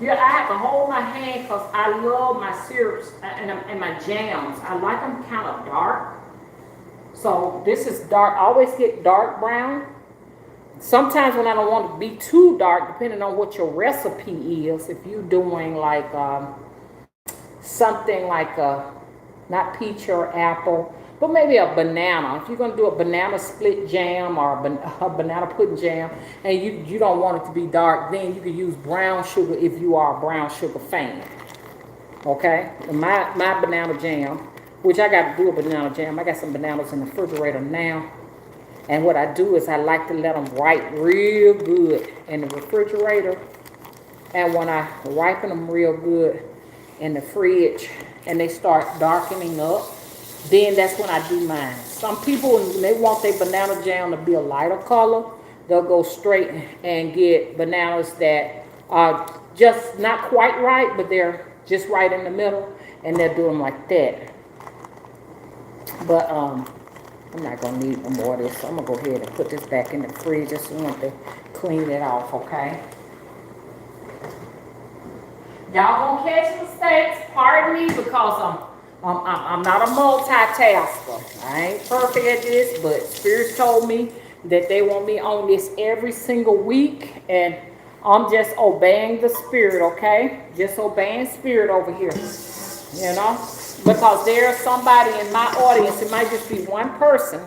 yeah, I have to hold my hand because I love my syrups and my jams. I like them kind of dark. So this is dark. I always get dark brown. Sometimes when I don't want to be too dark, depending on what your recipe is, if you're doing like something like not peach or apple, but maybe a banana. If you're going to do a banana split jam or a banana pudding jam, and you don't want it to be dark, then you can use brown sugar if you are a brown sugar fan. Okay? My banana jam, which I got to do a banana jam. I got some bananas in the refrigerator now. And what I do is I like to let them ripe real good in the refrigerator. And when I ripen them real good in the fridge and they start darkening up, then that's when I do mine. Some people, when they want their banana jam to be a lighter color, they'll go straight and get bananas that are just not quite right, but they're just right in the middle, and they'll do them like that. But I'm not going to need no more of this, so I'm going to go ahead and put this back in the fridge. Just want to clean it off, okay? Y'all gonna catch mistakes, pardon me, because I'm not a multitasker. I ain't perfect at this, but Spirit told me that they want me on this every single week, and I'm just obeying the Spirit, okay? Just obeying Spirit over here. you know, because there's somebody in my audience, it might just be one person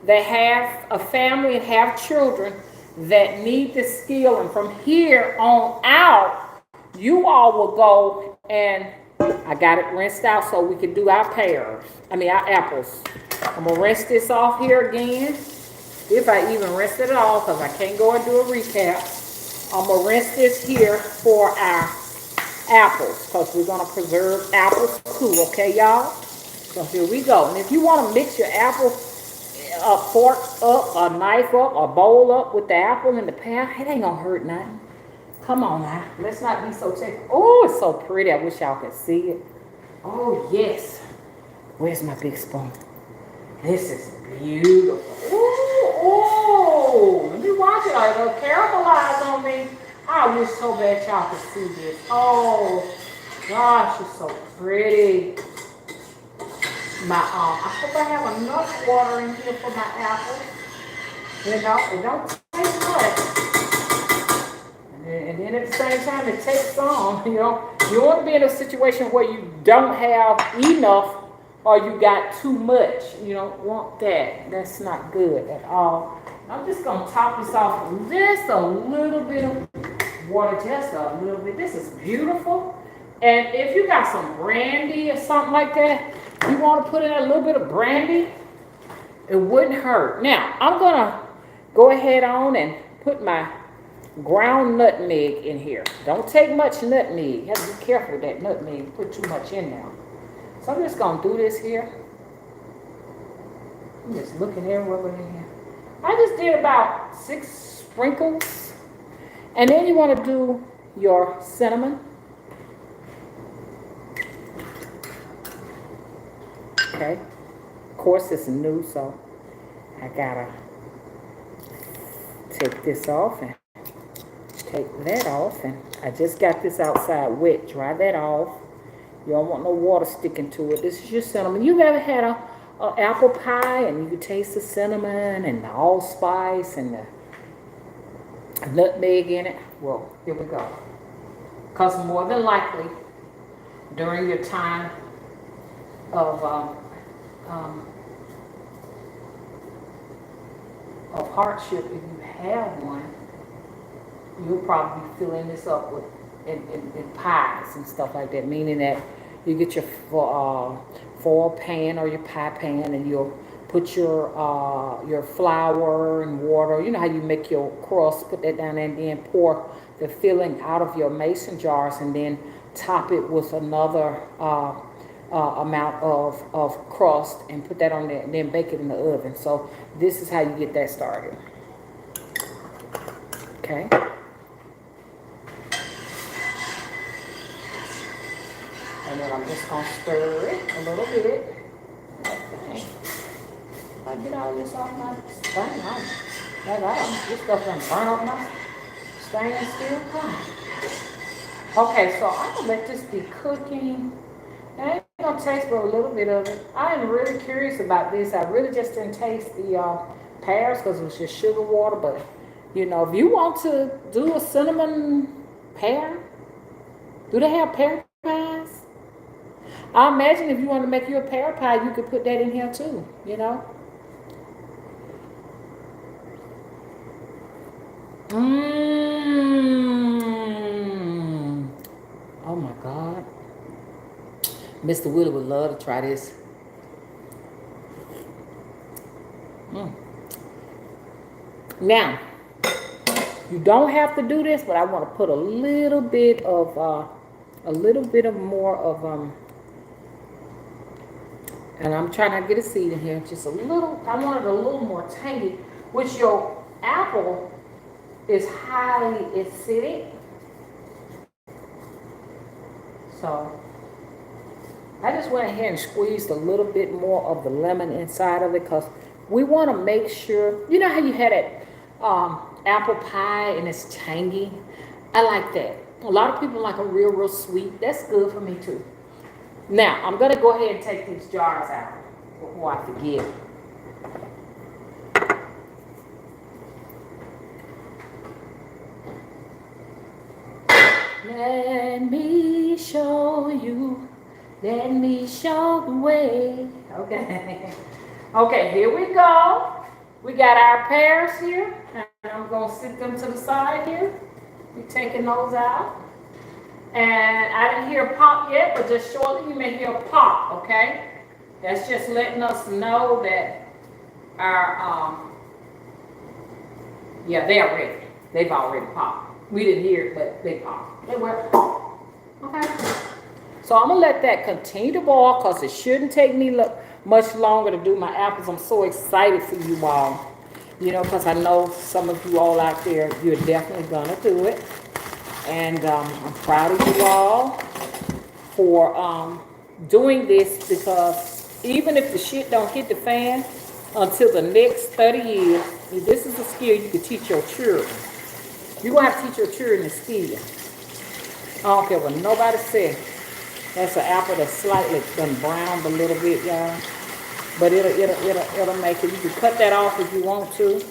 that have a family and have children that need this skill. And from here on out, you all will go and I got it rinsed out so we can do our pears. I mean, our apples. I'm gonna rinse this off here again. If I even rinse it at all, because I can't go and do a recap. I'm gonna rinse this here for our apples, because we're gonna preserve apples too, okay, y'all? So here we go. And if you want to mix your apple, a fork up, a knife up, a bowl up with the apple and the pear, it ain't gonna hurt nothing. Come on now, let's not be so technical. Oh, it's so pretty. I wish y'all could see it. Oh yes. Where's my big spoon? This is beautiful. Oh, let me watch it. It'll caramelize on me. I wish so bad y'all could see this. Oh, gosh, it's so pretty. I hope I have enough water in here for my apples. You know, it don't taste much. And then at the same time, it takes on, you know. You want to be in a situation where you don't have enough or you got too much. You don't want that. That's not good at all. I'm just going to top this off with just a little bit of water, just a little bit. This is beautiful. And if you got some brandy or something like that, you want to put in a little bit of brandy, it wouldn't hurt. Now, I'm going to go ahead on and put my ground nutmeg in here. Don't take much nutmeg. You have to be careful with that nutmeg. Put too much in there. So I'm just going to do this here. I'm just looking everywhere in here. I just did about 6 sprinkles. And then you want to do your cinnamon. Okay. Of course, it's new, so I gotta take this off and take that off. And I just got this outside wet. Dry that off. You don't want no water sticking to it. This is your cinnamon. You ever had a apple pie and you can taste the cinnamon and the allspice and the nutmeg in it? Well, here we go. Because more than likely, during your time of hardship, if you have one, you'll probably be filling this up with in pies and stuff like that, meaning that you get your foil pan or your pie pan and you'll put your flour and water. You know how you make your crust, put that down there and then pour the filling out of your mason jars and then top it with another amount of crust and put that on there and then bake it in the oven. So this is how you get that started. Okay. And then I'm just going to stir it a little bit. Okay. If I get all this off my thing, this stuff done burn up my stainless steel pan. Okay, so I'm going to let this be cooking. And I ain't going to taste but a little bit of it. I am really curious about this. I really just didn't taste the pears because it was just sugar water. But, you know, if you want to do a cinnamon pear, do they have pear pies? I imagine if you want to make you a pear pie, you could put that in here too, you know. Oh my God. Mr. Willie would love to try this. Now, you don't have to do this, but I want to put a little bit more of and I'm trying to get a seed in here, just a little. I want it a little more tangy, which your apple is highly acidic. So I just went ahead and squeezed a little bit more of the lemon inside of it because we want to make sure, you know how you had that apple pie and it's tangy? I like that. A lot of people like a real sweet. That's good for me too. Now, I'm going to go ahead and take these jars out before I forget. Let me show you Let me show the way. Okay. Okay, here we go. We got our pears here, and I'm gonna sit them to the side here. We're taking those out. And I didn't hear pop yet, but just shortly you may hear pop, okay? That's just letting us know that our, yeah, they're ready. They've already popped. We didn't hear it, but they popped. They were popped. Okay. So I'm gonna let that continue to boil because it shouldn't take me much longer to do my apples. I'm so excited for you all. You know, because I know some of you all out there, you're definitely gonna do it. And I'm proud of you all for doing this because even if the shit don't hit the fan until the next 30 years, this is a skill you can teach your children. You're gonna have to teach your children this skill. I don't care what nobody says. That's an apple that's slightly done browned a little bit, y'all. But it'll make it. You can cut that off if you want to.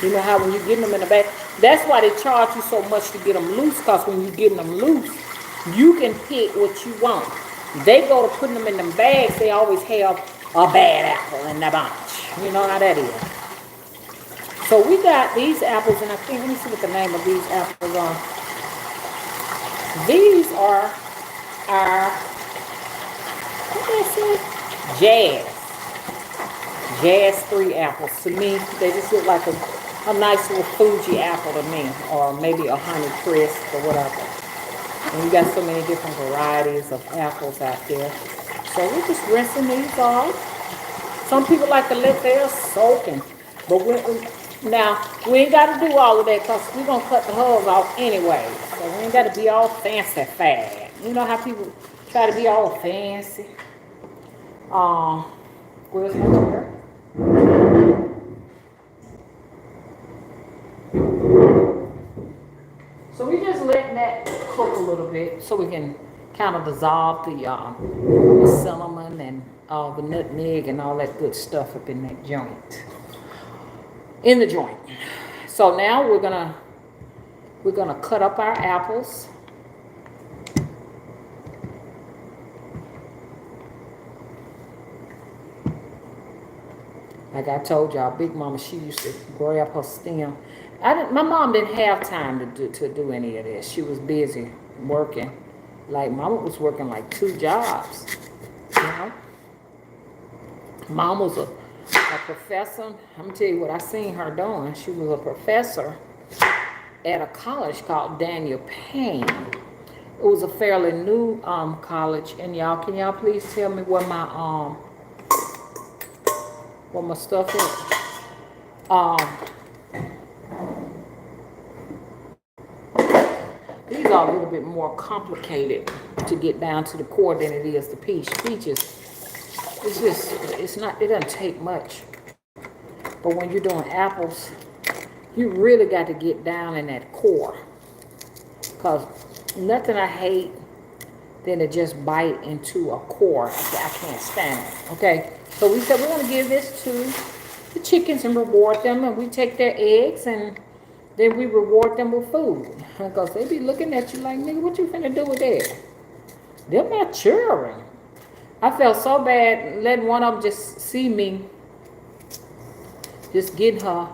You know how when you get them in the bag, that's why they charge you so much to get them loose, because when you get them loose, you can pick what you want. They go to putting them in them bags, they always have a bad apple in the bunch. You know how that is. So we got these apples, and I think, let me see what the name of these apples are. These are our, what did I say? Jazz 3 apples. To me, they just look like a nice little Fuji apple to me, or maybe a Honey Crisp or whatever. And we got so many different varieties of apples out there. So we're just rinsing these off. Some people like to let theirs soaking, but now we ain't got to do all of that because we're gonna cut the hulls off anyway. So we ain't got to be all fancy fad. You know how people try to be all fancy. Where's my chair? So we just letting that cook a little bit so we can kind of dissolve the cinnamon and the nutmeg and all that good stuff up in that joint. In the joint. So now we're gonna cut up our apples. Like I told y'all, Big Mama, she used to grab her stem. My mom didn't have time to do any of this. She was busy working. Like Mama was working like 2 jobs. You know? Mom was a professor. I'm gonna tell you what I seen her doing. She was a professor at a college called Daniel Payne. It was a fairly new college. And can y'all please tell me where my stuff is? These are a little bit more complicated to get down to the core than it is the peach. Peaches, it doesn't take much. But when you're doing apples, you really got to get down in that core. Because nothing I hate than to just bite into a core. I can't stand it, okay? So we said we're going to give this to the chickens and reward them, and we take their eggs and then we reward them with food. Because they be looking at you like, nigga, what you finna do with that? They're my children. I felt so bad letting one of them just see me just getting her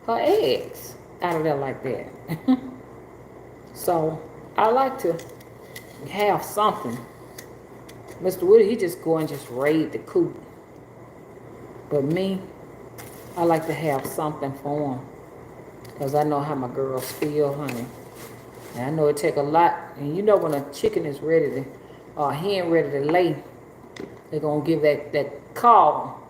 eggs out of there like that. So I like to have something. Mr. Woody, he just go and just raid the coop. But me, I like to have something for him. Because I know how my girls feel, honey. And I know it take a lot. And you know when a chicken is ready to, or a hen ready to lay, they're going to give that call.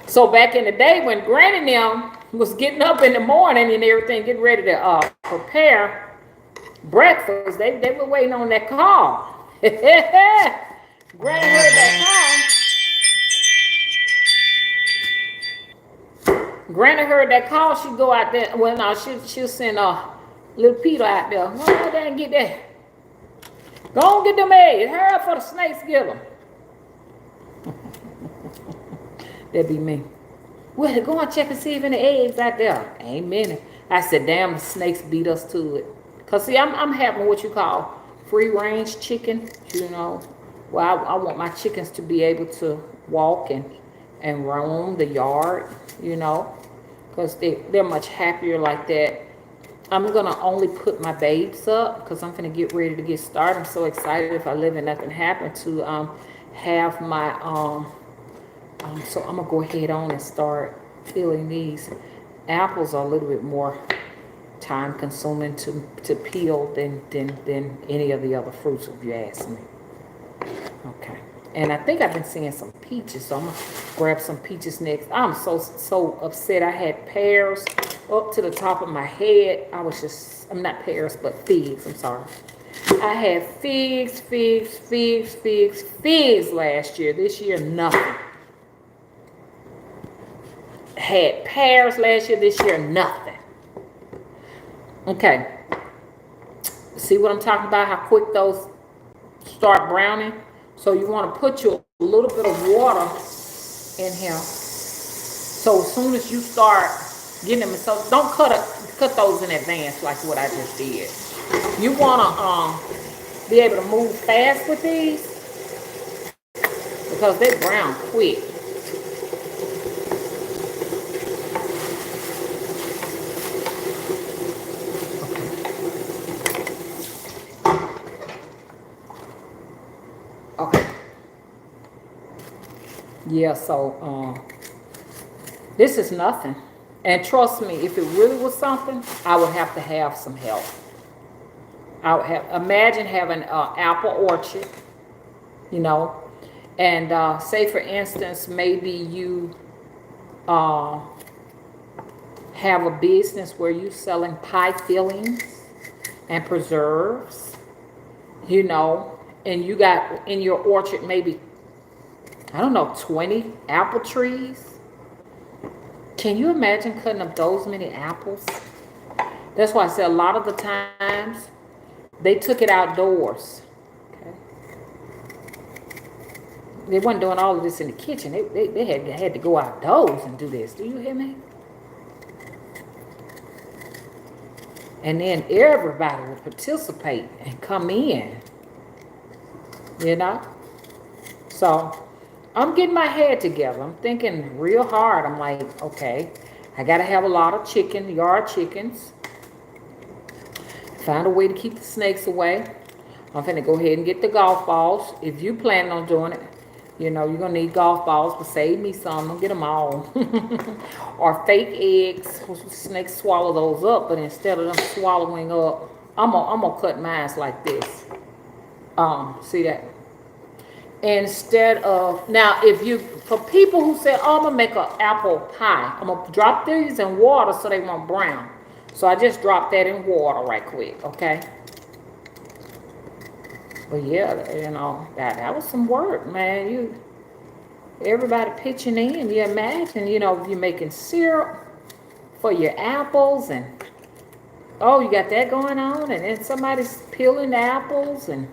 So back in the day when Granny them was getting up in the morning and everything, getting ready to prepare breakfast, they were waiting on that call. Granny heard that call. Granny heard that call. She'd go out there. Well, no, she'll send little Peter out there. Go out there and get that. Go on, get them eggs. Hurry up for the snakes get them. That'd be me. Well, go and check and see if any eggs out there. Ain't many. I said, damn, the snakes beat us to it. Cause see, I'm having what you call free range chicken. You know, well, I want my chickens to be able to walk and roam the yard. You know, cause they're much happier like that. I'm gonna only put my babes up because I'm gonna get ready to get started. I'm so excited if I live and nothing happened to have my so I'm gonna go ahead on and start peeling these. Apples are a little bit more time consuming to peel than any of the other fruits if you ask me. Okay. And I think I've been seeing some peaches, so I'm gonna grab some peaches next. I'm so upset. I had pears up to the top of my head. I'm not pears, but figs. I'm sorry. I had figs last year. This year, nothing. Had pears last year. This year, nothing. Okay. See what I'm talking about? How quick those start browning? So you want to put a little bit of water in here. So as soon as you start getting them, so don't cut those in advance like what I just did. You want to be able to move fast with these because they brown quick. Okay. Yeah, so this is nothing. And trust me, if it really was something, I would have to have some help. I would imagine having an apple orchard, you know, and say for instance, maybe you have a business where you're selling pie fillings and preserves, you know, and you got in your orchard maybe, I don't know, 20 apple trees. Can you imagine cutting up those many apples? That's why I said a lot of the times they took it outdoors. Okay. They weren't doing all of this in the kitchen. They had to go outdoors and do this. Do you hear me? And then everybody would participate and come in. You know? So I'm getting my head together. I'm thinking real hard. I'm like, okay, I got to have a lot of yard chickens. Find a way to keep the snakes away. I'm finna go ahead and get the golf balls. If you plan on doing it, you know, you're going to need golf balls, but save me some. Don't get them all. Or fake eggs. Snakes swallow those up, but instead of them swallowing up, I'm gonna cut mine like this. See that? Instead of, now for people who say, oh, I'm gonna make an apple pie, I'm gonna drop these in water so they won't brown. So I just dropped that in water right quick, okay? But yeah, you know, that was some work, man. Everybody pitching in. You imagine, you know, you're making syrup for your apples and, oh, you got that going on, and then somebody's peeling the apples and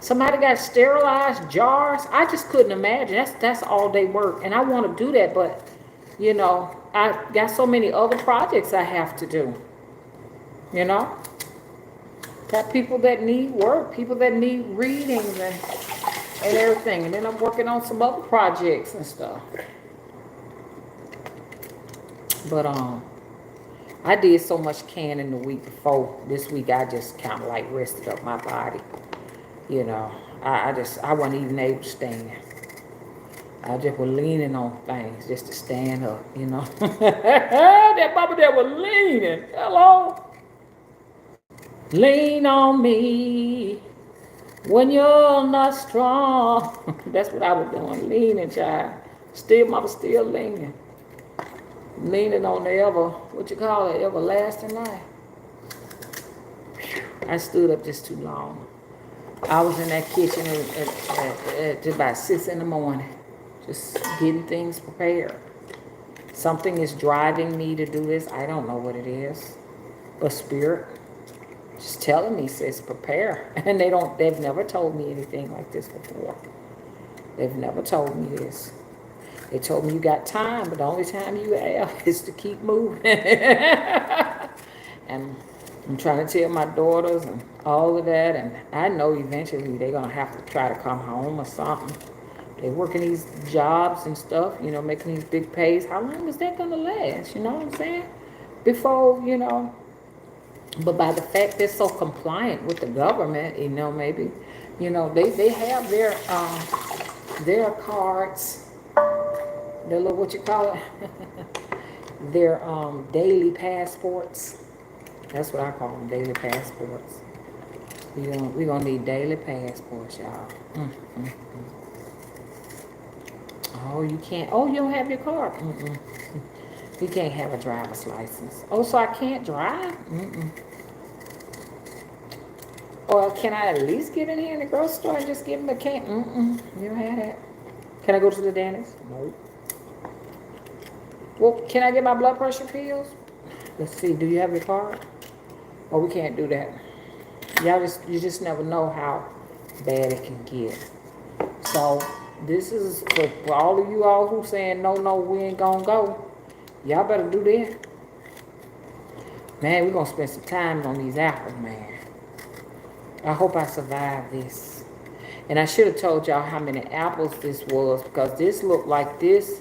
somebody got sterilized jars. I just couldn't imagine. That's all day work. And I want to do that, but, you know, I got so many other projects I have to do. You know? Got people that need work, people that need readings and everything. And then I'm working on some other projects and stuff. But I did so much canning the week before. This week I just kind of like rested up my body. You know, I wasn't even able to stand. I just was leaning on things just to stand up, you know. That mama there was leaning. Hello. Lean on me when you're not strong. That's what I was doing, leaning, child. Mama still leaning. Leaning on the everlasting life. I stood up just too long. I was in that kitchen at about 6 in the morning, just getting things prepared. Something is driving me to do this. I don't know what it is, but spirit just telling me, says prepare. And they've never told me anything like this before. They've never told me this. They told me you got time, but the only time you have is to keep moving. And I'm trying to tell my daughters and all of that, and I know eventually they're gonna have to try to come home or something. They're working these jobs and stuff, you know, making these big pays. How long is that gonna last? You know what I'm saying? Before, you know, but by the fact they're so compliant with the government, you know, maybe, you know, they have their cards, their little, what you call it, their daily passports. That's what I call them, daily passports. We gonna need daily passports, y'all. Mm. Oh, you can't. Oh, you don't have your card. You can't have a driver's license. Oh, so I can't drive? Or can I at least get in here in the grocery store and just give them a can? You don't have that. Can I go to the dentist? Nope. Well, can I get my blood pressure pills? Let's see. Do you have your card? Oh, we can't do that. You just never know how bad it can get. So this is for all of you all who saying no, we ain't gonna go. Y'all better do that. Man, we're gonna spend some time on these apples, man. I hope I survive this. And I should have told y'all how many apples this was, because this looked like this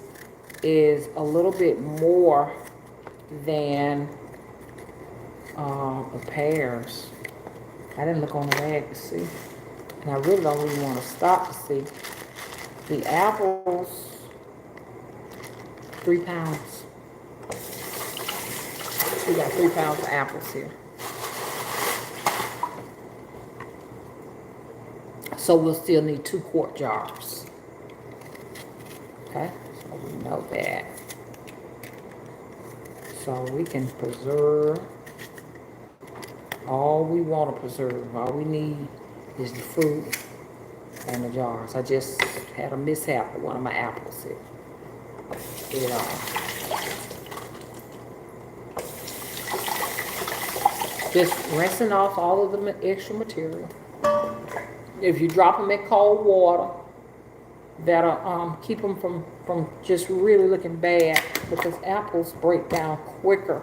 is a little bit more than the pears. I didn't look on the bag to see. And I really don't really want to stop to see. The apples, 3 pounds. We got 3 pounds of apples here. So we'll still need 2 quart jars. Okay, so we know that. So we can preserve all we want to preserve. All we need is the fruit and the jars. I just had a mishap with one of my apples here. Just rinsing off all of the extra material. If you drop them in cold water, that'll keep them from just really looking bad, because apples break down quicker.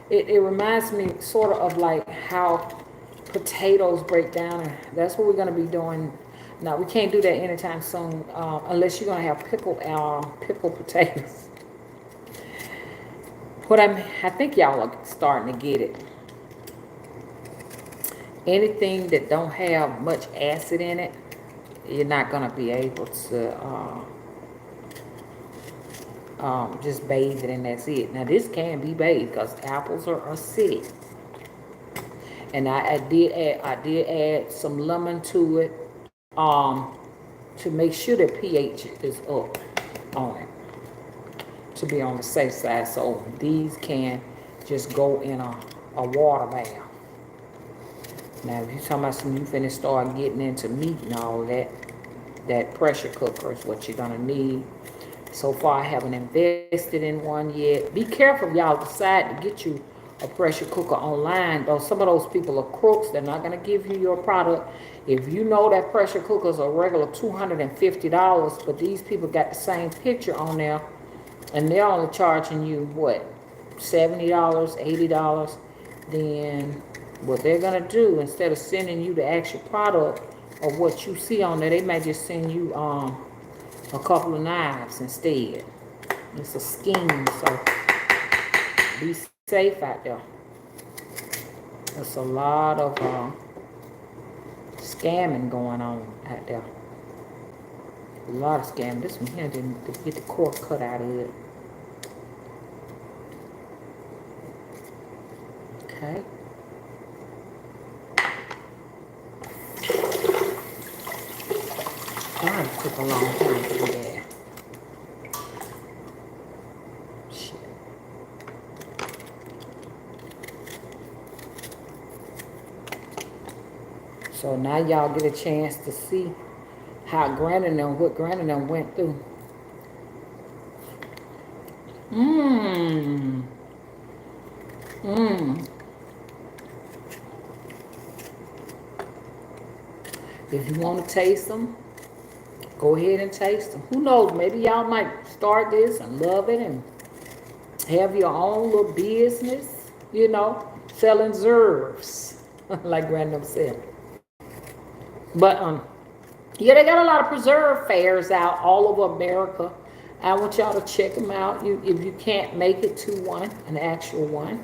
It reminds me sort of like how potatoes break down, and that's what we're going to be doing. Now, we can't do that anytime soon, unless you're going to have pickled potatoes. I think y'all are starting to get it. Anything that don't have much acid in it, you're not going to be able to just bathe it and that's it. Now, this can be bathed because apples are acidic. And I did add some lemon to it to make sure the pH is up on it, to be on the safe side. So these can just go in a water bath. Now, if you're talking about some, you finna start getting into meat and all that, that pressure cooker is what you're gonna need. So far, I haven't invested in one yet. Be careful if y'all decide to get you a pressure cooker online, though. Some of those people are crooks. They're not gonna give you your product. If you know that pressure cookers are regular $250, but these people got the same picture on there, and they're only charging you, what, $70, $80, then what they're gonna do, instead of sending you the actual product of what you see on there, they might just send you a couple of knives instead. It's a scheme, so be safe out there. There's a lot of scamming going on out there. A lot of scamming. This one here didn't get the cork cut out of it. Okay. God, it took a long time to do that. Shit. So now y'all get a chance to see how what Granny and them went through. If you want to taste them, go ahead and taste them. Who knows? Maybe y'all might start this and love it and have your own little business, selling herbs, like Random said. But yeah, they got a lot of preserve fairs out all over America. I want y'all to check them out. If you can't make it to one, an actual one,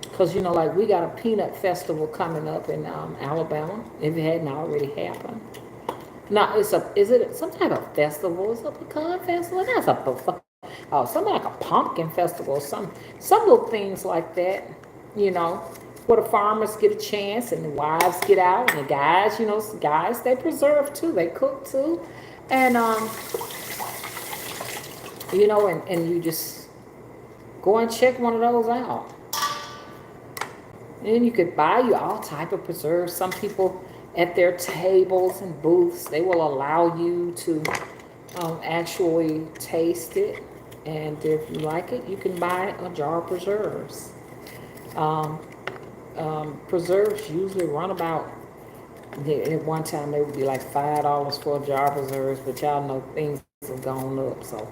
because like we got a peanut festival coming up in Alabama. If it hadn't already happened. Now is it some type of festival? Is it a pecan festival? That's something like a pumpkin festival. Some little things like that. Where the farmers get a chance and the wives get out and the guys, guys they preserve too, they cook too, and and you just go and check one of those out. And you could buy you all type of preserves. Some people at their tables and booths, they will allow you to actually taste it, and if you like it, you can buy a jar of preserves. Preserves usually run about, at one time they would be like $5 for a jar of preserves, but y'all know things have gone up, so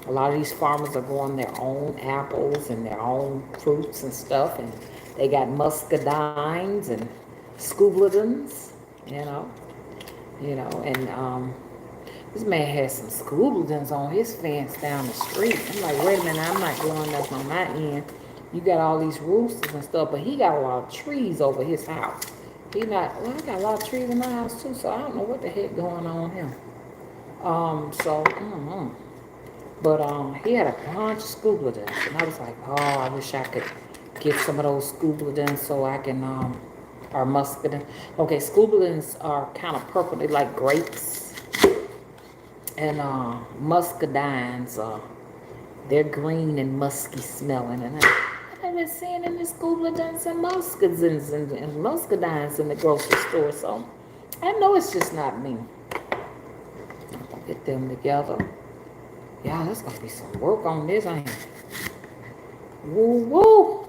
a lot of these farmers are growing their own apples and their own fruits and stuff, and they got muscadines and scoobledons, and this man has some scoobledons on his fence down the street. I'm like, wait a minute, I'm not growing that on my end. You got all these roosters and stuff, but he got a lot of trees over his house. I got a lot of trees in my house too, so I don't know what the heck going on here. So, I don't know. But he had a bunch of scoobledons, and I was like, oh, I wish I could get some of those scoobledons so I can, or muscadine. Okay, scoobledons are kind of purple, they like grapes. And muscadines, they're green and musky smelling, and I've been seeing in the scoobledons and muscadines and muscadines in the grocery store, so I know it's just not me. I'll get them together. Yeah, there's gonna be some work on this, ain't it? Woo woo!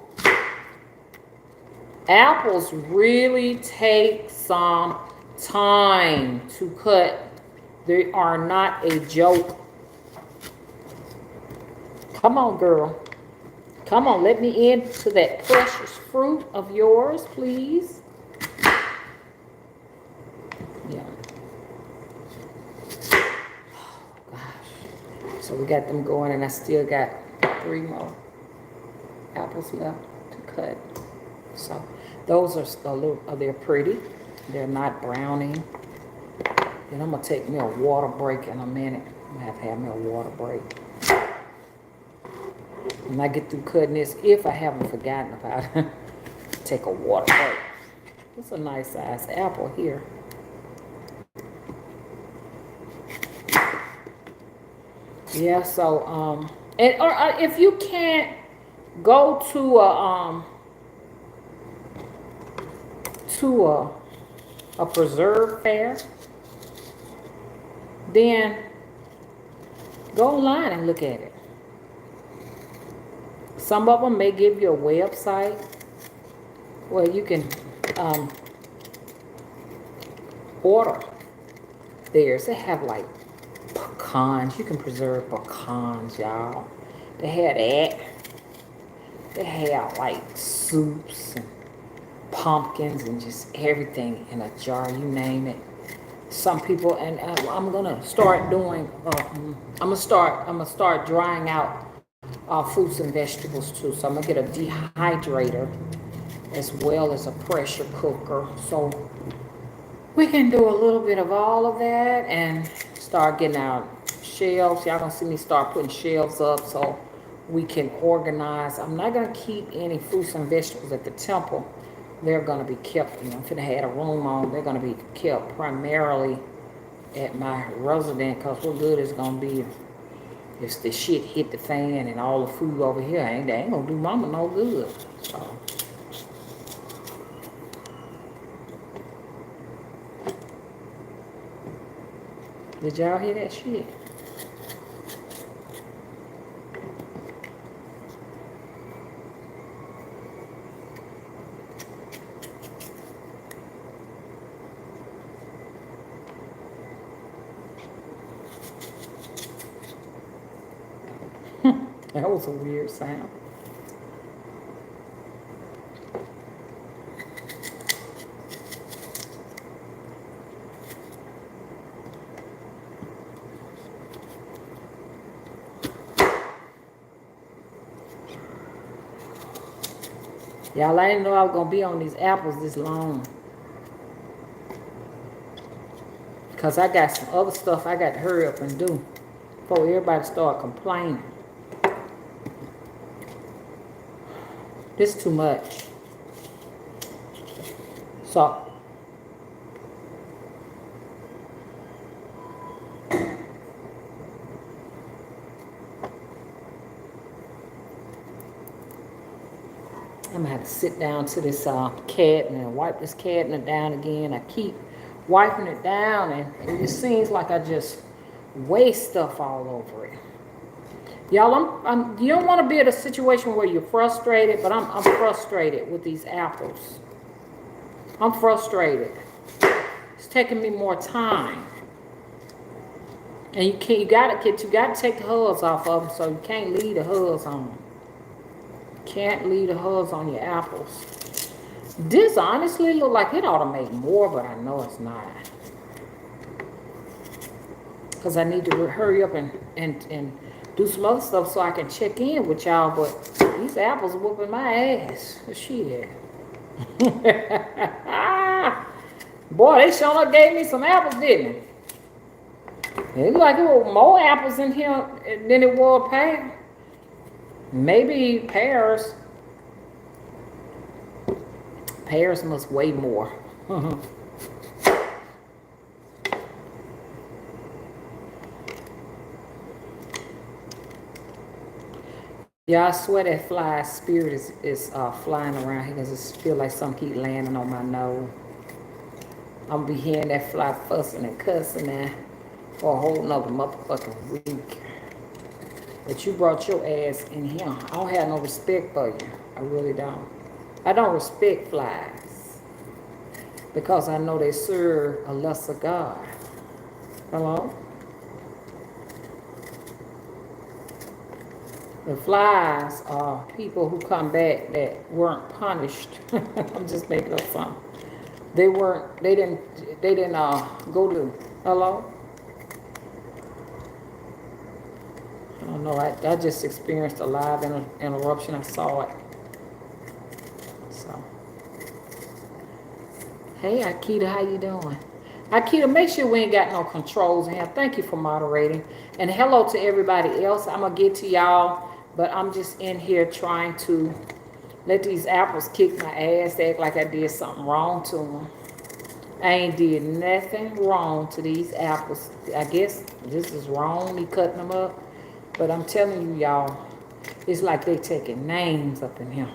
Apples really take some time to cut. They are not a joke. Come on, girl. Come on, let me into that precious fruit of yours, please. Yeah. Oh, gosh. So we got them going, and I still got 3 more apples left to cut. So those are they're pretty. They're not browning. And I'm going to take me a water break in a minute. I'm going to have me a water break. When I get through cutting this, if I haven't forgotten about it, take a water break. It's a nice size apple here. Yeah, so, or if you can't go to a preserve fair, then go online and look at it. Some of them may give you a website where you can order theirs. They have like pecans. You can preserve pecans, y'all. They have that. They have like soups and pumpkins and just everything in a jar, you name it. Some people, and I'm gonna start doing. I'm gonna start drying out fruits and vegetables too. So I'm gonna get a dehydrator as well as a pressure cooker. So we can do a little bit of all of that and start getting out shelves. Y'all gonna see me start putting shelves up so we can organize. I'm not gonna keep any fruits and vegetables at the temple. They're gonna be kept, I'm finna have a room on. They're gonna be kept primarily at my residence, because what good is gonna be if the shit hit the fan and all the food over here ain't gonna do mama no good. So did y'all hear that shit? That was a weird sound. Y'all, I didn't know I was gonna be on these apples this long. Because I got some other stuff I got to hurry up and do before everybody start complaining. This is too much. So, I'm gonna have to sit down to this cabinet and wipe this cabinet down again. I keep wiping it down, and it just seems like I just waste stuff all over it. Y'all, you don't want to be in a situation where you're frustrated, but I'm frustrated with these apples. I'm frustrated. It's taking me more time, and you gotta take the hulls off of them, so you can't leave the hulls on them. Can't leave the hulls on your apples. This honestly look like it ought to make more, but I know it's not. Because I need to hurry up and do some other stuff so I can check in with y'all, but these apples are whooping my ass. Shit. Boy, they sure enough gave me some apples, didn't they? It looked like there were more apples in here than it was pear. Maybe pears. Pears must weigh more. Yeah, I swear that fly spirit is flying around here because I feel like something keep landing on my nose. I'm gonna be hearing that fly fussing and cussing now for a whole nother motherfucking week. But you brought your ass in here. I don't have no respect for you. I really don't. I don't respect flies because I know they serve a lesser God. Hello? The flies are people who come back that weren't punished. I'm just making up something. They didn't go to, hello? I don't know, I just experienced a live interruption. I saw it. So, hey, Akita, how you doing? Akita, make sure we ain't got no controls in here. Thank you for moderating. And hello to everybody else. I'm going to get to y'all, but I'm just in here trying to let these apples kick my ass, act like I did something wrong to them. I ain't did nothing wrong to these apples. I guess this is wrong, me cutting them up. But I'm telling you, y'all, it's like they taking names up in here.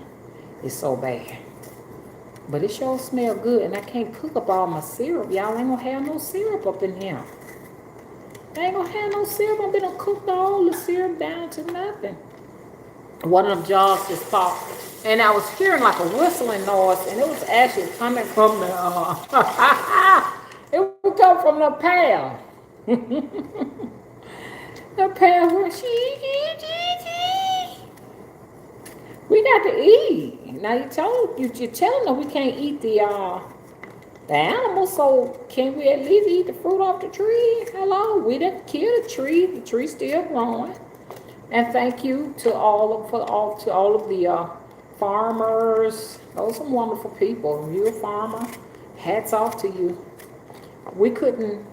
It's so bad. But it sure smell good, and I can't cook up all my syrup. Y'all ain't gonna have no syrup up in here. I ain't gonna have no syrup. I'm gonna cook all the syrup down to nothing. One of them jars just popped, and I was hearing like a whistling noise, and it was actually coming from the, it would come from the pail. The pail was, we got to eat. Now you're telling them we can't eat the animals, so can we at least eat the fruit off the tree? Hello, we didn't kill the tree. The tree's still growing. And thank you to all of the farmers. Those are wonderful people. If you're a farmer, hats off to you. We couldn't,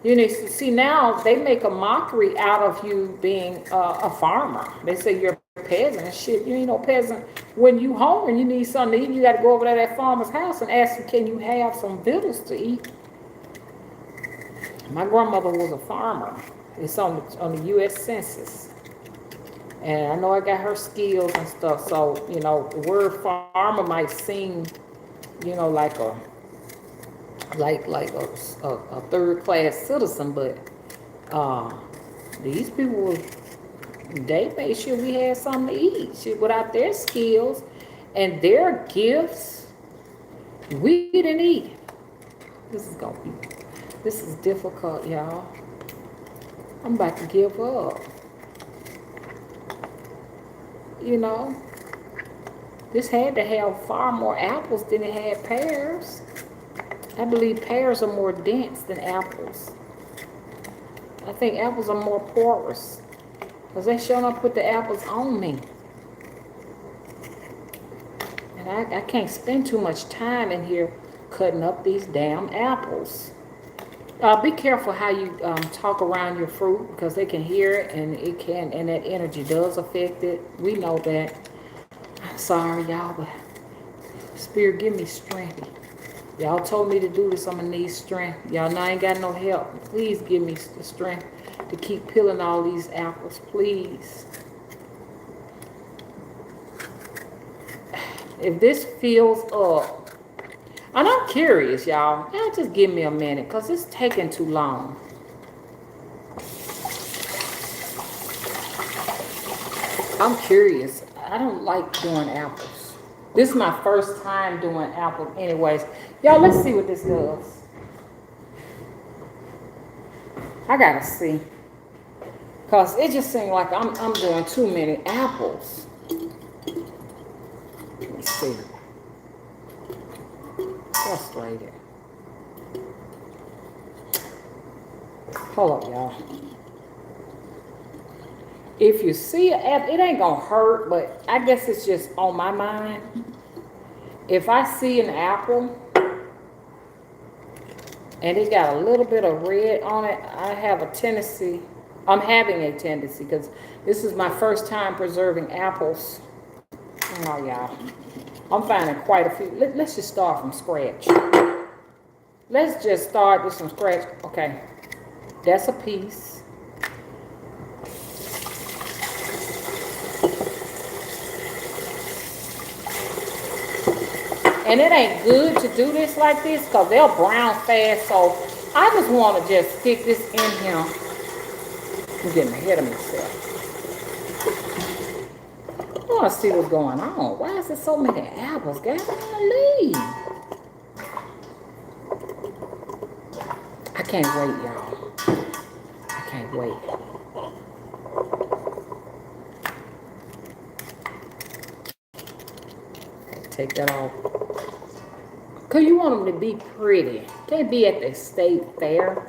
see now they make a mockery out of you being a farmer. They say you're a peasant and shit. You ain't no peasant. When you hungry and you need something to eat, you got to go over to that farmer's house and ask him, can you have some victuals to eat? My grandmother was a farmer. It's on the U.S. Census. And I know I got her skills and stuff. So, the word farmer might seem, like a third class citizen, but these people, they made sure we had something to eat. Shit, without their skills and their gifts, we didn't eat. This is difficult, y'all. I'm about to give up. you know, this had to have far more apples than it had pears. I believe pears are more dense than apples. I think apples are more porous. Because they showing up put the apples on me. And I can't spend too much time in here cutting up these damn apples. Be careful how you talk around your fruit because they can hear it and that energy does affect it. We know that. I'm sorry, y'all, but Spirit, give me strength. Y'all told me to do this, I'm gonna need strength. Y'all know I ain't got no help. Please give me the strength to keep peeling all these apples, please. If this fills up, and I'm curious, y'all. Y'all just give me a minute, because it's taking too long. I'm curious. I don't like doing apples. This is my first time doing apples anyways. Y'all, let's see what this does. I gotta see. Because it just seems like I'm doing too many apples. Let me see. Frustrated. Hold up, y'all. If you see an apple, it ain't gonna hurt, but I guess it's just on my mind. If I see an apple and it got a little bit of red on it, I'm having a tendency, because this is my first time preserving apples. Oh, y'all. I'm finding quite a few. Let's just start from scratch. Let's just start with some scratch. Okay. That's a piece. And it ain't good to do this like this because they'll brown fast. So I just want to just stick this in here. I'm getting ahead of myself. I want to see what's going on. Why is there so many apples? Golly. I can't wait, y'all. I can't wait. Take that off. Because you want them to be pretty. Can't be at the state fair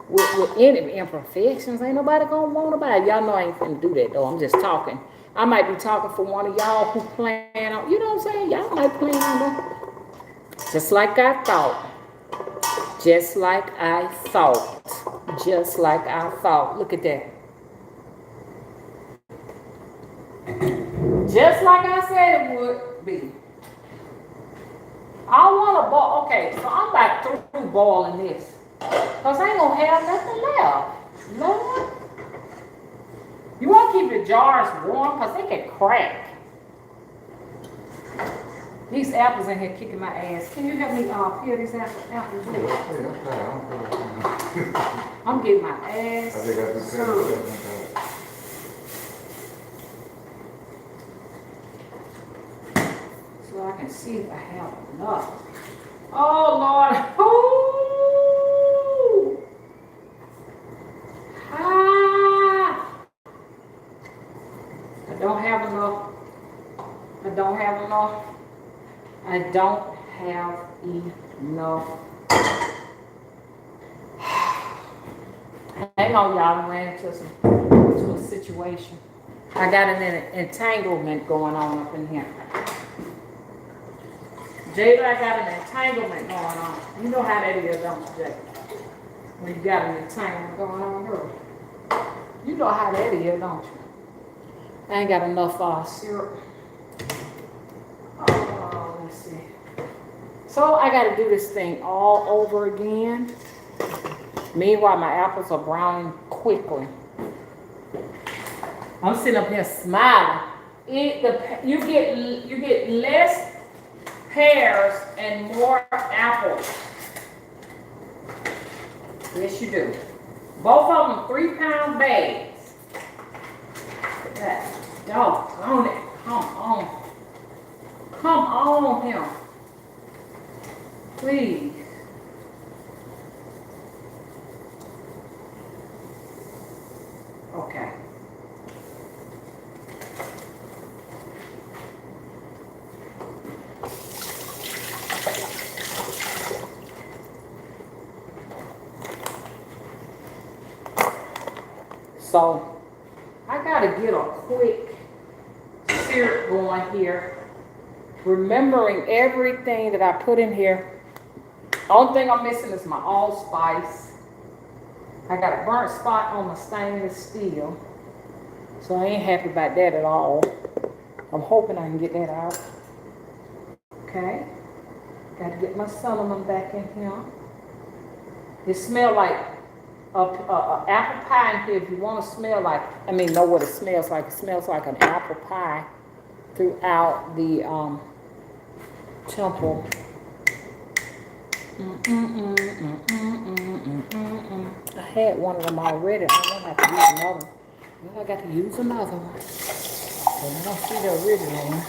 with any imperfections. Ain't nobody going to want to buy it. Y'all know I ain't finna do that, though. I'm just talking. I might be talking for one of y'all who plan on, you know what I'm saying? Y'all might plan on that. Just like I thought. Just like I thought. Just like I thought. Look at that. Just like I said it would be. I want to boil. Okay, so I'm about through boiling this. Because I ain't going to have nothing left. Lord. You want to keep the jars warm because they can crack. These apples in here kicking my ass. Can you help me peel these apples? I'm getting my ass served. So I can see if I have enough. Oh, Lord. Ooh. I don't have enough. I don't have enough. I don't have enough. Hang on, y'all. I ran into a situation. I got an entanglement going on up in here. Jada, I got an entanglement going on. You know how that is, don't you, Jada? When you got an entanglement going on, girl. You know how that is, don't you? I ain't got enough syrup. Oh, let's see. So I got to do this thing all over again. Meanwhile, my apples are browning quickly. I'm sitting up here smiling. You get less pears and more apples. Yes, you do. Both of them 3-pound bags. That doggone it. Come on. Come on, him. Please. Okay. So I gotta get a quick syrup going here. Remembering everything that I put in here. Only thing I'm missing is my allspice. I got a burnt spot on my stainless steel. So I ain't happy about that at all. I'm hoping I can get that out. Okay. Got to get my cinnamon back in here. It smells like apple pie in here. If you want to smell like, know what it smells like. It smells like an apple pie throughout the temple. I had one of them already. I don't have to use another. Well, I got to use another one. So I don't see the original one.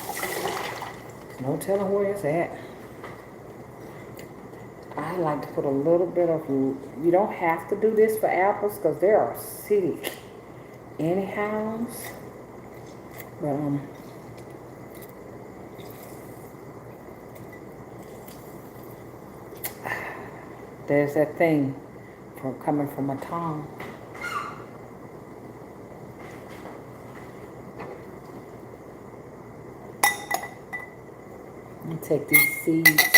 No telling where it's at. I like to put a little bit of, you don't have to do this for apples because they are acidic anyhow. But there's that thing from coming from my tongue. I'm gonna take these seeds.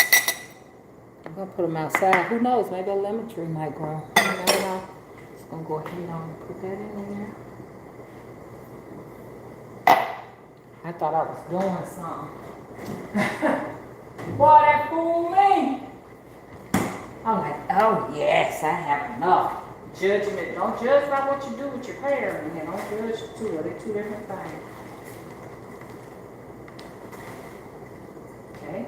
I'm gonna put them outside. Who knows? Maybe a lemon tree might grow. You never know. Just gonna go ahead and put that in there. I thought I was doing something. Boy, that fooled me. I'm like, oh yes, I have enough. Judgment. Don't judge by what you do with your hair. And don't judge the two. They're two different things. Okay.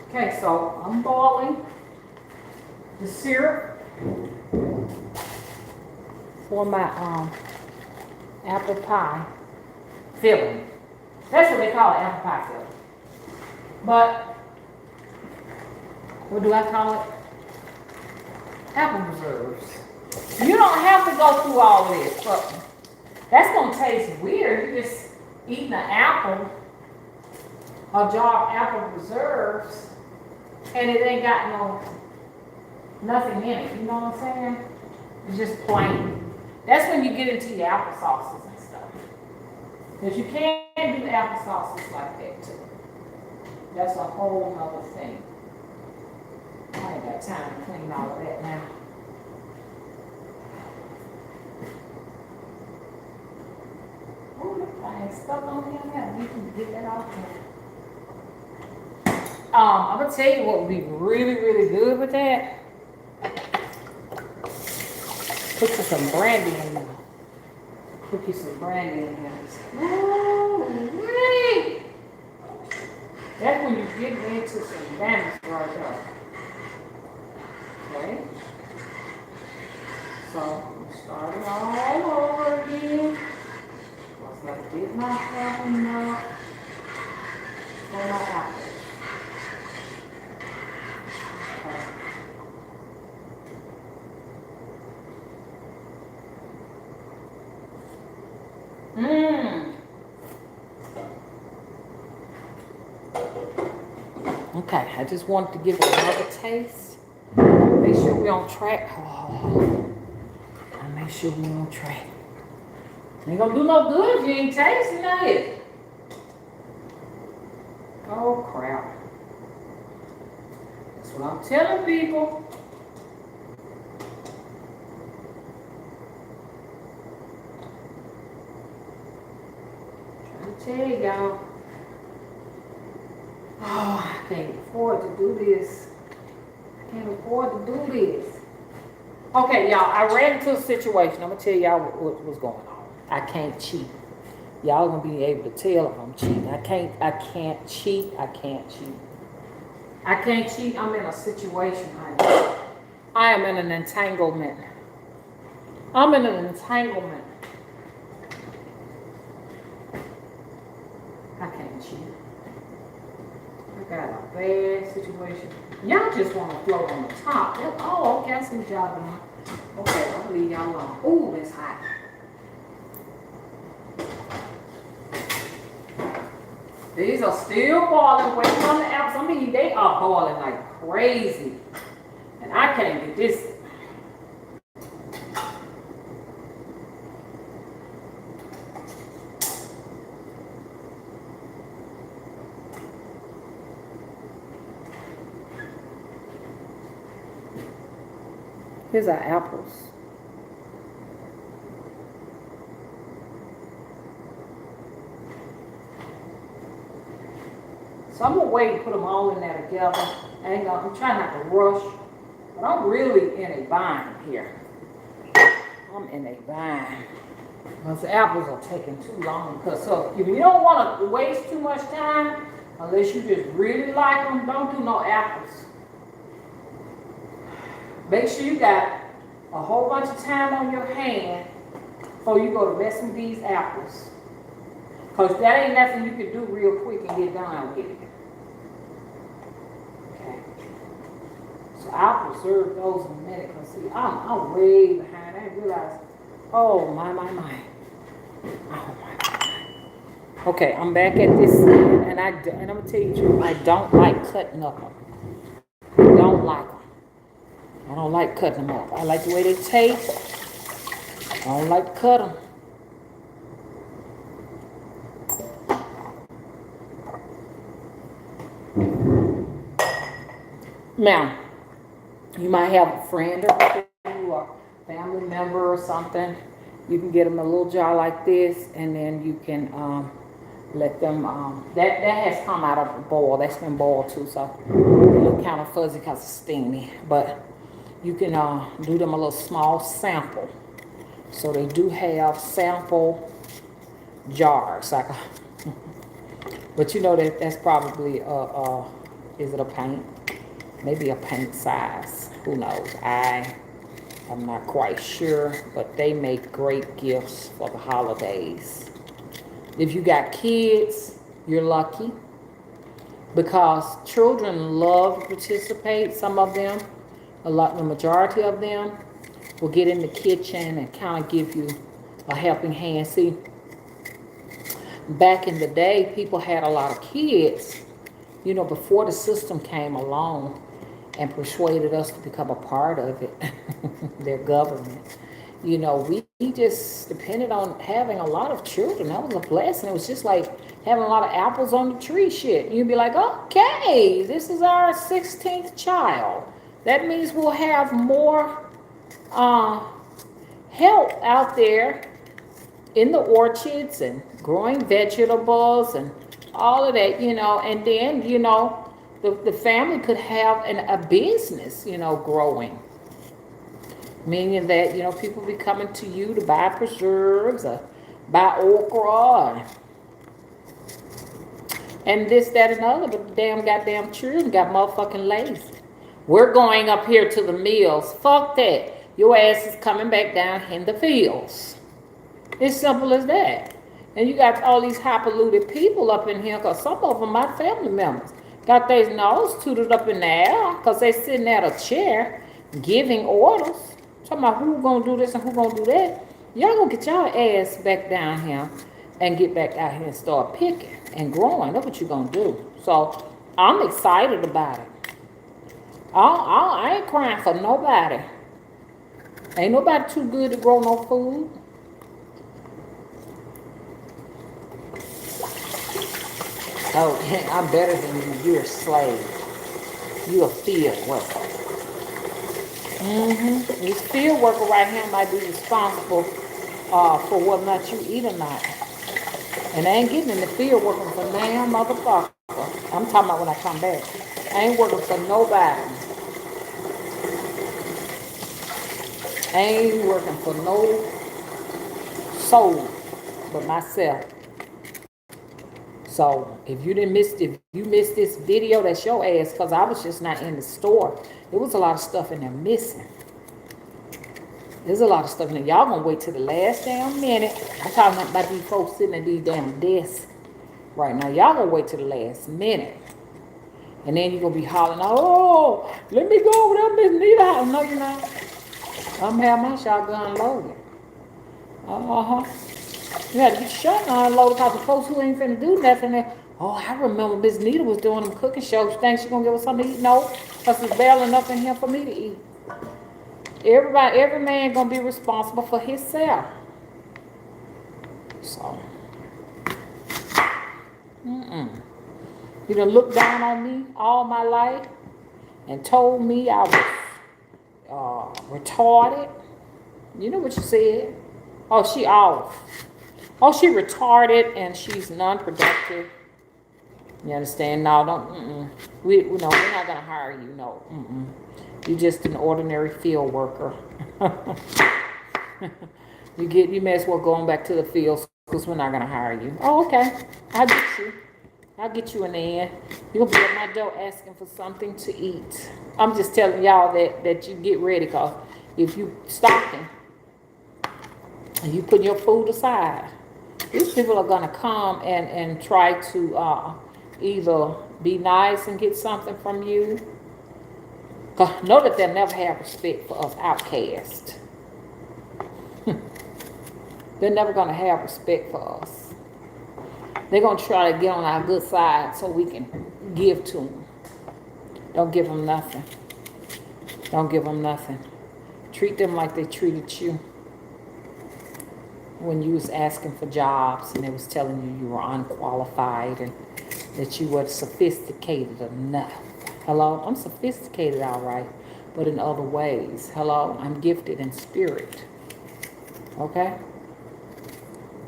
Okay, so I'm boiling the syrup for my apple pie filling. That's what they call it, apple pie filling. But what do I call it? Apple preserves. You don't have to go through all this, but that's gonna taste weird. You just eating an apple, a jar of apple preserves, and it ain't got nothing in it. You know what I'm saying? It's just plain. That's when you get into your apple sauces and stuff. Because you can't do apple sauces like that too. That's a whole nother thing. I ain't got time to clean all of that now. Oh, that thing stuck on here now. You can get that off there. I'm gonna tell you what would be really, really good with that. Put you some brandy in there. Put you some brandy in there. Ooh, that's when you get into some damage right there. Okay. So I'm starting all over again. Once I get myself enough for my apple. Okay, I just wanted to give it another taste. Make sure we're on track. Make sure we're on track. Ain't gonna do no good if you ain't tasting it. Oh crap. That's what I'm telling people. Trying to tell y'all. Oh, I can't afford to do this. I can't afford to do this. Okay, y'all, I ran into a situation. I'm going to tell y'all what's going on. I can't cheat. Y'all going to be able to tell if I'm cheating. I can't cheat. I can't cheat. I can't cheat. I'm in a situation, honey. I am in an entanglement. I'm in an entanglement. I can't cheat. Got a bad situation. Y'all just want to float on the top. Oh, okay, I see what y'all doing. Okay, I'm gonna leave y'all alone. Ooh, it's hot. These are still boiling. Waiting on the apples. I mean, they are boiling like crazy. And I can't get this. Here's our apples. So I'm gonna wait and put them all in there together. I'm trying not to rush, but I'm really in a bind here. I'm in a bind. Because the apples are taking too long. Because so if you don't want to waste too much time, unless you just really like them, don't do no apples. Make sure you got a whole bunch of time on your hand before you go to messing with these apples. Because that ain't nothing you can do real quick and get done with it. Okay. So I'll preserve those in a minute. Because see, I'm way behind. I didn't realize. Oh, my. Oh, my. Okay, I'm back at this and I'm going to tell you the truth. I don't like cutting up them. I don't like them. I don't like cutting them up. I like the way they taste. I don't like to cut them. Now, you might have a friend or a family member or something. You can get them a little jar like this, and then you can let them, that has come out of the boil. That's been boiled too, so it look kind of fuzzy because it's steamy. But you can do them a little small sample. So they do have sample jars. Like but you know that's probably, is it a paint? Maybe a paint size. Who knows? I'm not quite sure, but they make great gifts for the holidays. If you got kids, you're lucky because children love to participate. Some of them, the majority of them will get in the kitchen and kind of give you a helping hand. See, back in the day, people had a lot of kids, you know, before the system came along and persuaded us to become a part of it, their government. You know, we just depended on having a lot of children. That was a blessing. It was just like having a lot of apples on the tree shit. You'd be like, okay, this is our 16th child. That means we'll have more help out there in the orchards and growing vegetables and all of that, you know. And then, you know, the family could have a business, you know, growing. Meaning that, you know, people be coming to you to buy preserves or buy okra and this, that, and other. But the damn goddamn children got motherfucking lazy. We're going up here to the mills. Fuck that. Your ass is coming back down in the fields. It's simple as that. And you got all these high-polluted people up in here, because some of them are family members. Got their nose tooted up in the air because they sitting at a chair giving orders. Talking about who gonna do this and who gonna do that. Y'all gonna get y'all ass back down here and get back out here and start picking and growing. That's what you gonna do. So I'm excited about it. I ain't crying for nobody. Ain't nobody too good to grow no food. Oh, I'm better than you. You're a slave. You're a field worker. This field worker right here might be responsible for whether or not you eat or not. And I ain't getting in the field working for no motherfucker. I'm talking about when I come back. I ain't working for nobody. I ain't working for no soul but myself. So if you missed this video, that's your ass, because I was just not in the store. There was a lot of stuff in there missing. There's a lot of stuff in there. Y'all gonna wait till the last damn minute. I'm talking about these folks sitting at these damn desks right now. Y'all gonna wait till the last minute. And then you're gonna be hollering, oh, let me go over there, Miss Nita house. No, you're not. I'm gonna have my shotgun loaded. You had to get your shotgun loaded because the folks who ain't finna do nothing there. Oh, I remember Miss Nita was doing them cooking shows. Think she gonna give us something to eat? No, because there's barely enough in here for me to eat. Every man gonna be responsible for himself. So, you done looked down on me all my life and told me I was retarded. You know what you said? Oh, she off. Oh, she retarded and she's non-productive. You understand? No, don't. No, we're not gonna hire you. No. You're just an ordinary field worker. You may as well go on back to the fields because we're not gonna hire you. Oh, okay. I'll get you in the end. You'll be at my door asking for something to eat. I'm just telling y'all that you get ready, because if you stocking and you put your food aside, these people are gonna come and try to either be nice and get something from you. Cause know that they'll never have respect for us outcasts. They're never gonna have respect for us. They're gonna try to get on our good side so we can give to them. Don't give them nothing. Don't give them nothing. Treat them like they treated you when you was asking for jobs and they was telling you you were unqualified and that you weren't sophisticated enough. Hello? I'm sophisticated, all right, but in other ways. Hello? I'm gifted in spirit. Okay?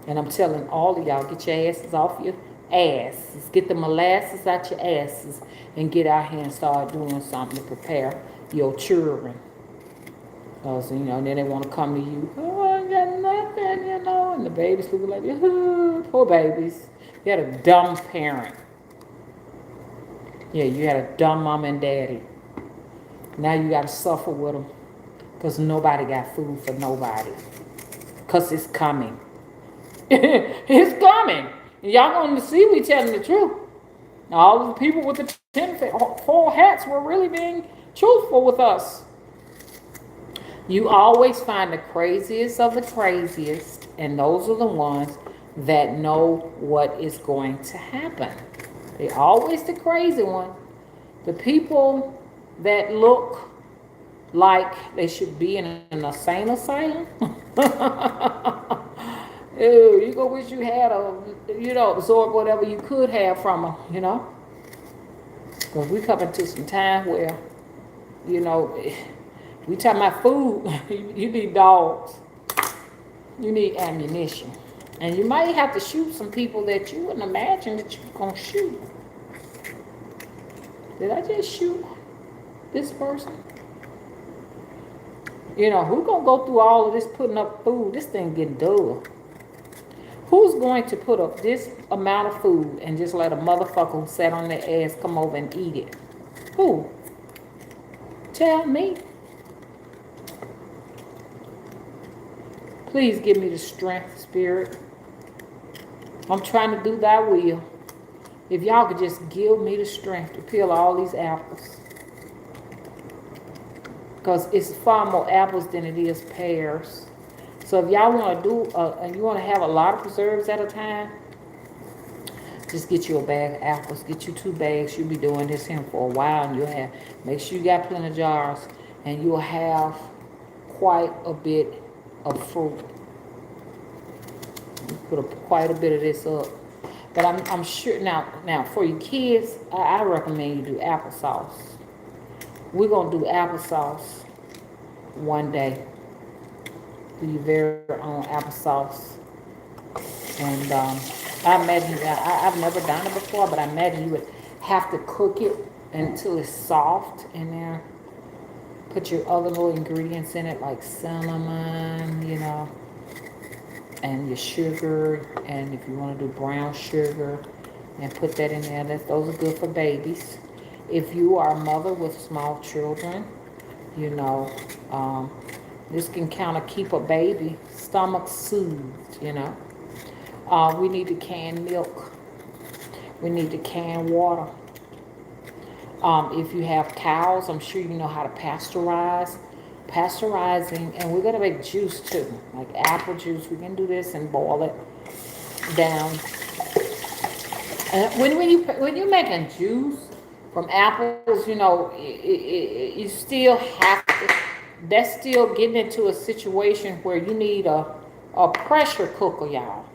And I'm telling all of y'all, get your asses off your asses. Get the molasses out your asses and get out here and start doing something to prepare your children. Because, then they want to come to you. Oh, I got nothing, And the babies looking like, oh, poor babies. You had a dumb parent. Yeah, you had a dumb mom and daddy. Now you got to suffer with them. Because nobody got food for nobody. Because it's coming. It's coming. Y'all going to see we telling the truth. All the people with the 4 hats were really being truthful with us. You always find the craziest of the craziest, and those are the ones that know what is going to happen. They're always the crazy one. The people that look like they should be in an insane asylum. Ew, you go wish you had absorb whatever you could have from them, Because we come into some time where, we talking about food, you need dogs. You need ammunition. And you might have to shoot some people that you wouldn't imagine that you're going to shoot. Did I just shoot this person? Who's going to go through all of this putting up food? This thing getting dull. Who's going to put up this amount of food and just let a motherfucker who sat on their ass come over and eat it? Who? Tell me. Please give me the strength, Spirit. I'm trying to do thy will. If y'all could just give me the strength to peel all these apples. Because it's far more apples than it is pears. So if y'all want to do, and you want to have a lot of preserves at a time, just get you a bag of apples. Get you 2 bags. You'll be doing this here for a while, and you'll have, make sure you got plenty of jars, and you'll have quite a bit of fruit. You put quite a bit of this up. But I'm sure, now for your kids, I recommend you do applesauce. We're going to do applesauce one day. Do your very own applesauce. And I imagine, I've never done it before, but I imagine you would have to cook it until it's soft, and then put your other little ingredients in it, like cinnamon, and your sugar, and if you want to do brown sugar, and put that in there. Those are good for babies. If you are a mother with small children, this can kind of keep a baby stomach soothed, We need to can milk. We need to can water. If you have cows, I'm sure you know how to pasteurize. Pasteurizing, and we're going to make juice too, like apple juice. We can do this and boil it down. And when you're making juice from apples, you still have to, that's still getting into a situation where you need a pressure cooker, y'all.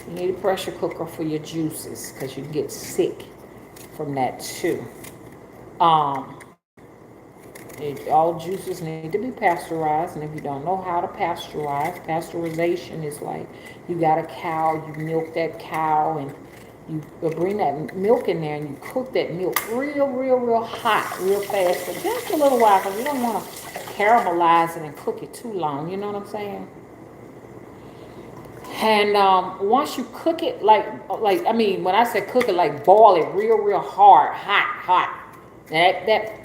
You need a pressure cooker for your juices, because you get sick from that too. All juices need to be pasteurized, and if you don't know how to pasteurize, pasteurization is like you got a cow, you milk that cow, and you bring that milk in there, and you cook that milk real hot, real fast, for just a little while, because you don't want to caramelize it and cook it too long. You know what I'm saying? And once you cook it, I mean, when I say cook it, like boil it real hard, hot.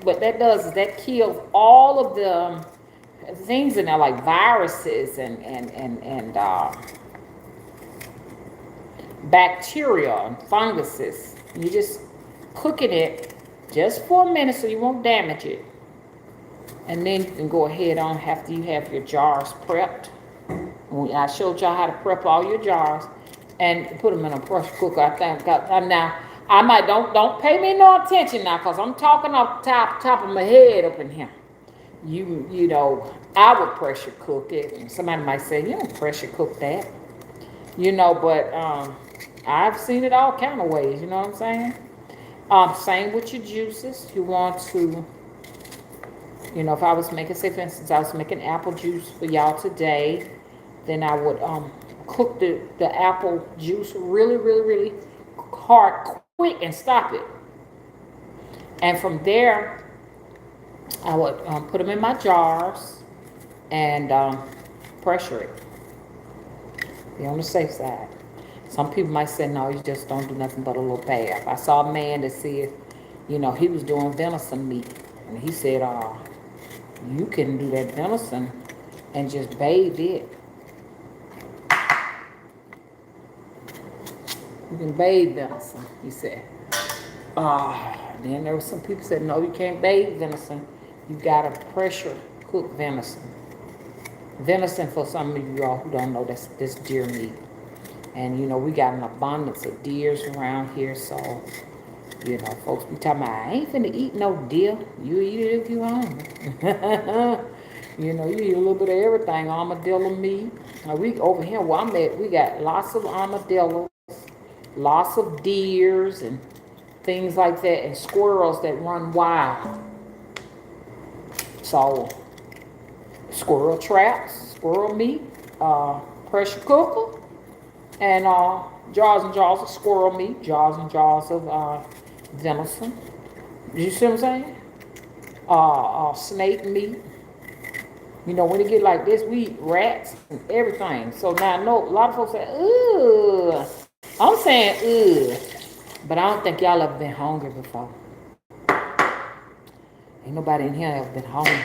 What that does is that kills all of the things in there, like viruses and bacteria and funguses. You just cooking it just for a minute so you won't damage it. And then you can go ahead on after you have your jars prepped. I showed y'all how to prep all your jars and put them in a pressure cooker. I think now I might don't pay me no attention now, because I'm talking off the top of my head up in here. You know, I would pressure cook it, and somebody might say you don't pressure cook that. You know, but I've seen it all kind of ways. You know what I'm saying? Same with your juices. You want to, you know, if I was making, say for instance, I was making apple juice for y'all today, then I would cook the apple juice really hard, quick, and stop it. And from there, I would put them in my jars and pressure it. Be on the safe side. Some people might say, no, you just don't do nothing but a little bath. I saw a man that said, you know, he was doing venison meat. And he said, you can do that venison and just bathe it. You can bathe venison, he said. Then there were some people said, no, you can't bathe venison. You gotta pressure cook venison. Venison, for some of you all who don't know, that's deer meat. And you know, we got an abundance of deers around here, so you know, folks be talking about, I ain't finna eat no deer. You eat it if you hungry. You know, you eat a little bit of everything, armadillo meat. Now we over here where I'm at, we got lots of armadillos, lots of deers and things like that, and squirrels that run wild. So squirrel traps, squirrel meat, pressure cooker, and jars and jars of squirrel meat, jars and jars of venison. You see what I'm saying? Snake meat. You know, when it get like this, we eat rats and everything. So now I know a lot of folks say, ugh. I'm saying ugh, but I don't think y'all ever been hungry before. Ain't nobody in here ever been hungry.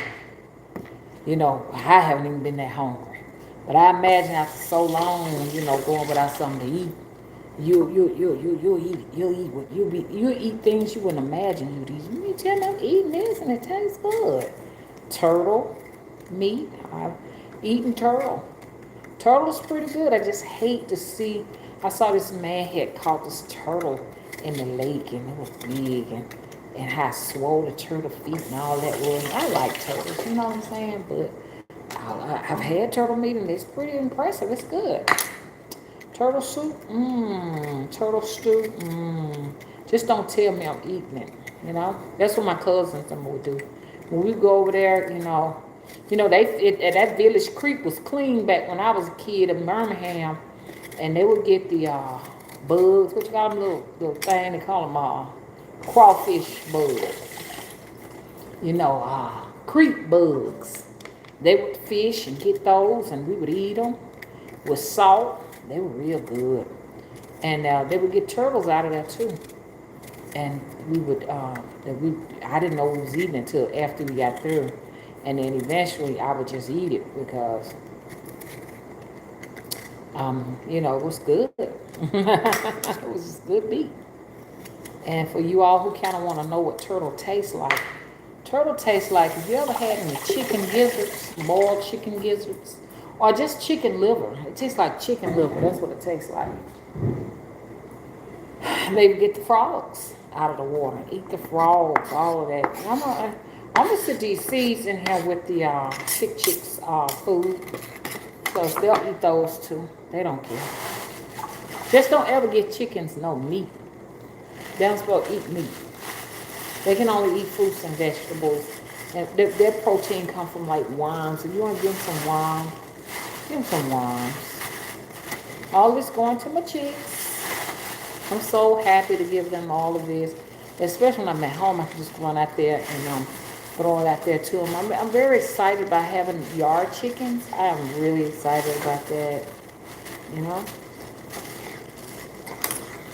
You know, I haven't even been that hungry. But I imagine after so long, you know, going without something to eat, you'll eat things you wouldn't imagine you'd eat. You tell me I'm eating this and it tastes good. Turtle meat. I've eaten turtle. Turtle is pretty good. I just hate to see. I saw this man had caught this turtle in the lake, and it was big, and how swole the turtle feet and all that was. I like turtles, you know what I'm saying? But I've had turtle meat, and it's pretty impressive. It's good. Turtle soup, turtle stew, just don't tell me I'm eating it, you know? That's what my cousins and would do. When we go over there, you know, that Village Creek was clean back when I was a kid in Birmingham, and they would get the bugs, what you call them, little thing, they call them crawfish bugs, you know, creek bugs. They would fish and get those, and we would eat them with salt. They were real good. And they would get turtles out of there too. And we would, I didn't know we was eating until after we got through. And then eventually I would just eat it because, you know, it was good. It was just good meat. And for you all who kind of want to know what turtle tastes like, if you ever had any chicken gizzards, boiled chicken gizzards, or just chicken liver. It tastes like chicken liver. That's what it tastes like. Maybe get the frogs out of the water. Eat the frogs, all of that. And I'm gonna sit these seeds in here with the chicks food. Because they'll eat those too. They don't care. Just don't ever give chickens no meat. They're not supposed to eat meat. They can only eat fruits and vegetables And their protein come from like worms. If you want to give them some worms, give them some worms. All this going to my chicks. I'm so happy to give them all of this. Especially when I'm at home, I can just run out there and throw it out there to them. I'm very excited about having yard chickens. I am really excited about that. You know?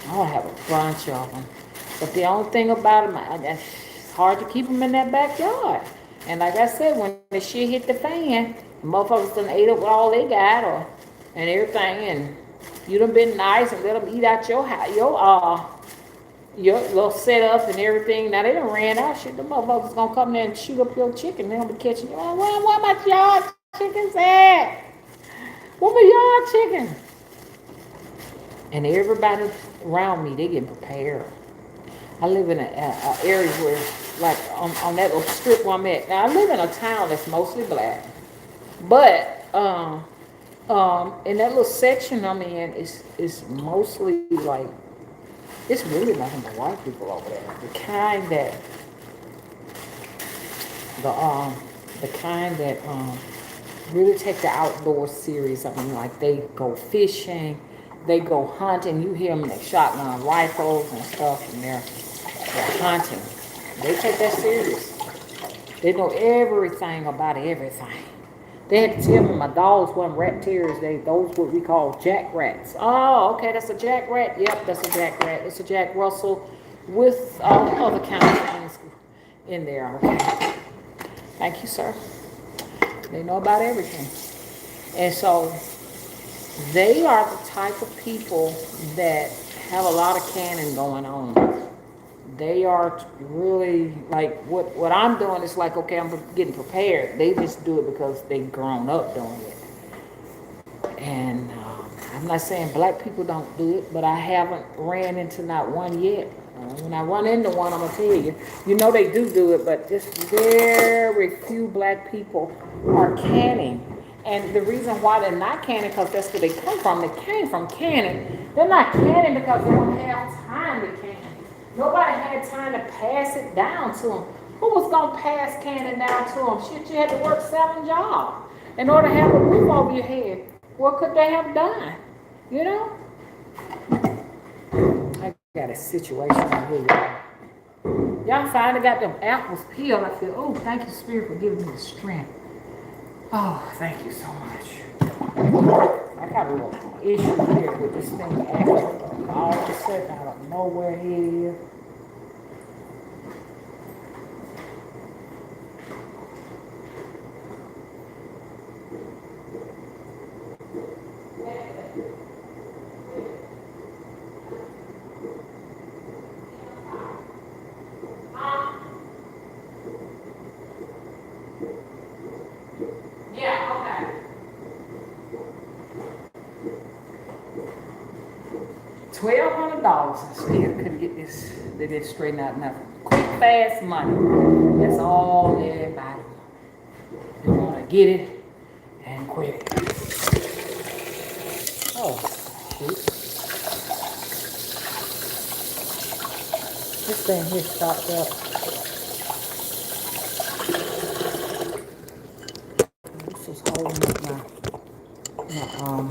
I'll have a bunch of them. But the only thing about them, it's hard to keep them in that backyard. And like I said, when the shit hit the fan, the motherfuckers done ate up all they got and everything. And you done been nice and let them eat out your house, your little setup and everything. Now they done ran out. Shit, the motherfuckers gonna come there and shoot up your chicken. They gonna be catching you. Oh, where my yard chickens at? Where my yard chicken? And everybody around me, they getting prepared. I live in an area where, like, on that little strip where I'm at. Now, I live in a town that's mostly black. But, in that little section I'm in, it's mostly, like, it's really nothing but white people over there. The kind that really take the outdoors serious. I mean, like, they go fishing. They go hunting. You hear them in shotgun rifles and stuff, and they're hunting. They take that serious. They know everything about everything. They had to tell me my dogs weren't rat terriers. Those what we call jack rats. Oh, okay, that's a jack rat. Yep, that's a jack rat. It's a Jack Russell with other kinds of things in there. Okay. Thank you, sir. They know about everything. And so they are the type of people that have a lot of canning going on. They are really, like, what I'm doing is like, okay, I'm getting prepared. They just do it because they've grown up doing it. And I'm not saying black people don't do it, but I haven't ran into not one yet. When I run into one, I'm going to tell you. You know they do it, but just very few black people are canning. And the reason why they're not canning, because that's where they come from. They came from canning. They're not canning because they don't have time to can. Nobody had time to pass it down to them. Who was going to pass canning down to them? Shit, you had to work 7 jobs in order to have a roof over your head. What could they have done? You know? I got a situation right here. Y'all finally got them apples peeled. I feel, oh, thank you, Spirit, for giving me the strength. Oh, thank you so much. I got a little issue here with this thing acting all of a sudden out of nowhere here. $1,200 and still couldn't get this. They didn't straighten out nothing. Quick, fast money. That's all everybody wants. They want to get it and quit it. Oh, shoot. This thing here stopped up. This is holding up my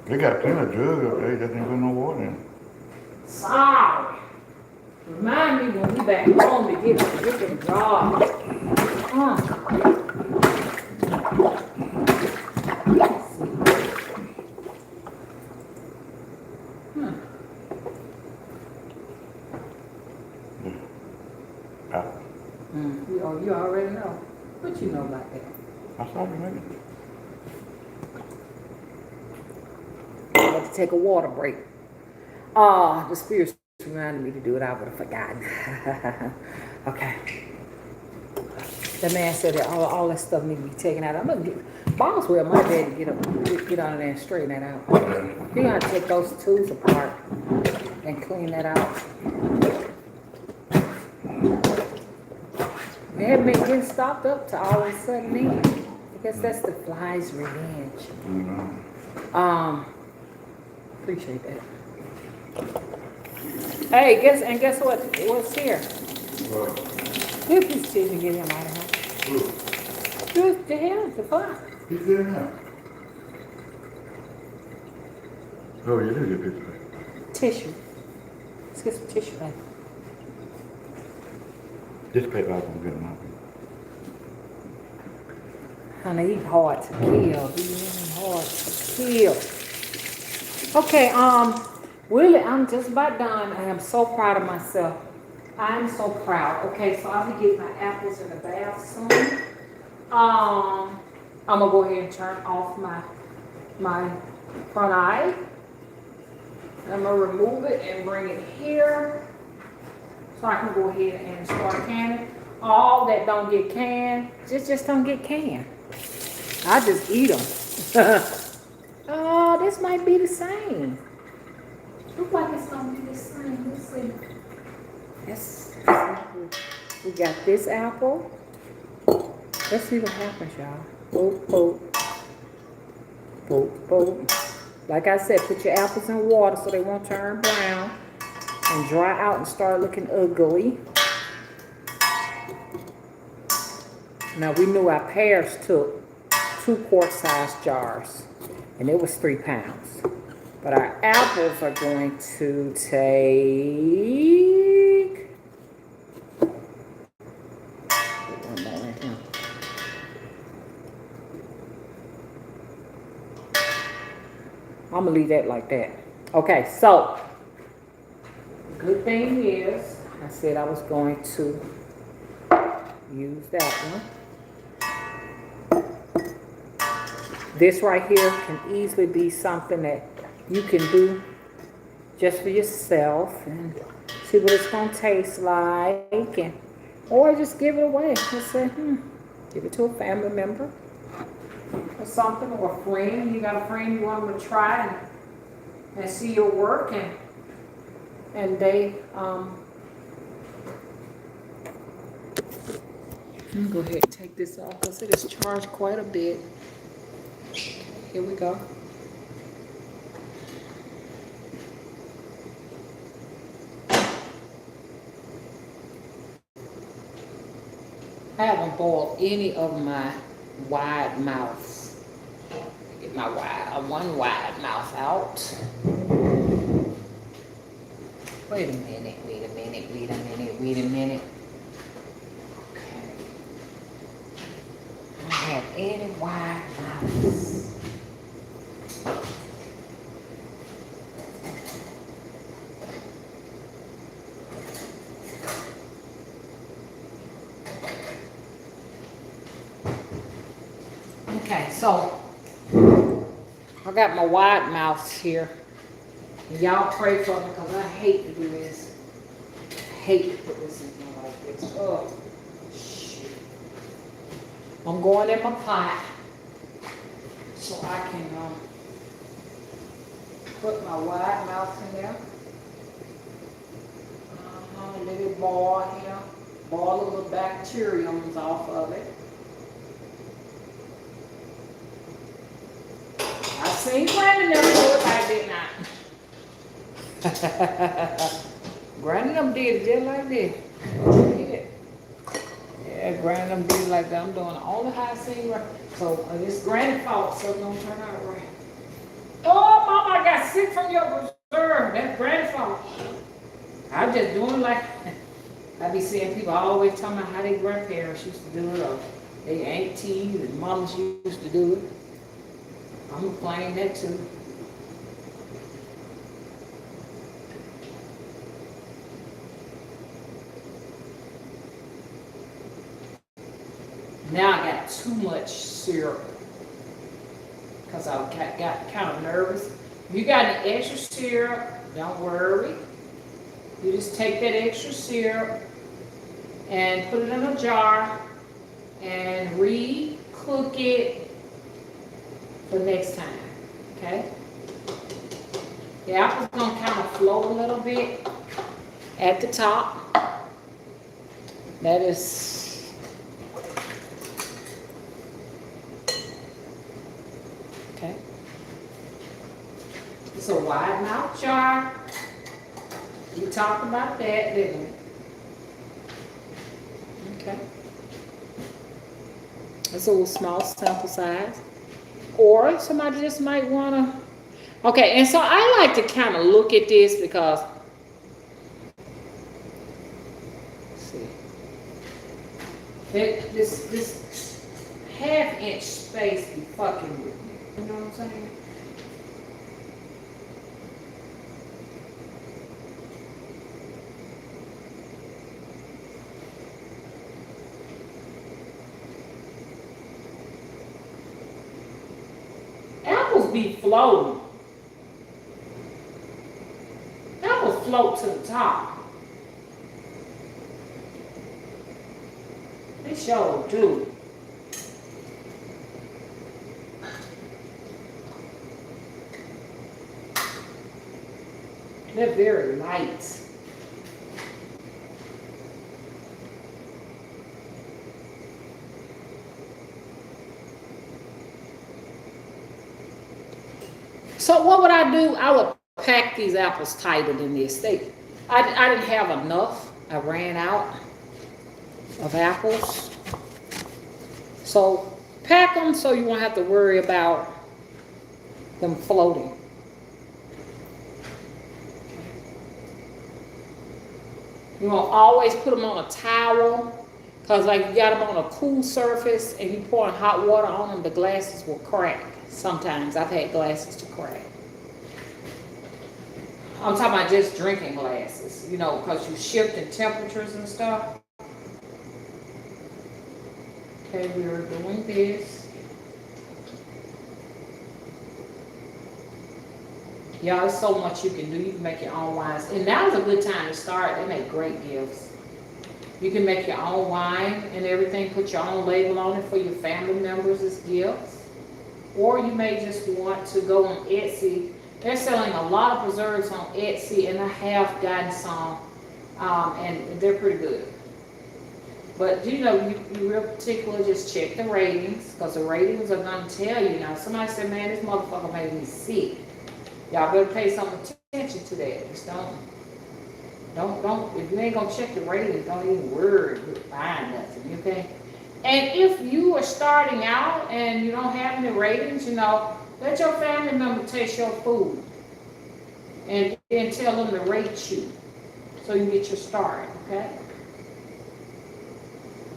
They got plenty of drugs up there, just ain't put no water in. Sorry. Remind me when we back home to get them jobs. You already know. What you know about that? I saw you making it. I had to take a water break. The Spirit reminded me to do it. I would have forgotten. Okay. The man said that all that stuff need to be taken out. I'm gonna get Boswell, my dad, to get on there and straighten that out. You're gonna take those tools apart and clean that out. They haven't been getting stopped up to all of a sudden then. I guess that's the fly's revenge. Appreciate that. Hey, guess what? What's here? What? This is tissue to get him out of here. Good to him, the fly. He's there now. Oh, you did get picture. Tissue. Let's get some tissue back. This paper I'm gonna get him out. Honey, he's hard to kill. He's hard to kill. Okay, really, I'm just about done. I am so proud of myself. I am so proud. Okay, so I'll be getting my apples in the bath soon. I'm gonna go ahead and turn off my front eye. I'm gonna remove it and bring it here, so I can go ahead and start canning. All that don't get canned, just don't get canned. I just eat them. Oh, this might be the same. Look like it's gonna be the same. Let's see. Yes. We got this apple. Let's see what happens, y'all. Boop, boop. Boop, boop. Like I said, put your apples in water so they won't turn brown and dry out and start looking ugly. Now we knew our pears took 2 quart-sized jars, and it was 3 pounds. But our apples are going to take... One moment here. I'm gonna leave that like that. Okay, so good thing is, I said I was going to use that one. This right here can easily be something that you can do just for yourself and see what it's gonna taste like, and or just give it away. Just say, give it to a family member or something, or a friend. You got a friend you want them to try and see your work, and they let me go ahead and take this off because it is charged quite a bit. Here we go. I haven't boiled any of my wide mouths. Get my one wide mouth out. Wait a minute. Okay. I don't have any wide mouths. Okay, so I got my wide mouths here. Y'all pray for me because I hate to do this. I hate to put this in there like this. Oh, shit. I'm going in my pot so I can put my wide mouth in there. Let it boil here. Boil a little bacteriums off of it. I seen Granny them do it, I did not. Granny them did it just like this. Yeah, Granny them did it like that. I'm doing the only high I seen right. So it's Granny's fault, so it's gonna turn out right. Oh, Mama, I got sick from your preserve. That's Granny's fault. I'm just doing like I be seeing people always talking about how their grandparents used to do it, or their aunties and mamas used to do it. I'm gonna claim that too. Now I got too much syrup because I got kind of nervous. If you got any extra syrup, don't worry. You just take that extra syrup and put it in a jar and re-cook it for next time, okay? The apple's gonna kind of float a little bit at the top. That is It's a wide mouth jar. We talked about that, didn't we? Okay. It's a little small sample size. Or somebody just might want to. Okay, and so I like to kind of look at this because, let's see, this half-inch space be fucking with me. You know what I'm saying? Apples be floating. Apples float to the top. They sure do. They're very light. So what would I do? I would pack these apples tighter than this. I didn't have enough. I ran out of apples. So pack them so you won't have to worry about them floating. You want to always put them on a towel, because like you got them on a cool surface and you pouring hot water on them, the glasses will crack. Sometimes I've had glasses to crack. I'm talking about just drinking glasses, you know, because you shift in temperatures and stuff. Okay, we're doing this. Yeah, there's so much you can do. You can make your own wines. And now's a good time to start. They make great gifts. You can make your own wine and everything. Put your own label on it for your family members as gifts. Or you may just want to go on Etsy. They're selling a lot of preserves on Etsy, and I have gotten some, and they're pretty good. But you know, you real particular, just check the ratings, because the ratings are going to tell you. Now, somebody said, man, this motherfucker made me sick. Y'all better pay some attention to that. Just don't, if you ain't going to check the ratings, don't even worry about buying nothing, okay? And if you are starting out and you don't have any ratings, you know, let your family member taste your food and then tell them to rate you so you get your start, okay?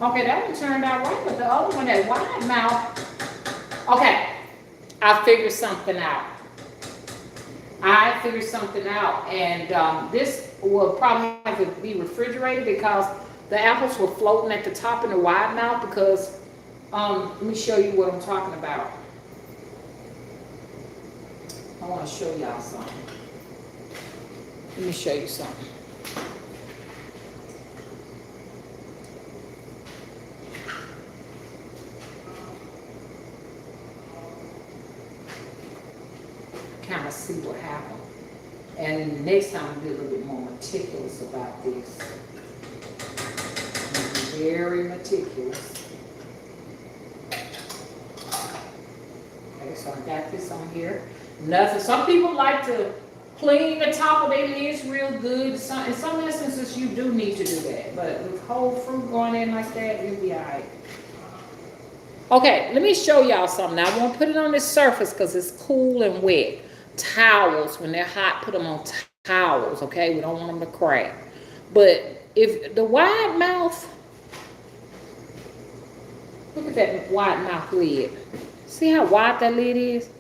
Okay, that one turned out right, but the other one, that wide mouth, okay, I figured something out. And this will probably have to be refrigerated because the apples were floating at the top in the wide mouth because, let me show you what I'm talking about. I want to show y'all something. Let me show you something. Kind of see what happened. And next time I'll be a little bit more meticulous about this. Very meticulous. Okay, so I got this on here. Nothing. Some people like to clean the top of their lids real good. In some instances, you do need to do that. But with whole fruit going in like that, you'll be all right. Okay, let me show y'all something. Now, I won't put it on this surface because it's cool and wet. Towels, when they're hot, put them on towels, okay? We don't want them to crack. But if the wide mouth, look at that wide mouth lid. See how wide that lid is?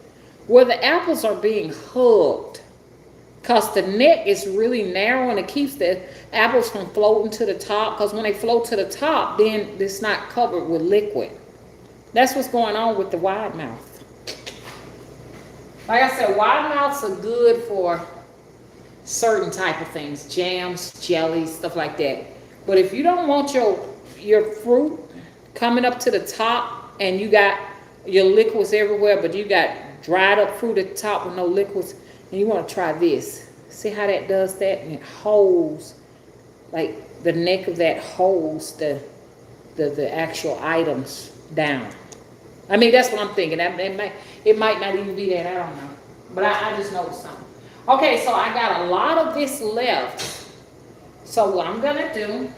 Where the apples are being hugged, because the neck is really narrow and it keeps the apples from floating to the top, because when they float to the top, then it's not covered with liquid. That's what's going on with the wide mouth. Like I said, wide mouths are good for certain type of things, jams, jellies, stuff like that. But if you don't want your fruit coming up to the top and you got your liquids everywhere, but you got dried up fruit at the top with no liquids, and you want to try this. See how that does that? And it holds, like the neck of that holds the actual items down. I mean, that's what I'm thinking. It might not even be that. I don't know. But I just noticed something. Okay, so I got a lot of this left. So what I'm gonna do,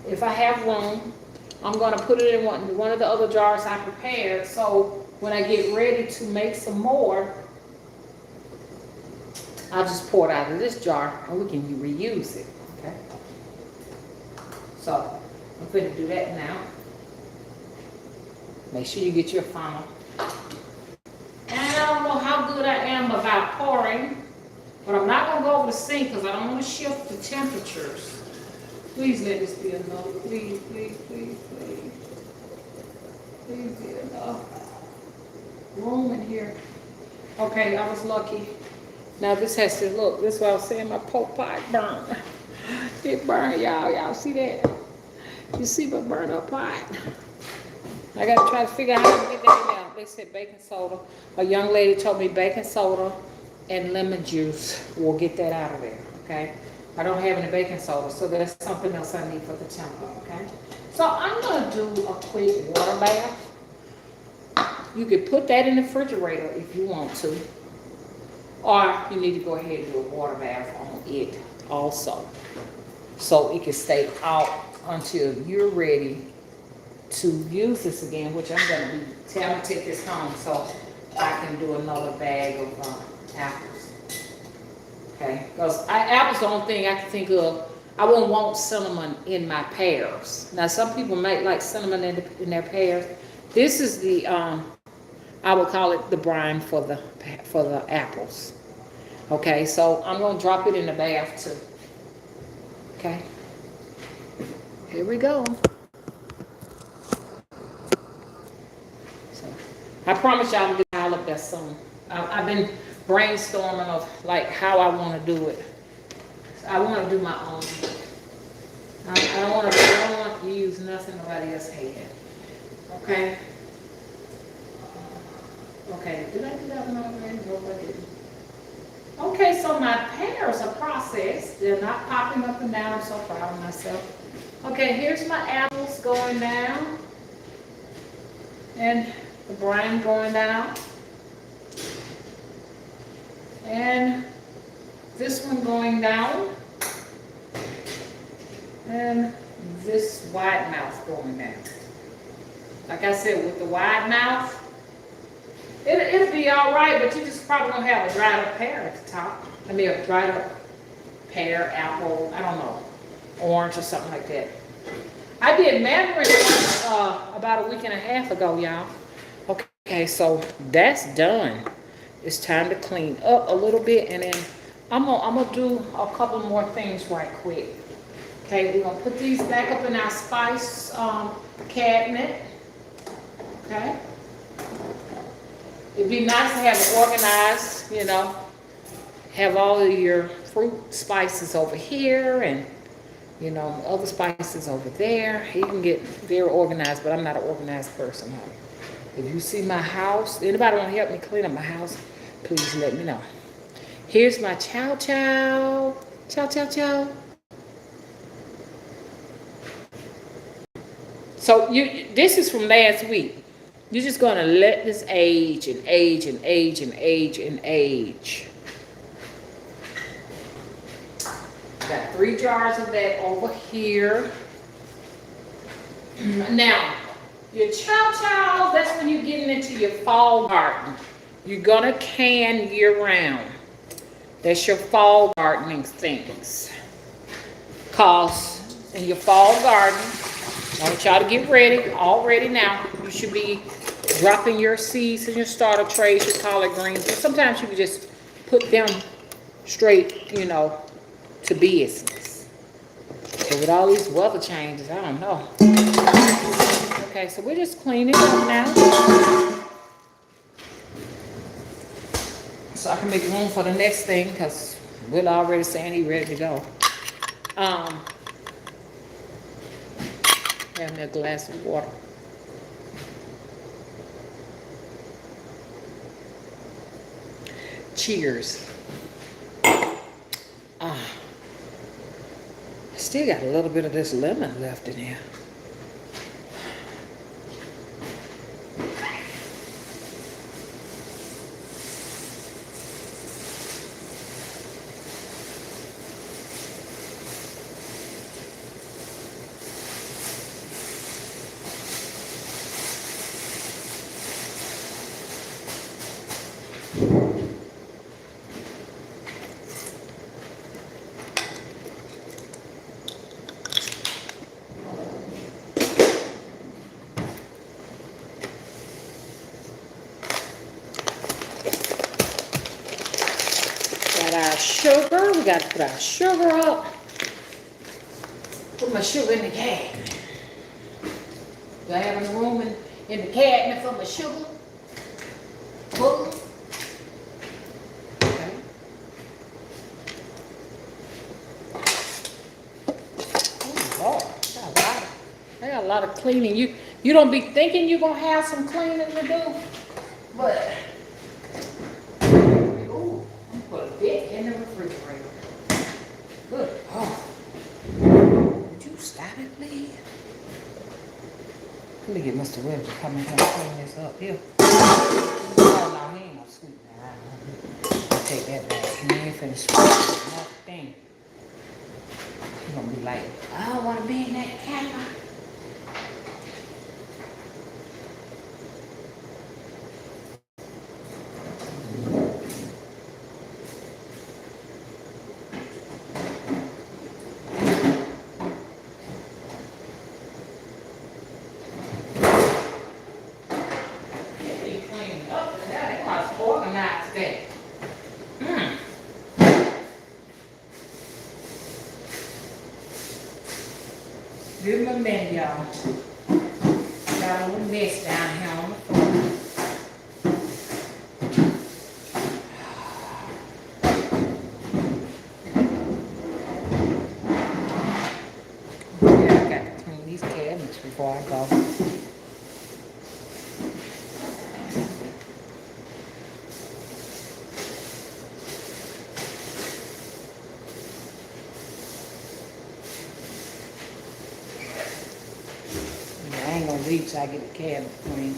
if I have room, I'm gonna put it in one of the other jars I prepared. So when I get ready to make some more, I'll just pour it out of this jar and we can reuse it. Okay. So I'm going to do that now. Make sure you get your funnel. And I don't know how good I am about pouring, but I'm not going to go over the sink because I don't want to shift the temperatures. Please let this be enough. Please, please, please, please. Please be enough. Room in here. Okay, I was lucky. Now this has to look, this is what I was saying, my pork pie burned. It burned, y'all see that? You see my burn up pot? I gotta try to figure out how to get that in there. They said baking soda. A young lady told me baking soda and lemon juice will get that out of there, okay? I don't have any baking soda, so that's something else I need for the temple, okay? So I'm gonna do a quick water bath. You could put that in the refrigerator if you want to. Or you need to go ahead and do a water bath on it also. So it can stay out until you're ready to use this again, which I'm going to be, I'm going to take this home so I can do another bag of apples. Okay, because apples the only thing I can think of. I won't want cinnamon in my pears. Now some people might like cinnamon in their pears. This is the, I would call it the brine for the apples. Okay, so I'm going to drop it in the bath too. Okay, here we go. So I promise y'all I'm going to get all up there soon. I've been brainstorming of like how I want to do it. I want to do my own. I don't want to use nothing nobody else had. Okay. Okay, did I do that one already? No, I didn't. Okay, so my pears are processed. They're not popping up and down. I'm so proud of myself. Okay, here's my apples going down. And the brine going down. And this one going down. And this wide mouth going down. Like I said, with the wide mouth, it'll be all right, but you just probably don't have a dried up pear at the top. I mean, a dried up pear, apple, I don't know, orange or something like that. I did mandarin about a week and a half ago, y'all. Okay, so that's done. It's time to clean up a little bit, and then I'm gonna do a couple more things right quick. Okay, we're gonna put these back up in our spice cabinet. Okay. It'd be nice to have it organized, you know, have all of your fruit spices over here and, you know, other spices over there. You can get very organized, but I'm not an organized person, honey. If you see my house, anybody want to help me clean up my house, please let me know. Here's my chow chow. Chow chow chow. So this is from last week. You're just going to let this age and age and age and age and age. Got 3 jars of that over here. Now, your chow chow, that's when you're getting into your fall garden. You're going to can year round. That's your fall gardening things. Cause in your fall garden, I want y'all to get ready, all ready now. You should be dropping your seeds in your starter trays, your collard greens. But sometimes you can just put them straight, you know, to business. So with all these weather changes, I don't know. Okay, so we're just cleaning up now. So I can make room for the next thing, because Will already saying he's ready to go. Have me a glass of water. Cheers. I still got a little bit of this lemon left in here. got to put our sugar up. Put my sugar in the cabinet. Do I have any room in the cabinet for my sugar? Full? Okay. Oh, Lord. I got a lot of cleaning. You don't be thinking you're going to have some cleaning to do, but, ooh, I'm put a bit in the refrigerator. Good. Oh. Would you stop it, please? Let me get Mr. Webb to come in here and clean this up here. Oh, no, he ain't no sweet now. I'll take that back. He ain't finna sweet nothing. He's gonna be like, I don't wanna be in that camera. Give me a minute, y'all. Got a little mess down here on the floor. Yeah, I got to clean these cabinets before I go. I ain't gonna leave till I get the cabinet clean.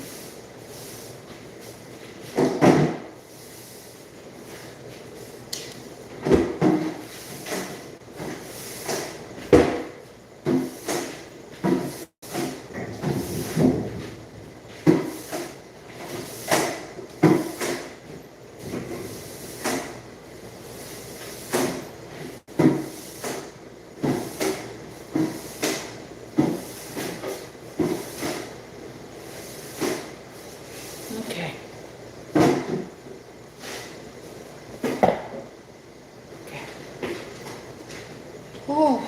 Okay. Okay. Oh.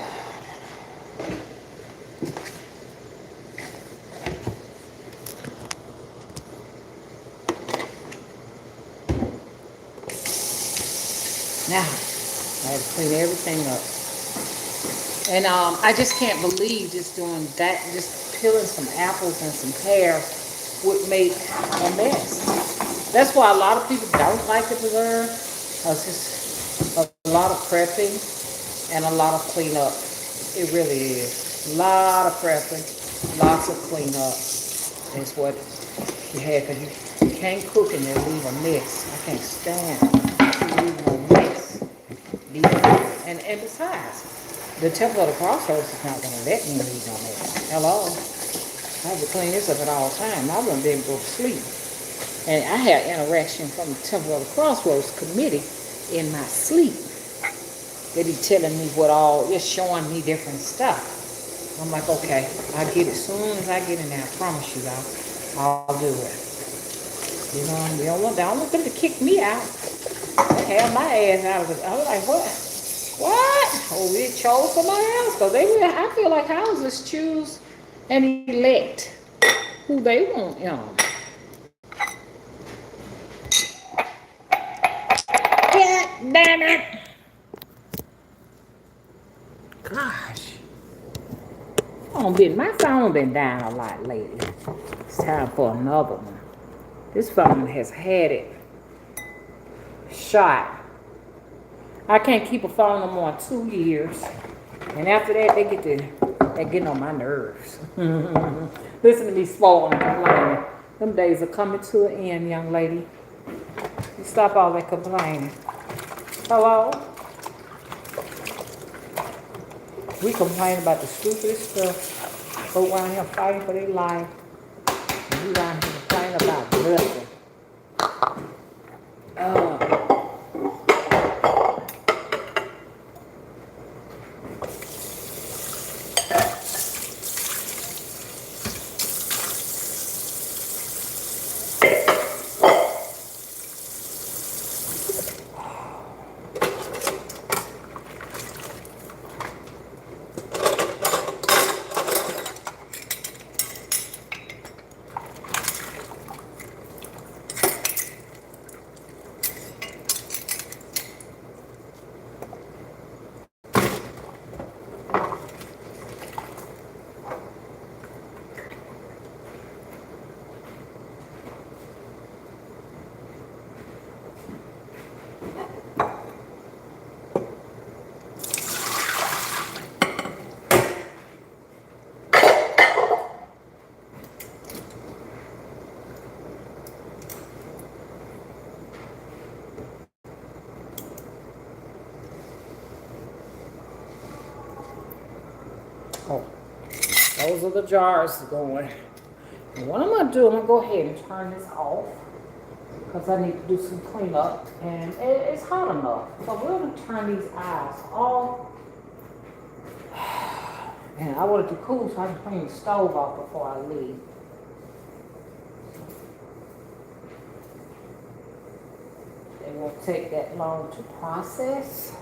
Now, I have to clean everything up. And I just can't believe just doing that, just peeling some apples and some pears would make a mess. That's why a lot of people don't like the preserve. It's just a lot of prepping and a lot of cleanup. It really is. A lot of prepping, lots of cleanup is what you have. Because you can't cook and then leave a mess. I can't stand to leave no mess. And besides, the Temple of the Crossroads is not going to let me leave no mess. Hello? I have to clean this up at all times. I wouldn't be able to go to sleep. And I had interaction from the Temple of the Crossroads committee in my sleep. They be telling me what all, just showing me different stuff. I'm like, okay, I'll get it as soon as I get in there. I promise you, I'll do it. You know, they don't want them to kick me out. They have my ass out of it. I was like, what? Oh, we chose somebody else? Because I feel like houses choose and elect who they want, you know. God damn it. Gosh. My phone been down a lot lately. It's time for another one. This phone has had it shot. I can't keep a phone no more than 2 years. And after that, they're getting on my nerves. Listen to me spoiling and complaining. Them days are coming to an end, young lady. You stop all that complaining. Hello? We complain about the stupidest stuff. Go around here fighting for their life. And you around here complaining about nothing. So those are the jars going. And what I'm gonna do, I'm gonna go ahead and turn this off because I need to do some cleanup, and it's hot enough. So we're gonna turn these eyes off. And I want it to cool so I can clean the stove off before I leave. It won't take that long to process.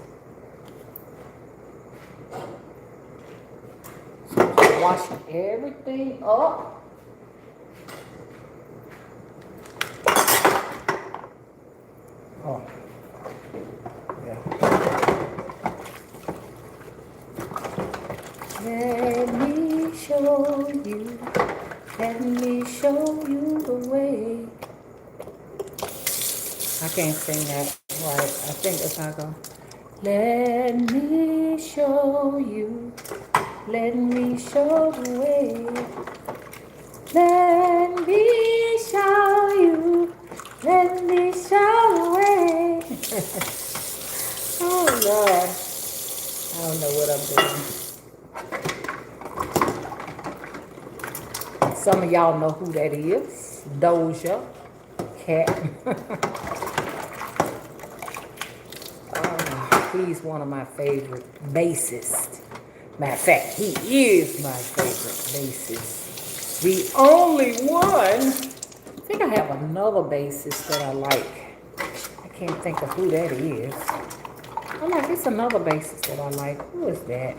So I'm just washing everything up. Oh, yeah. Let me show you, let me show you the way. I can't sing that right. I think if I go, let me show you, let me show the way. Let me show you, let me show the way. Oh Lord, I don't know what I'm doing. Some of y'all know who that is. Doja Cat. He's one of my favorite bassists. Matter of fact, he is my favorite bassist. The only one. I think I have another bassist that I like. I can't think of who that is. I'm like, it's another bassist that I like. Who is that?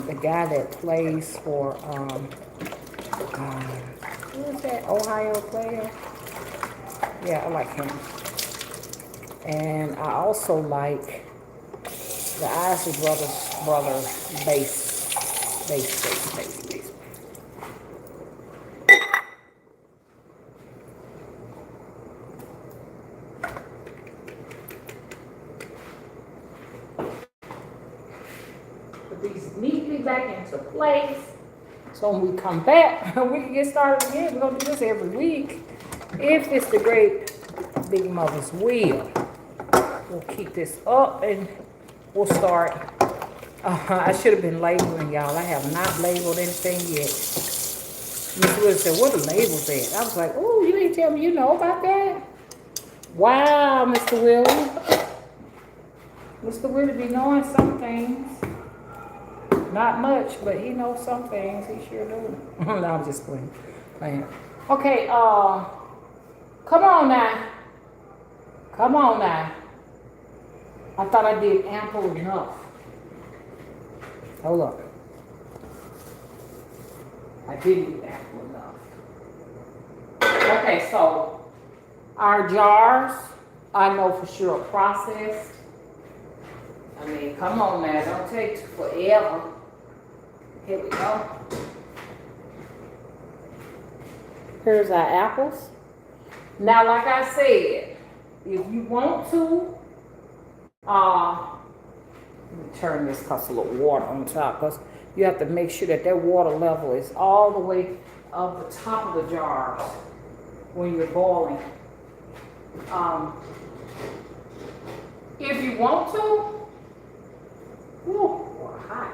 The guy that plays for, who is that? Ohio player? Yeah, I like him. And I also like the Isley Brothers bass. Put these neatly back into place. So when we come back, we can get started again. We're going to do this every week. If it's the great Big Mother's will. We'll keep this up and we'll start. I should have been labeling y'all. I have not labeled anything yet. Miss Willie said, "What are the labels at?" I was like, "Oh, you didn't tell me you know about that?" Wow, Mr. Willie. Mr. Willie be knowing some things. Not much, but he knows some things. He sure do. No, I'm just playing. Okay, come on now. Come on now. I thought I did ample enough. Hold up. I didn't do ample enough. Okay, so our jars, I know for sure are processed. I mean, come on now, don't take forever. Here we go. Here's our apples. Now, like I said, if you want to, let me turn this because a little water on top, because you have to make sure that that water level is all the way up the top of the jars when you're boiling. If you want to, water hot.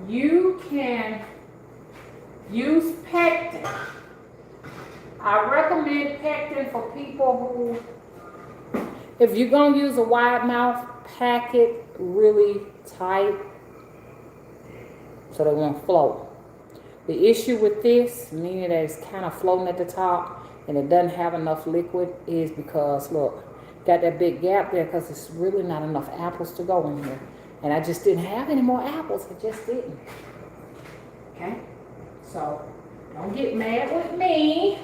You can use pectin. I recommend pectin for people who, if you're going to use a wide mouth, pack it really tight so they won't float. The issue with this, meaning that it's kind of floating at the top and it doesn't have enough liquid, is because, look, got that big gap there because it's really not enough apples to go in here. And I just didn't have any more apples. I just didn't. Okay? So, don't get mad with me.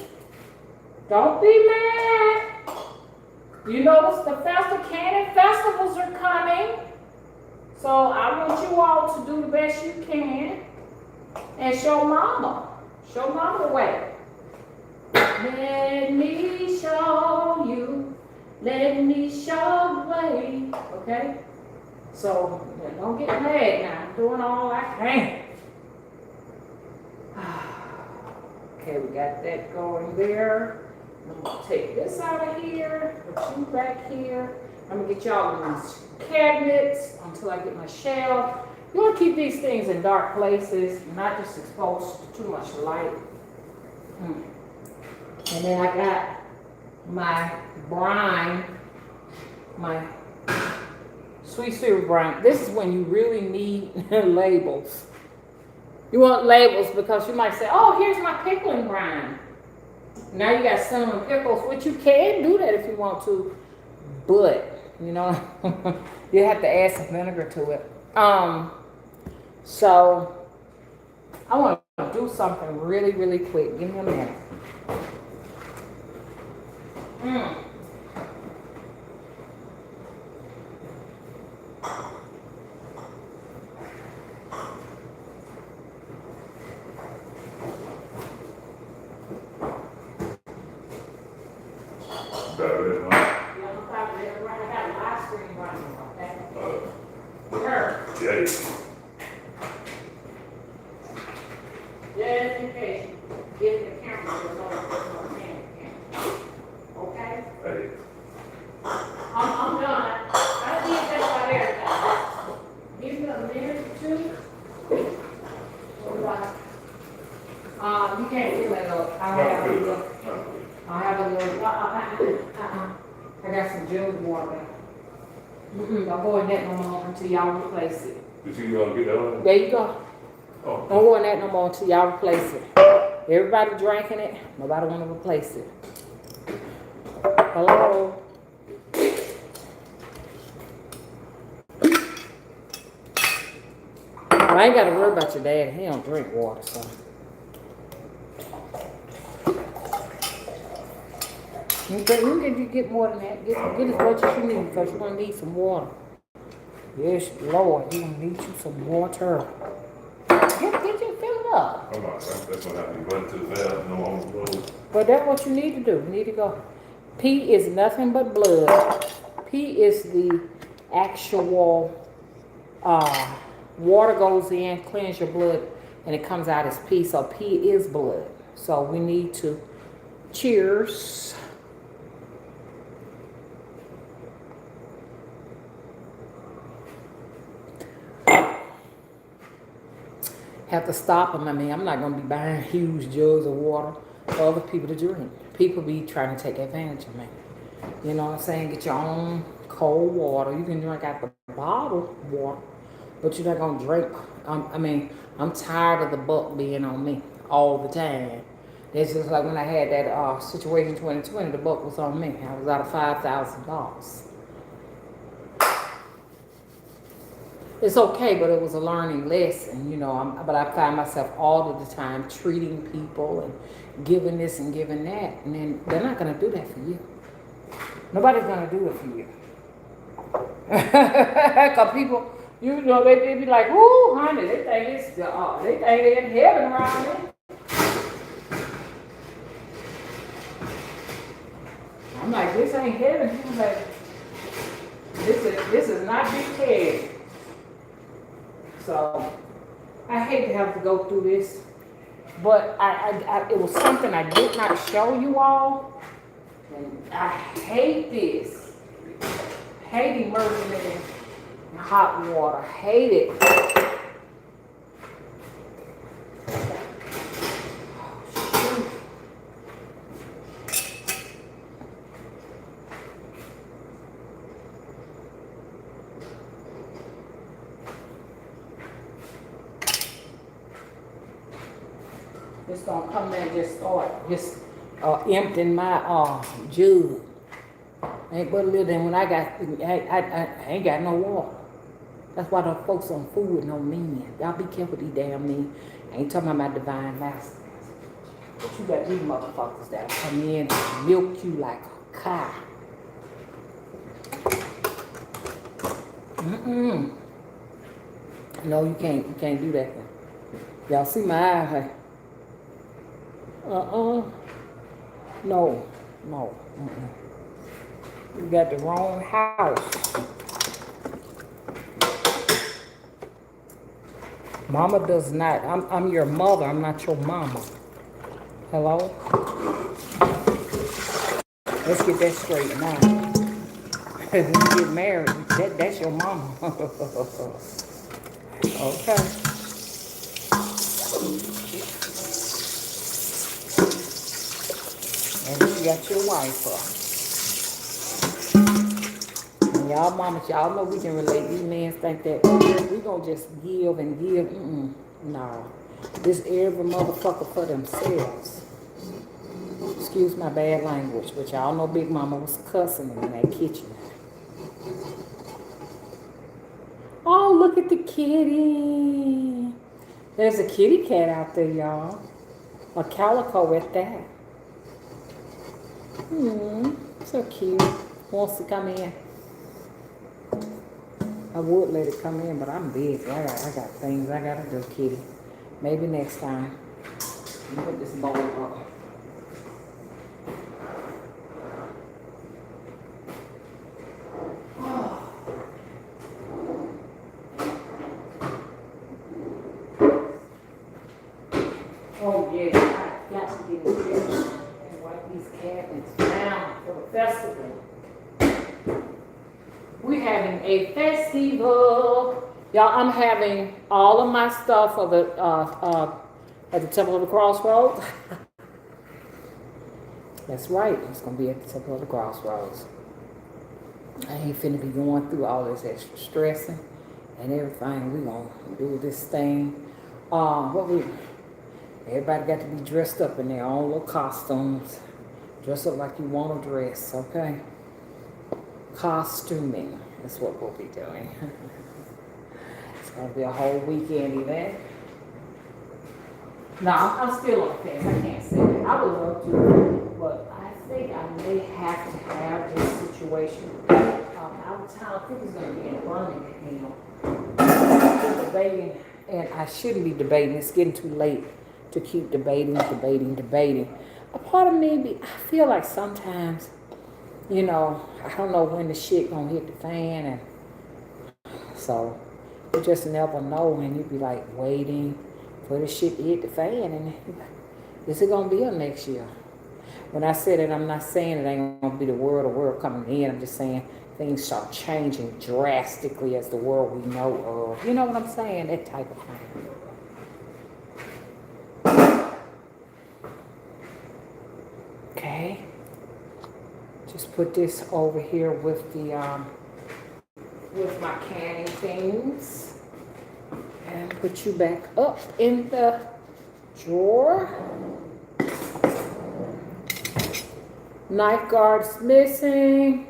Don't be mad. You notice the canning festivals are coming. So I want you all to do the best you can and show mama the way. Let me show you. Let me show the way. Okay? So don't get mad now. I'm doing all I can. Okay, we got that going there. I'm going to take this out of here, put you back here. I'm gonna get y'all these cabinets until I get my shelf. You want to keep these things in dark places, not just exposed to too much light. And then I got my brine, my sweet brine. This is when you really need labels. You want labels because you might say, oh, here's my pickling brine. Now you got cinnamon pickles, which you can do that if you want to, but, you know, you have to add some vinegar to it. So I want to do something really, really quick. Give me a minute. Just in case, give the camera okay? Hey. I'm done. I did that about everything. Give me a minute or two. You can't do that though. I have a little. I got some Jill's water. Don't go in that no more until y'all replace it. Did you get that one? There you go. Oh. Don't go in that no more until y'all replace it. Everybody drinking it. Nobody want to replace it. Hello? I ain't got to worry about your dad. He don't drink water, so. You can get more than that. Get as much as you need because you're going to need some water. Yes, Lord, you're going to need you some water. Get you fill it up. Come on, that's what happened. You run to the valve, no on the road. But that's what you need to do. You need to go. Pee is nothing but blood. Pee is the actual water goes in, cleans your blood, and it comes out as pee. So pee is blood. So we need to cheers. Have to stop them. I mean, I'm not going to be buying huge jugs of water for other people to drink. People be trying to take advantage of me. You know what I'm saying? Get your own cold water. You can drink out the bottled water, but you're not going to drink. I'm tired of the buck being on me all the time. It's just like when I had that situation 2020, the buck was on me. I was out of $5,000. It's okay, but it was a learning lesson, you know. But I find myself all of the time treating people and giving this and giving that, and then they're not going to do that for you. Nobody's going to do it for you. Because people, you know, they be like, "Ooh, honey, they think they're in heaven around here." I'm like, this ain't heaven. He's like, this is not big head. So I hate to have to go through this, but it was something I did not show you all, and I hate this. Hate immersing in hot water. Hate it. Just gonna come there and just start emptying my jug. Ain't but a little. Then when I ain't got no water. That's why the folks on food with no meaning. Y'all be careful these damn mean. I ain't talking about divine masters. But you got these motherfuckers that come in and milk you like a cow. No, you can't do that. Y'all see my eye, huh? No. You got the wrong house. Mama does not. I'm your mother. I'm not your mama. Hello? Let's get that straight now. When you get married, that's your mama. Okay. And then you got your wife up. And y'all mamas, y'all know we can relate. These men think that we gonna just give and give. No. This every motherfucker for themselves. Excuse my bad language, but y'all know Big Mama was cussing in that kitchen. Oh, look at the kitty. There's a kitty cat out there, y'all. A calico at that. So cute. Wants to come in. I would let it come in, but I'm busy. I got things I gotta do, kitty. Maybe next time. Let me put this bowl up. Oh yeah, I got to get in here and wipe these cabinets down for the festival. We're having a festival. Y'all, I'm having all of my stuff at the Temple of the Crossroads. That's right, it's gonna be at the Temple of the Crossroads. I ain't finna be going through all this extra stressing and everything. We gonna do this thing. Everybody got to be dressed up in their own little costumes. Dress up like you want to dress, okay? Costuming is what we'll be doing. It's going to be a whole weekend event. No, I'm still on the fence. I can't say that. I would love to, but I think I may have to have this situation out of town. I think it's going to be in Birmingham. I'm debating, and I shouldn't be debating. It's getting too late to keep debating. A part of me, I feel like sometimes, I don't know when the shit gonna hit the fan, and so you just never know, and you be like waiting for the shit to hit the fan, and is it gonna be up next year? When I said it, I'm not saying it ain't gonna be the world coming in. I'm just saying things start changing drastically as the world we know of. You know what I'm saying? That type of thing. Okay, just put this over here with the with my canning things, and put you back up in the drawer. Knife guard's missing.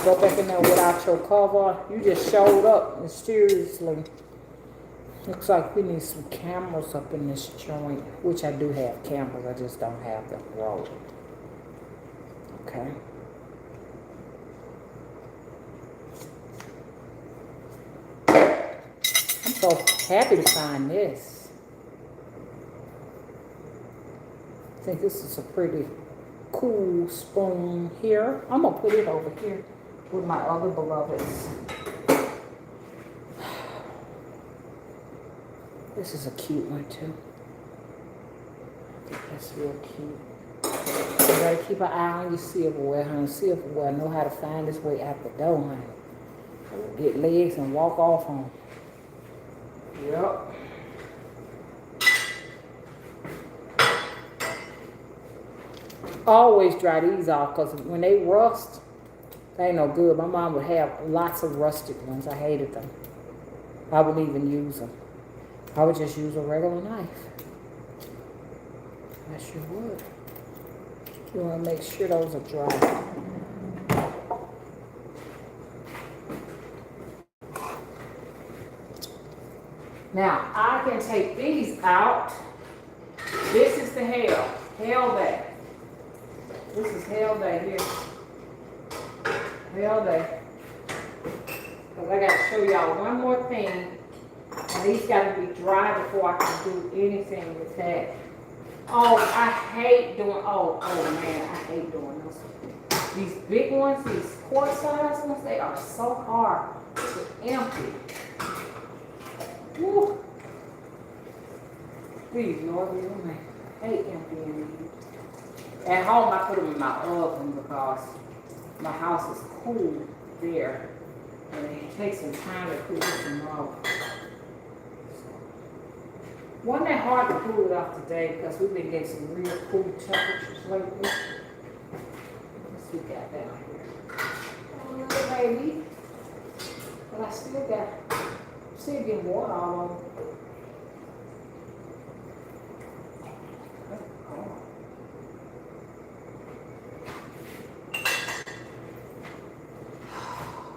Go back in there without your cover. You just showed up mysteriously. Looks like we need some cameras up in this joint, which I do have cameras, I just don't have them rolled. Okay. I'm so happy to find this. I think this is a pretty cool spoon here. I'm gonna put it over here with my other beloveds. This is a cute one too. I think that's real cute. You gotta keep an eye on your silverware, honey. Silverware know how to find its way out the door, honey. Get legs and walk off on. Yep. Always dry these off, because when they rust, they ain't no good. My mom would have lots of rusted ones. I hated them. I wouldn't even use them. I would just use a regular knife. I sure would. You want to make sure those are dry. Now, I can take these out. This is the hell day. This is hell day here. Hell day. Because I got to show y'all one more thing. And these got to be dry before I can do anything with that. Oh, I hate doing, oh man, I hate doing this. These big ones, these quart size ones, they are so hard to empty. Woo. Please, Lord, I hate emptying these. At home, I put them in my oven because my house is cool there. And it takes some time to cool this off. Wasn't that hard to cool it off today because we've been getting some real cool temperatures lately. Let's see, got down here. Oh, little baby. But I still getting water all over.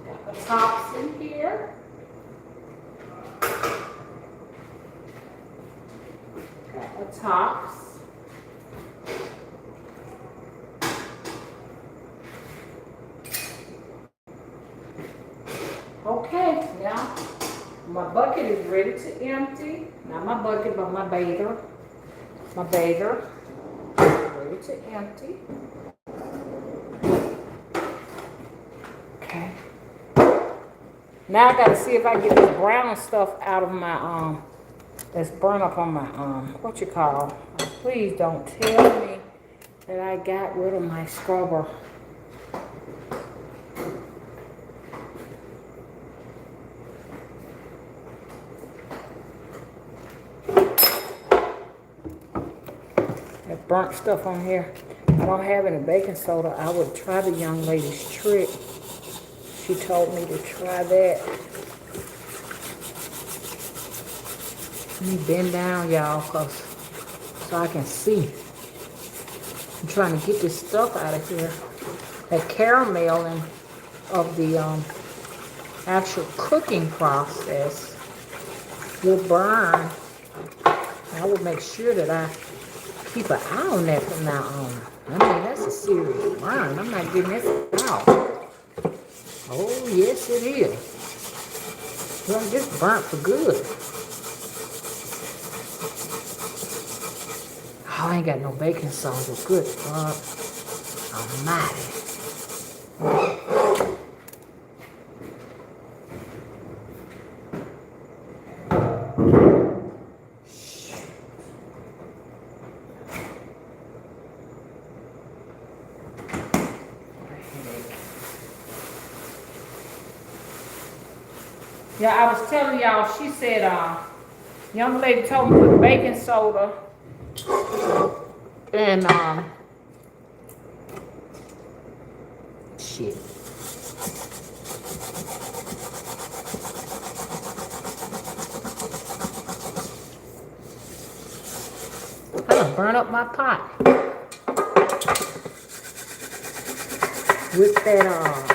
Got the tops in here. Got the tops. Okay, now my bucket is ready to empty. Not my bucket, but my bather. My bather ready to empty. Okay. Now I gotta see if I get this brown stuff out of my that's burnt up on my what you call. Please don't tell me that I got rid of my scrubber. That burnt stuff on here. I don't have any baking soda. I would try the young lady's trick. She told me to try that. Let me bend down, y'all, so I can see. I'm trying to get this stuff out of here. That carameling of the actual cooking process will burn. I will make sure that I keep an eye on that from now on. I mean, that's a serious burn. I'm not getting this out. Oh, yes, it is. Well, this burnt for good. Oh, I ain't got no baking soda. Good God Almighty. Yeah, I was telling y'all, she said, young lady told me to put baking soda and, shit. I done burn up my pot with that,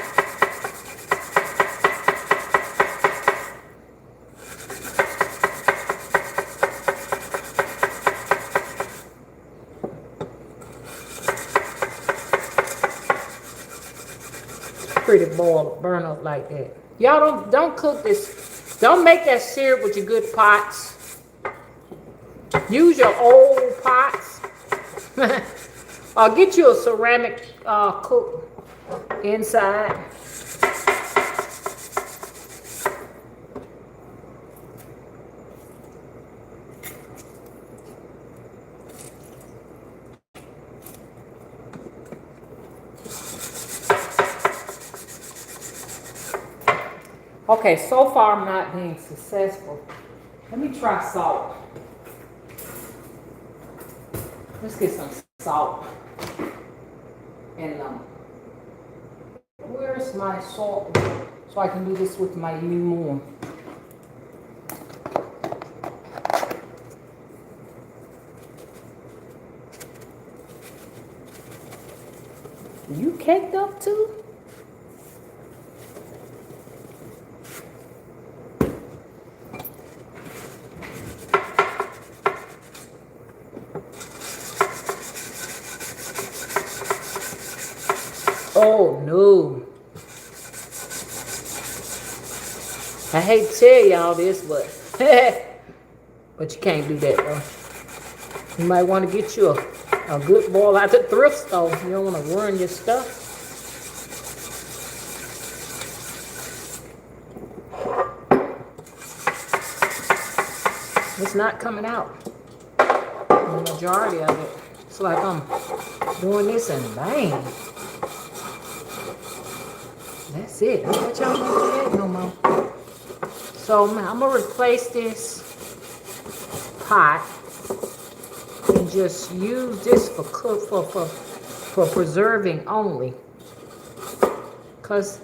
pretty boil, burn up like that. Y'all don't cook this. Don't make that syrup with your good pots. Use your old pots. Or get you a ceramic cook inside. Okay, so far I'm not being successful. Let me try salt. Let's get some salt. And where's my salt? So I can do this with my lemon. You caked up too? Oh no. I hate to tell y'all this, but but you can't do that though. You might want to get you a good bowl out the thrift store. You don't want to ruin your stuff. It's not coming out. The majority of it. It's like I'm doing this in vain. That's it. I bet y'all don't do that no more. So I'm gonna replace this pot and just use this for for preserving only. Cause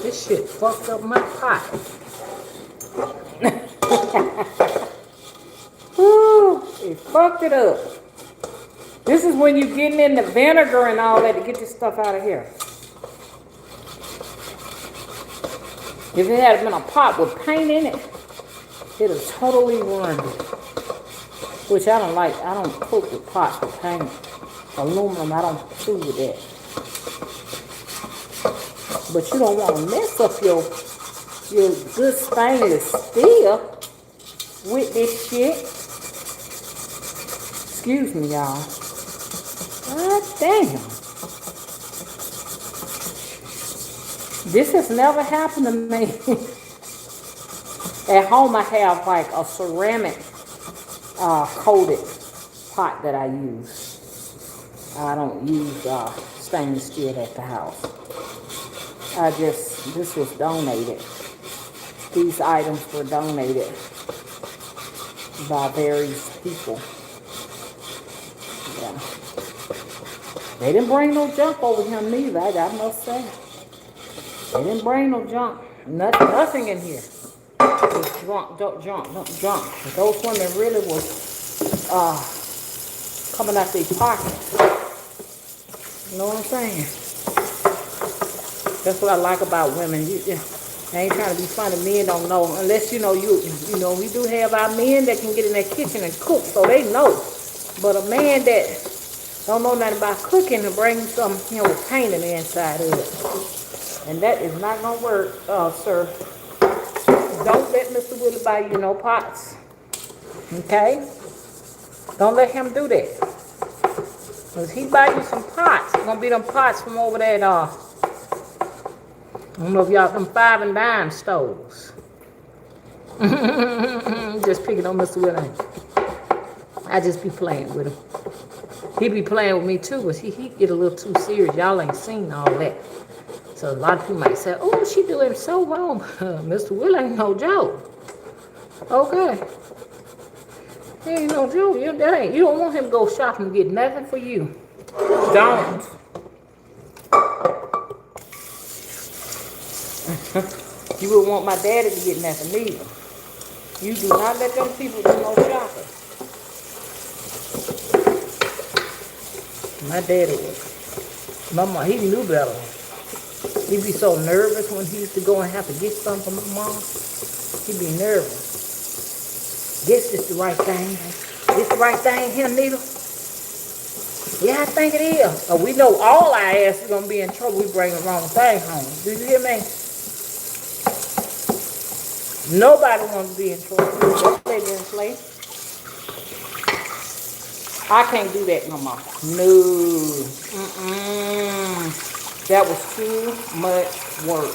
this shit fucked up my pot. Woo, it fucked it up. This is when you're getting in the vinegar and all that to get this stuff out of here. If it had been a pot with paint in it, it'd have totally ruined it. Which I don't like. I don't cook with pots with paint. Aluminum, I don't do with that. But you don't want to mess up your good stainless steel with this shit. Excuse me, y'all. God damn. This has never happened to me. At home I have like a ceramic coated pot that I use. I don't use stainless steel at the house. This was donated. These items were donated by various people. Yeah. They didn't bring no junk over here neither, I must say. They didn't bring no junk. Nothing in here. It was junk. But those women really was coming out their pockets. You know what I'm saying? That's what I like about women. I ain't trying to be funny. Men don't know unless you know we do have our men that can get in that kitchen and cook, so they know. But a man that don't know nothing about cooking and bring some, with paint in the inside of it, and that is not gonna work, sir. Don't let Mr. Willie buy you no pots. Okay? Don't let him do that. Cause he buy you some pots. It's gonna be them pots from over there. I don't know if y'all them 5 and dime stoves. Just picking on Mr. Willie. I just be playing with him. He be playing with me too, but he get a little too serious. Y'all ain't seen all that. So a lot of people might say, oh, she doing so wrong. Mr. Will ain't no joke. Okay. He ain't no joke. You don't want him to go shopping and get nothing for you. Don't. You wouldn't want my daddy to get nothing either. You do not let them people do no shopping. My daddy was. Mama, he knew better. He'd be so nervous when he used to go and have to get something from my mom. He'd be nervous. Guess this the right thing. This the right thing here, Nita? Yeah, I think it is. So we know all our ass is going to be in trouble. We bring the wrong thing home. Do you hear me? Nobody wants to be in trouble. Just stay there and play. I can't do that no more. No. That was too much work.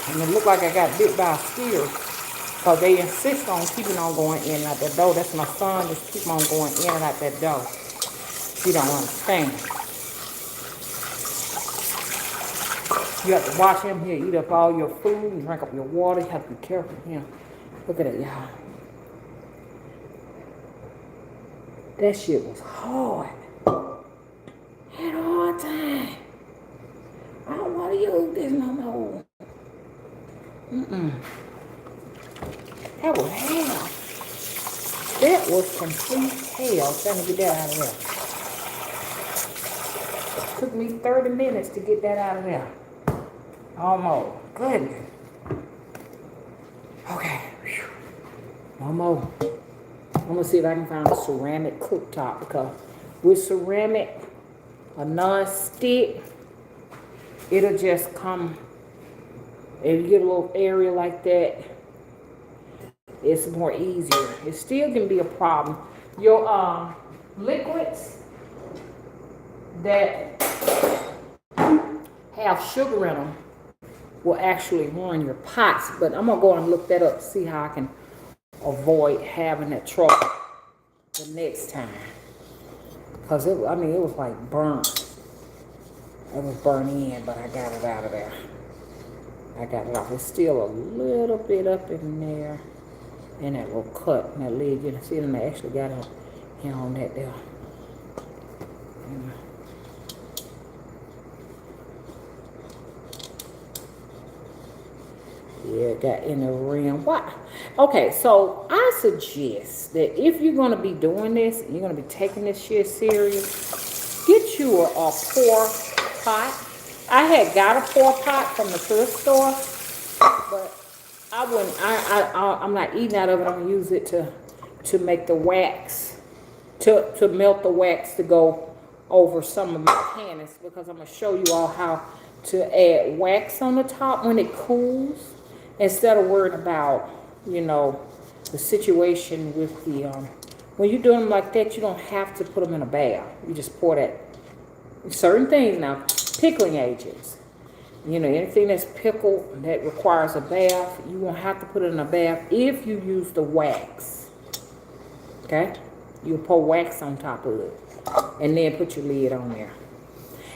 And it looked like I got bit by a squirrel. Because they insist on keeping on going in and out that door. That's my son, just keep on going in and out that door. He don't understand. You have to watch him here, eat up all your food and drink up your water. You have to be careful with him. Look at it, y'all. That shit was hard. Had a hard time. I don't want to use this no more. That was hell. That was complete hell trying to get that out of there. Took me 30 minutes to get that out of there. Almost. Goodness. Okay. One more. I'm going to see if I can find a ceramic cooktop, because with ceramic, a non-stick, it'll just come, if you get a little area like that, it's more easier. It still can be a problem. Your liquids that have sugar in them will actually ruin your pots, but I'm going to go and look that up, see how I can avoid having that trouble the next time. Cause it was like burnt. It was burnt in, but I got it out of there. I got it off. It's still a little bit up in there. And that little cut in that lid. You can see them. I actually got it here on that there. Yeah, it got in the rim. What? Okay, so I suggest that if you're going to be doing this, and you're going to be taking this shit serious, get you a pour pot. I had got a pour pot from the thrift store, but I wouldn't. I'm not eating out of it. I'm gonna use it to make the wax, to melt the wax to go over some of my cannons, because I'm gonna show you all how to add wax on the top when it cools, instead of worrying about, you know, the situation with the when you're doing them like that. You don't have to put them in a bath. You just pour that. Certain things now, pickling agents, you know, anything that's pickled that requires a bath, you won't have to put it in a bath if you use the wax. Okay? You'll pour wax on top of it and then put your lid on there.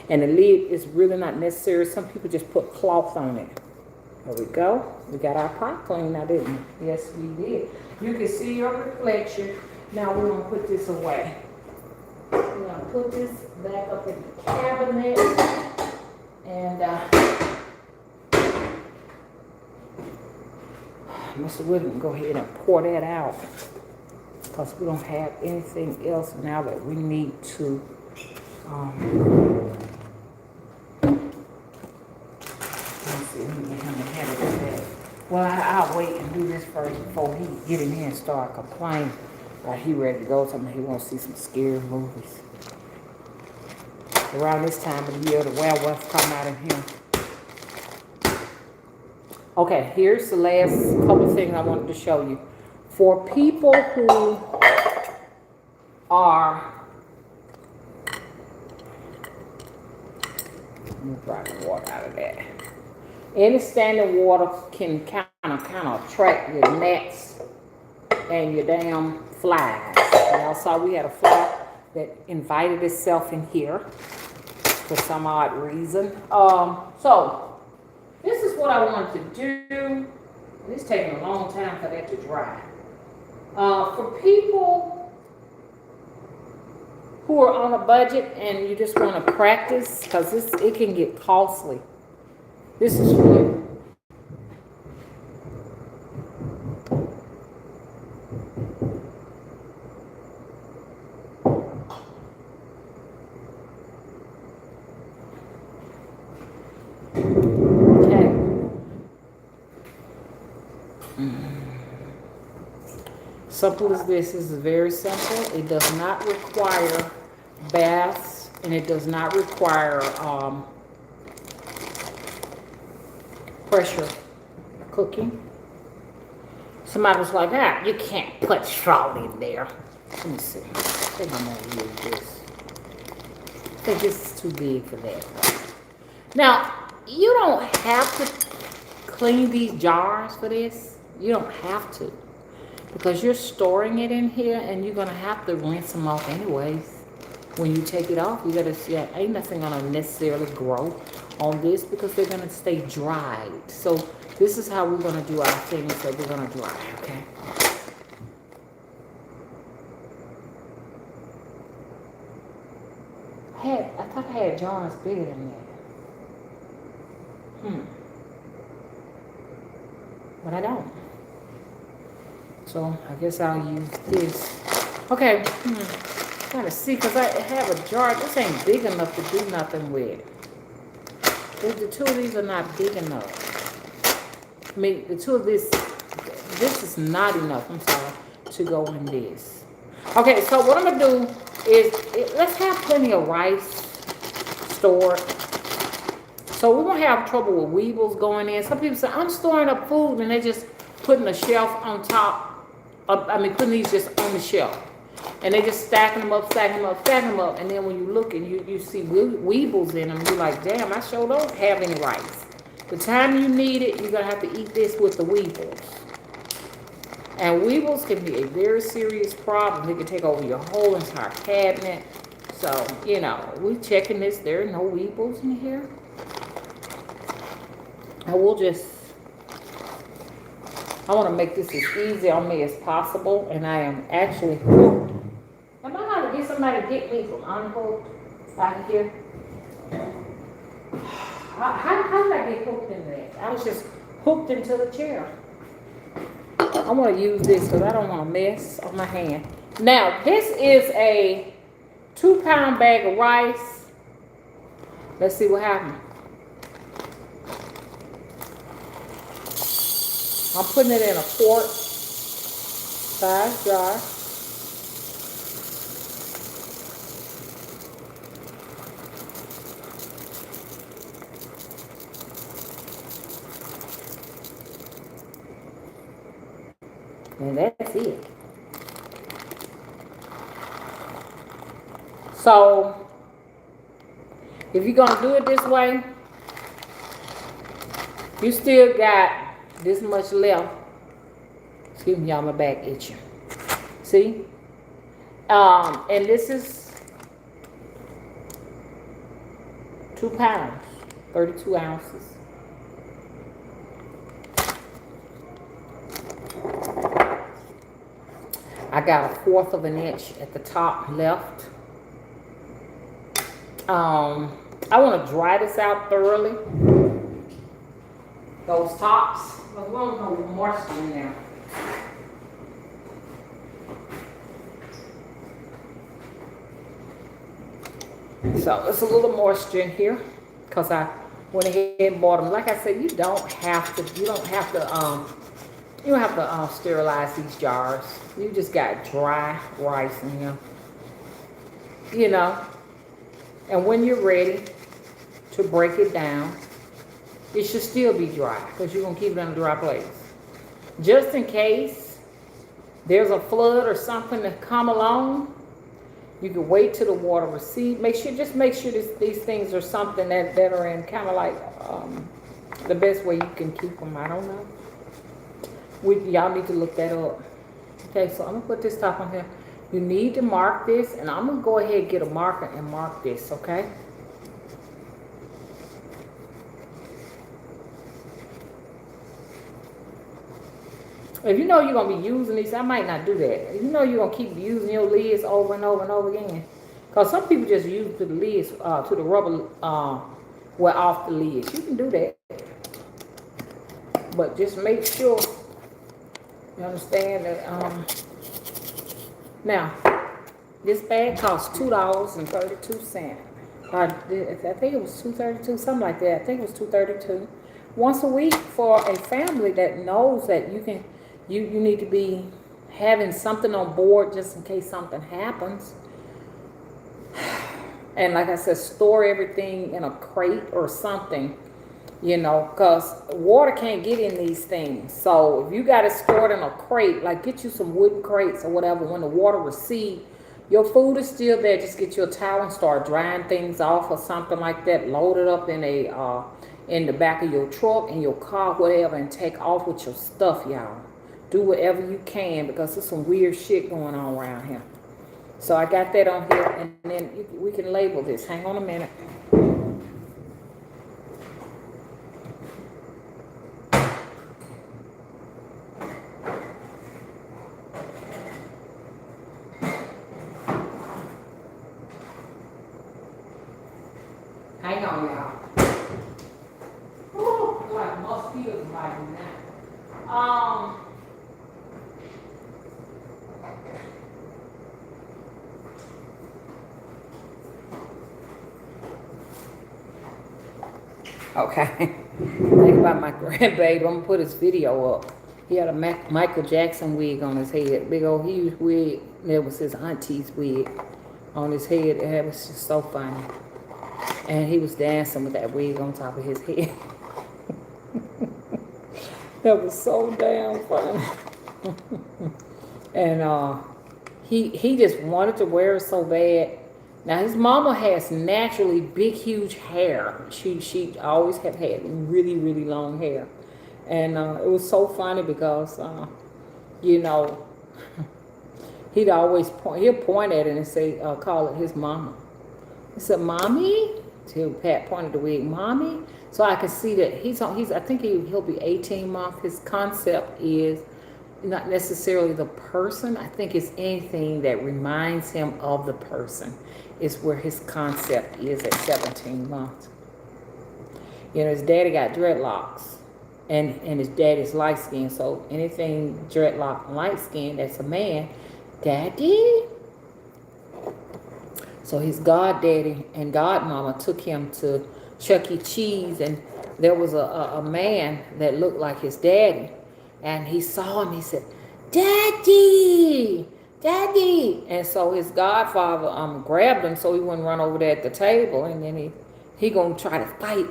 And the lid is really not necessary. Some people just put cloth on it. There we go. We got our pot clean now, didn't we? Yes, we did. You can see your reflection. Now we're going to put this away. We're going to put this back up in the cabinet. And Mr. William, go ahead and pour that out, because we don't have anything else now that we need to let's see, let me get him to have it with that. Well, I'll wait and do this first before he get in here and start complaining. He ready to go. Something he wants to see some scary movies. Around this time of the year, the werewolves come out in here. Okay, here's the last couple of things I wanted to show you. For people who are, let me dry the water out of that. Any standing water can kind of attract your gnats and your damn flies. And also we had a fly that invited itself in here for some odd reason. So this is what I wanted to do. It's taking a long time for that to dry. For people who are on a budget and you just want to practice, because it can get costly. This is for you. Simple as this. This is very simple. It does not require baths, and it does not require pressure cooking. Somebody was like, you can't put salt in there. Let me see. I think I'm gonna use this. I think this is too big for that. Now, you don't have to clean these jars for this. You don't have to, because you're storing it in here and you're gonna have to rinse them off anyways. When you take it off, you gotta see, ain't nothing gonna necessarily grow on this because they're gonna stay dried. So this is how we're gonna do our things that we're gonna dry, okay? I thought I had jars bigger than that. But I don't. So I guess I'll use this. Okay, gotta see, because I have a jar. This ain't big enough to do nothing with. The two of these are not big enough. I mean, the two of this is not enough, I'm sorry, to go in this. Okay, so what I'm gonna do is, let's have plenty of rice stored. So we won't have trouble with weevils going in. Some people say, I'm storing up food, and they're just putting a shelf on top. Putting these just on the shelf. And they just stacking them up, stacking them up, stacking them up. And then when you look and you see weevils in them, you're like, damn, I sure don't have any rice. The time you need it, you're going to have to eat this with the weevils. And weevils can be a very serious problem. They can take over your whole entire cabinet. So, you know, we checking this. There are no weebles in here. I will just, I want to make this as easy on me as possible. And I am actually hooked. Am I going to get somebody to get me from unhooked out here? How did I get hooked into that? I was just hooked into the chair. I want to use this because I don't want to mess on my hand. Now, this is a 2-pound bag of rice. Let's see what happens. I'm putting it in a quart size jar. And that's it. So, if you're going to do it this way, you still got this much left. Excuse me, y'all, my back itching. See? And this is 2 pounds, 32 ounces. I got 1/4 of an inch at the top left. I want to dry this out thoroughly. Those tops, but we don't know moisture in there. So it's a little moisture in here because I went ahead and bought them. Like I said, you don't have to sterilize these jars. You just got dry rice in here. You know. And when you're ready to break it down, it should still be dry because you're going to keep it in a dry place. Just in case there's a flood or something to come along, you can wait till the water recedes. Make sure these things are something that are in kind of like the best way you can keep them. I don't know. Y'all need to look that up. Okay, so I'm going to put this top on here. You need to mark this, and I'm going to go ahead and get a marker and mark this, okay? If you know you're going to be using these, I might not do that. If you know you're going to keep using your lids over and over and over again. Because some people just use to the lids, to the rubber, off the lids. You can do that. But just make sure you understand that, now, this bag costs $2.32. I think it was $2.32, something like that. I think it was $2.32. Once a week for a family that knows that you need to be having something on board just in case something happens. And like I said, store everything in a crate or something, you know, because water can't get in these things. So if you got it stored in a crate, like get you some wooden crates or whatever, when the water recedes, your food is still there. Just get you a towel and start drying things off or something like that. Load it up in the back of your truck, in your car, whatever, and take off with your stuff, y'all. Do whatever you can because there's some weird shit going on around here. So I got that on here, and then we can label this. Hang on a minute. Hang on, y'all. Ooh, like mosquitoes biting now. Okay. Think about my grandbaby. I'm gonna put his video up. He had a Michael Jackson wig on his head. Big old huge wig. That was his auntie's wig on his head. It was just so funny. And he was dancing with that wig on top of his head. That was so damn funny. And he just wanted to wear it so bad. Now his mama has naturally big, huge hair. She always have had really, really long hair. And it was so funny because, you know, he'll point at it and say, call it his mama. He said, "Mommy," till Pat pointed the wig, "Mommy." So I could see that I think he'll be 18 months. His concept is not necessarily the person. I think it's anything that reminds him of the person is where his concept is at 17 months. You know, his daddy got dreadlocks, and his daddy's light skinned. So anything dreadlock and light skinned, that's a man. Daddy. So his goddaddy and godmama took him to Chuck E. Cheese, and there was a man that looked like his daddy, and he saw him. He said, "Daddy, Daddy!" And so his godfather grabbed him so he wouldn't run over there at the table, and then he gonna try to fight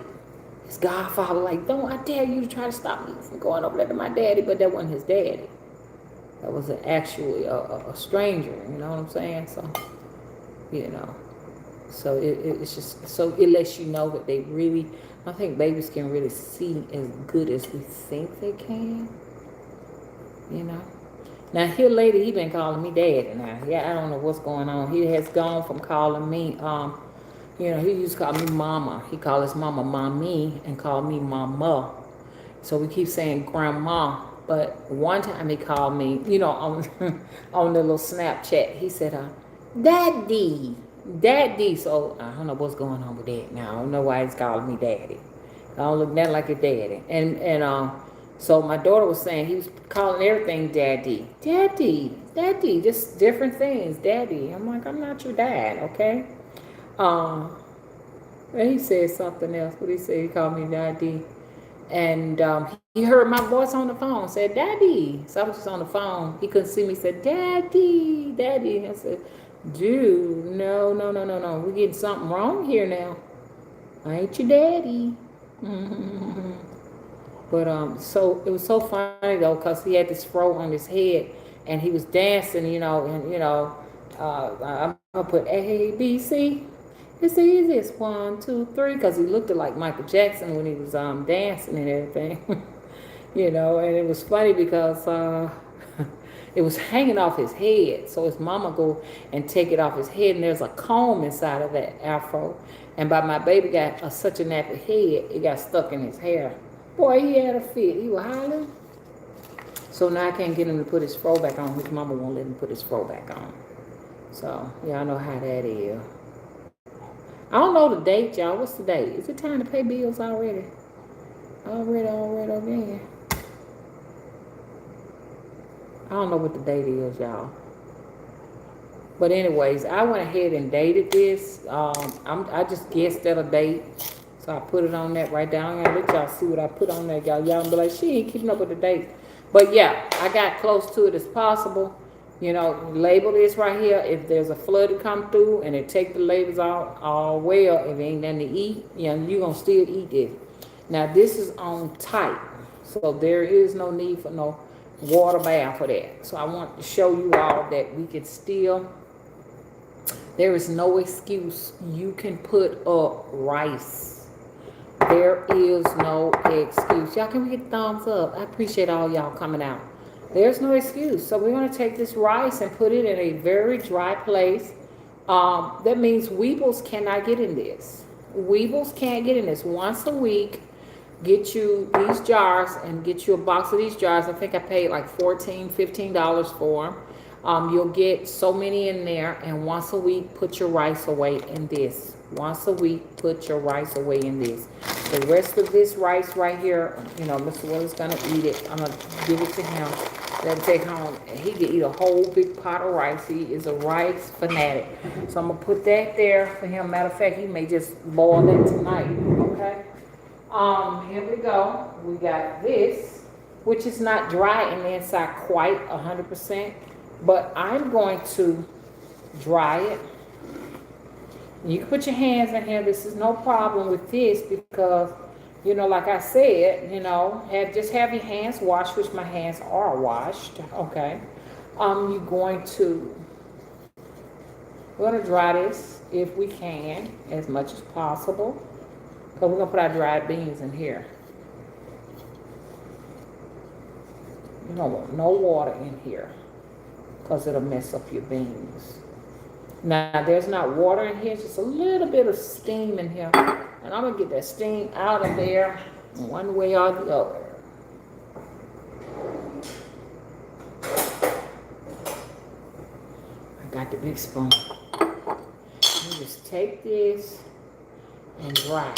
his godfather, like, "Don't I dare you to try to stop me from going over there to my daddy?" But that wasn't his daddy. That was actually a stranger. You know what I'm saying? So, you know, so it's just, so it lets you know that they really, I think babies can really see as good as we think they can. You know. Now here lately he been calling me daddy now. Yeah, I don't know what's going on. He has gone from calling me you know, he used to call me mama. He called his mama mommy and called me mama. So we keep saying grandma. But one time he called me, you know, on on the little Snapchat, he said, "Daddy, Daddy." So I don't know what's going on with that now. I don't know why he's calling me daddy. I don't look nothing like a daddy. And so my daughter was saying he was calling everything daddy, daddy, daddy, just different things, daddy. I'm like, I'm not your dad, okay? And he said something else. What he said? He called me daddy, and he heard my voice on the phone. Said daddy. So I was just on the phone. He couldn't see me. Said daddy, daddy. I said, dude, no, no, no, no, no. We're getting something wrong here now. I ain't your daddy. But so it was so funny though, cause he had this fro on his head, and he was dancing, you know, and you know, I'm gonna put A B C. It's the easiest 1, 2, 3, cause he looked like Michael Jackson when he was dancing and everything, you know, and it was funny because it was hanging off his head, so his mama go and take it off his head, and there's a comb inside of that afro, and by my baby got such a nappy head, it got stuck in his hair. Boy, he had a fit. He was hollering. So now I can't get him to put his fro back on. His mama won't let him put his fro back on. So, y'all know how that is. I don't know the date, y'all. What's the date? Is it time to pay bills already? Already again. I don't know what the date is, y'all. But anyways, I went ahead and dated this. I just guessed at a date. So I put it on that right down. I'm gonna let y'all see what I put on there, y'all. Y'all be like, she ain't keeping up with the date. But yeah, I got close to it as possible. You know, label this right here. If there's a flood to come through and it take the labels out, all well, if it ain't nothing to eat, you know, you're gonna still eat this. Now this is on tight. So there is no need for no water bath for that. So I want to show you all that we can still, there is no excuse. You can put up rice. There is no excuse. Y'all, can we get thumbs up? I appreciate all y'all coming out. There's no excuse. So we're going to take this rice and put it in a very dry place. That means weevils cannot get in this. Weevils can't get in this. Once a week, get you these jars and get you a box of these jars. I think I paid like $14, $15 for them. You'll get so many in there, and once a week, put your rice away in this. Once a week, put your rice away in this. The rest of this rice right here, you know, Mr. Willis gonna eat it. I'm gonna give it to him. Let him take home. He can eat a whole big pot of rice. He is a rice fanatic. So I'm gonna put that there for him. Matter of fact, he may just boil that tonight. Okay. Here we go. We got this, which is not dry in the inside quite 100%, but I'm going to dry it. You can put your hands in here. This is no problem with this because, you know, like I said, you know, just have your hands washed, which my hands are washed. Okay. We're going to dry this if we can as much as possible, because we're gonna put our dried beans in here. You don't want no water in here because it'll mess up your beans. Now, there's not water in here, just a little bit of steam in here. And I'm gonna get that steam out of there one way or the other. I got the big spoon. You just take this and dry.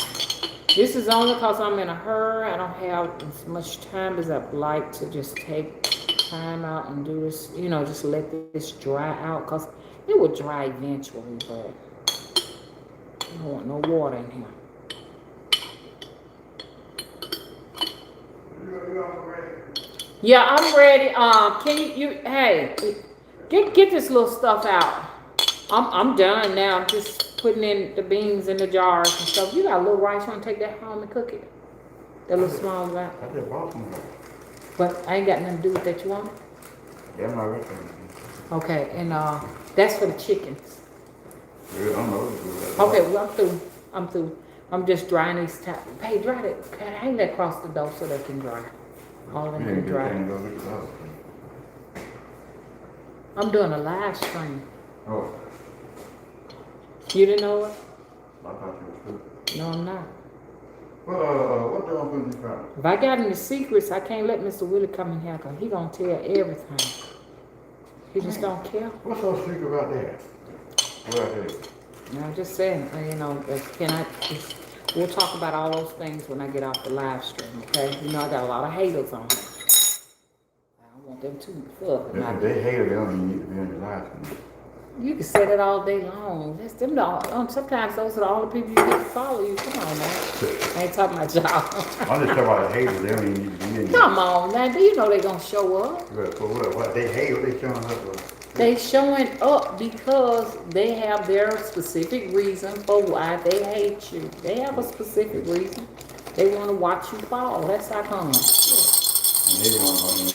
This is only because I'm in a hurry. I don't have as much time as I'd like to just take time out and do this, you know, just let this dry out, because it will dry eventually, but I don't want no water in here. Yeah, I'm ready. Can you hey, get this little stuff out. I'm done now. I'm just putting in the beans in the jars and stuff. You got a little rice, you wanna take that home and cook it? That little small amount. I just bought some. But I ain't got nothing to do with that, you want? Yeah, I'm already. Okay, and that's for the chickens. Yeah, I'm over. Okay, well, I'm through. I'm just drying these top. Hey, dry that. Hang that across the door so they can dry. All of them can dry. I'm doing a live stream. Oh, You didn't know it? I thought you was good. No, I'm not. What the hell is this? If I got any secrets, I can't let Mr. Willie come in here because he gonna tell everything. He just don't care. What's so secret about that? What I tell you? No, I'm just saying, you know, we'll talk about all those things when I get off the live stream, okay? You know, I got a lot of haters on here. I don't want them too full. If they hate it, they don't even need to be on your live stream. You can say that all day long. That's them. Sometimes those are all the people you get to follow you. Come on, man. I ain't talking about y'all. I'm just talking about the haters. They don't even need to be in here. Come on, man. You know they gonna show up. For what? They hate what they showing up for. They showing up because they have their specific reason for why they hate you. They have a specific reason. They want to watch you fall. That's how come. And they don't know.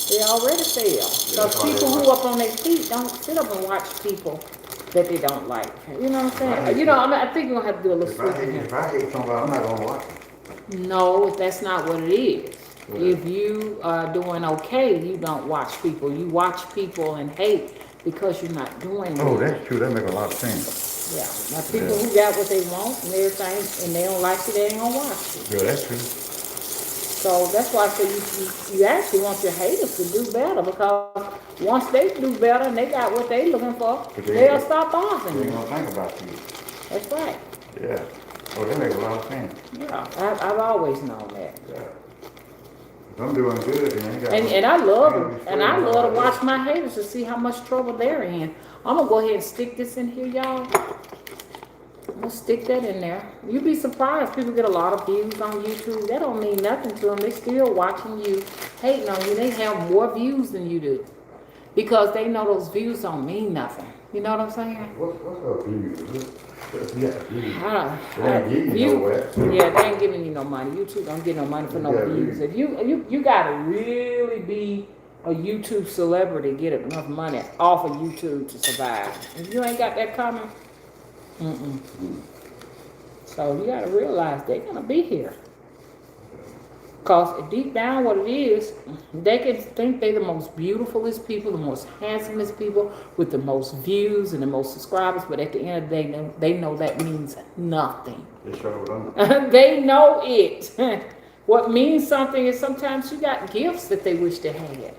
They already fail. Because people who up on their feet don't sit up and watch people that they don't like. You know what I'm saying? You know, I think we're going to have to do a little switching here. If I hate somebody, I'm not going to watch it. No, that's not what it is. Yeah. If you are doing okay, you don't watch people. You watch people and hate because you're not doing Oh, well. that's true. That makes a lot of sense. Yeah. Now, people who got what they want and everything, and they don't like it, they ain't going to watch it. Yeah, that's true. So that's why I say you actually want your haters to do better, because once they do better and they got what they looking for, they'll stop bothering They you. ain't gonna think about you. That's right. Yeah. Oh, that makes a lot of sense. Yeah, I've always known that. Yeah. If I'm doing good, and they got. And I love it. And I love to watch my haters to see how much trouble they're in. I'm gonna go ahead and stick this in here, y'all. I'm gonna stick that in there. You'd be surprised. People get a lot of views on YouTube. That don't mean nothing to them. They still watching you, hating on you. They have more views than you do because they know those views don't mean nothing. You know what I'm saying? What's up, views? Yeah, views. They ain't giving you nowhere. Yeah, they ain't giving you no money. YouTube don't get no money for no views. If you gotta really be a YouTube celebrity to get enough money off of YouTube to survive. If you ain't got that coming. So you gotta realize they're gonna be here. Cause deep down what it is, they can think they're the most beautifulest people, the most handsomest people with the most views and the most subscribers, but at the end of the day, they know that means nothing. They sure don't. They know it. What means something is sometimes you got gifts that they wish they had.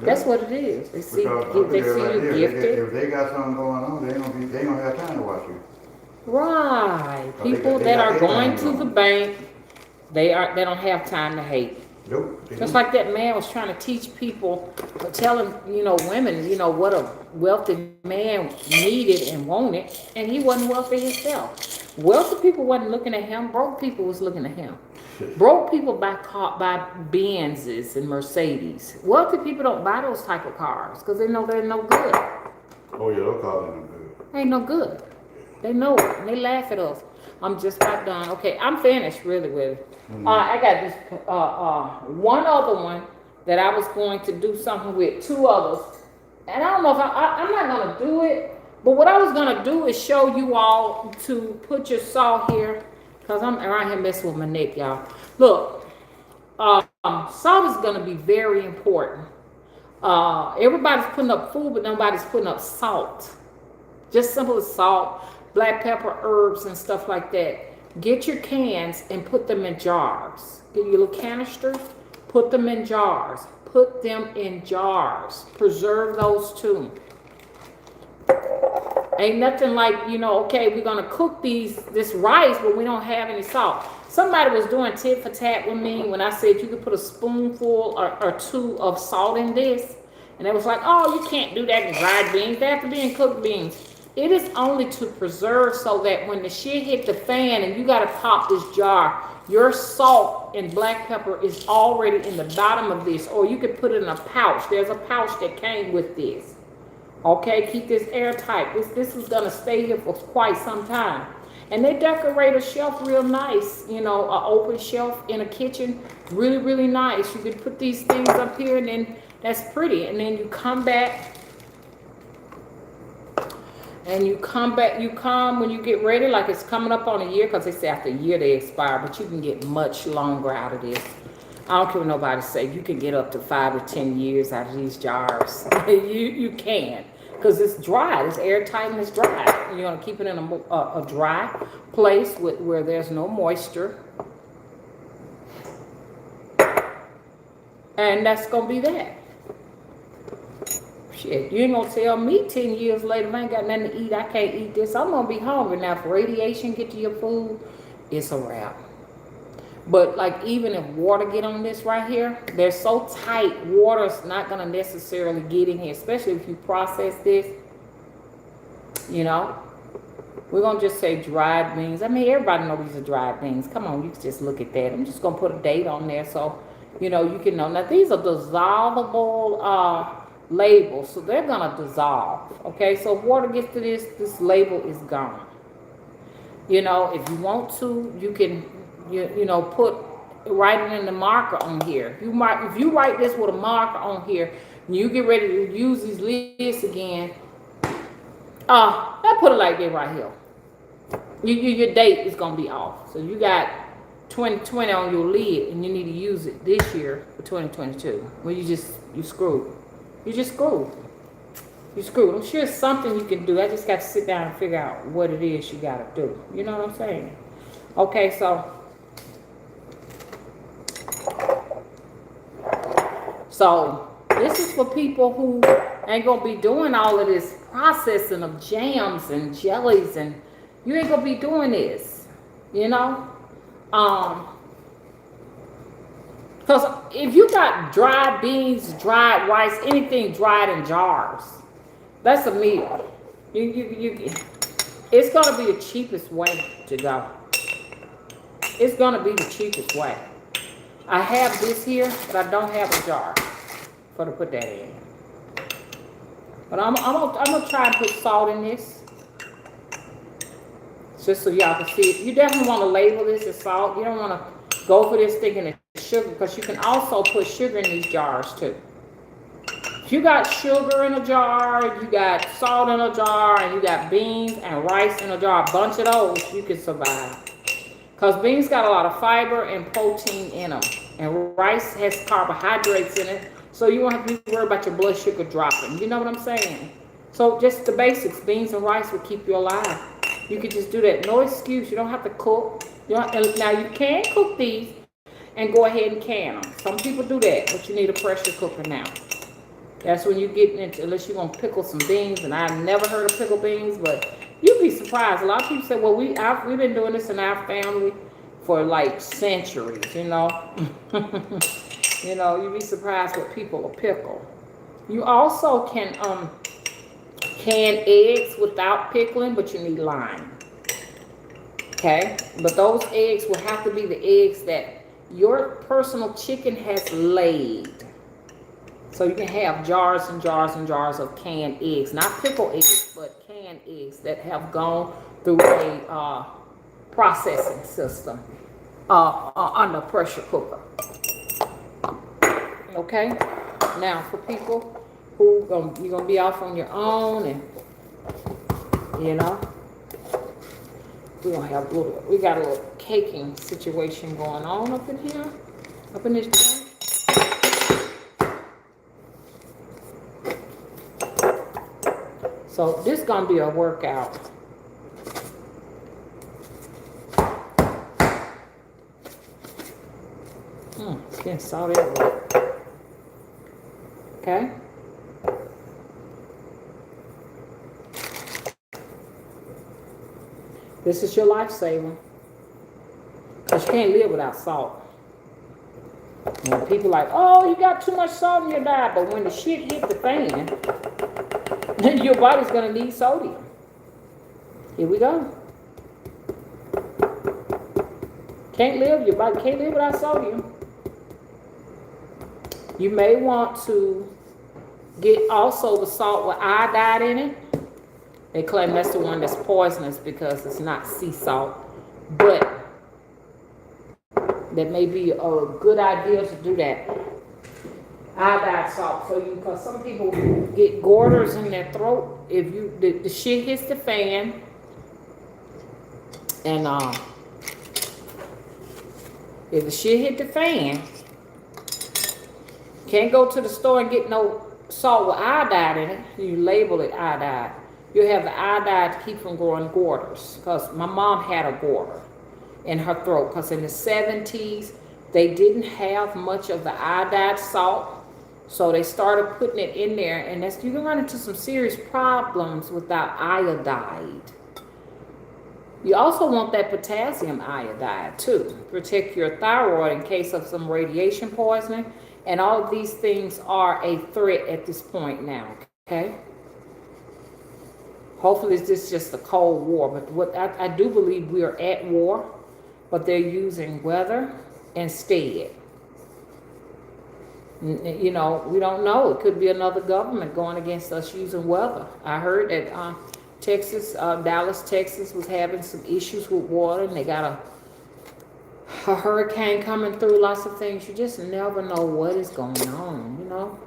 That's what it is. They see you gifted. If they got something going on, they don't have time to watch you. Right. People that are going to the bank, they don't have time to hate. Nope. Just like that man was trying to teach people, telling, women, what a wealthy man needed and wanted, and he wasn't wealthy himself. Wealthy people wasn't looking at him, broke people was looking at him. Broke people buy Benzes and Mercedes. Wealthy people don't buy those type of cars because they know they're no good. Oh yeah, those cars ain't no good. Ain't no good. They know it and they laugh at us. I'm just about done. Okay, I'm finished really with it. I got this one other one that I was going to do something with, two others. And I don't know if I'm not going to do it, but what I was going to do is show you all to put your saw here, because I'm around here messing with my neck, y'all. Look, salt is going to be very important Everybody's putting up food, but nobody's putting up salt. Just simple as salt, black pepper, herbs, and stuff like that. Get your cans and put them in jars. Get your little canisters, put them in jars. Put them in jars. Preserve those too. Ain't nothing like, okay, we're gonna cook this rice, but we don't have any salt. Somebody was doing tit for tat with me when I said you could put a spoonful or two of salt in this. And it was like, oh, you can't do that in dried beans. They have to be in cooked beans. It is only to preserve so that when the shit hit the fan and you gotta pop this jar, your salt and black pepper is already in the bottom of this, or you could put it in a pouch. There's a pouch that came with this. Okay, keep this airtight. This is gonna stay here for quite some time. And they decorate a shelf real nice, an open shelf in a kitchen, really, really nice. You could put these things up here and then that's pretty. And then you come back and you come when you get ready, like it's coming up on a year, because they say after a year they expire, but you can get much longer out of this. I don't care what nobody say, you can get up to 5 or 10 years out of these jars. you can, because it's dry, it's airtight and it's dry. You're gonna keep it in a dry place where there's no moisture. And that's gonna be that. Shit, you ain't gonna tell me 10 years later, if I ain't got nothing to eat, I can't eat this. I'm gonna be hungry. Now, if radiation get to your food, it's a wrap. But like, even if water get on this right here, they're so tight, water's not gonna necessarily get in here, especially if you process this. We're gonna just say dried beans. I mean, everybody knows these are dried beans. Come on, you can just look at that. I'm just gonna put a date on there so, you can know. Now, these are dissolvable, label, so they're gonna dissolve. Okay, so if water gets to this label is gone. If you want to, you can write it in the marker on here. If you write this with a marker on here and you get ready to use these lids again, I put it like that right here. Your date is gonna be off. So you got 2020 on your lid and you need to use it this year for 2022. Well, you screwed. You just screwed. You screwed. I'm sure it's something you can do. I just got to sit down and figure out what it is you got to do. You know what I'm saying? Okay, so this is for people who ain't going to be doing all of this processing of jams and jellies, and you ain't going to be doing this, Because if you got dried beans, dried rice, anything dried in jars, that's a meal. It's going to be the cheapest way to go. It's going to be the cheapest way. I have this here, but I don't have a jar to put that in. But I'm gonna try and put salt in this, just so y'all can see it. You definitely want to label this as salt. You don't want to go for this thinking it's sugar, because you can also put sugar in these jars too. If you got sugar in a jar, you got salt in a jar, and you got beans and rice in a jar, a bunch of those, you can survive. Because beans got a lot of fiber and protein in them, and rice has carbohydrates in it, so you won't have to be worried about your blood sugar dropping. You know what I'm saying? So just the basics, beans and rice will keep you alive. You can just do that. No excuse. You don't have to cook. Now you can cook these and go ahead and can them. Some people do that, but you need a pressure cooker now. That's when you get into, unless you're gonna pickle some beans, and I've never heard of pickled beans, but you'd be surprised. A lot of people say, well, we've been doing this in our family for like centuries, You'd be surprised what people will pickle. You also can can eggs without pickling, but you need lime. Okay, but those eggs will have to be the eggs that your personal chicken has laid. So you can have jars and jars and jars of canned eggs, not pickled eggs, but canned eggs that have gone through a processing system on the pressure cooker. Okay, now for people who you're gonna be off on your own, and we got a little caking situation going on up in here, up in this joint. So this is gonna be a workout. It's getting salty everywhere. Okay. This is your lifesaver. Because you can't live without salt. When people like, oh, you got too much salt in your diet, but when the shit hit the fan, then your body's gonna need sodium. Here we go. Your body can't live without sodium. You may want to get also the salt with iodide in it. They claim that's the one that's poisonous because it's not sea salt. But that may be a good idea to do that. Iodide salt. So because some people get goiters in their throat if the shit hits the fan, and if the shit hit the fan, can't go to the store and get no salt with iodide in it. You label it iodide. You have the iodide to keep from growing goiters. Because my mom had a goiter in her throat. Because in the 70s, they didn't have much of the iodide salt. So they started putting it in there. And you can run into some serious problems without iodide. You also want that potassium iodide too. Protect your thyroid in case of some radiation poisoning. And all of these things are a threat at this point now, okay? Hopefully this is just a Cold War, but what I do believe we are at war, but they're using weather instead. You know, we don't know. It could be another government going against us using weather. I heard that Texas, Dallas, Texas was having some issues with water, and they got a hurricane coming through, lots of things. You just never know what is going on, you know.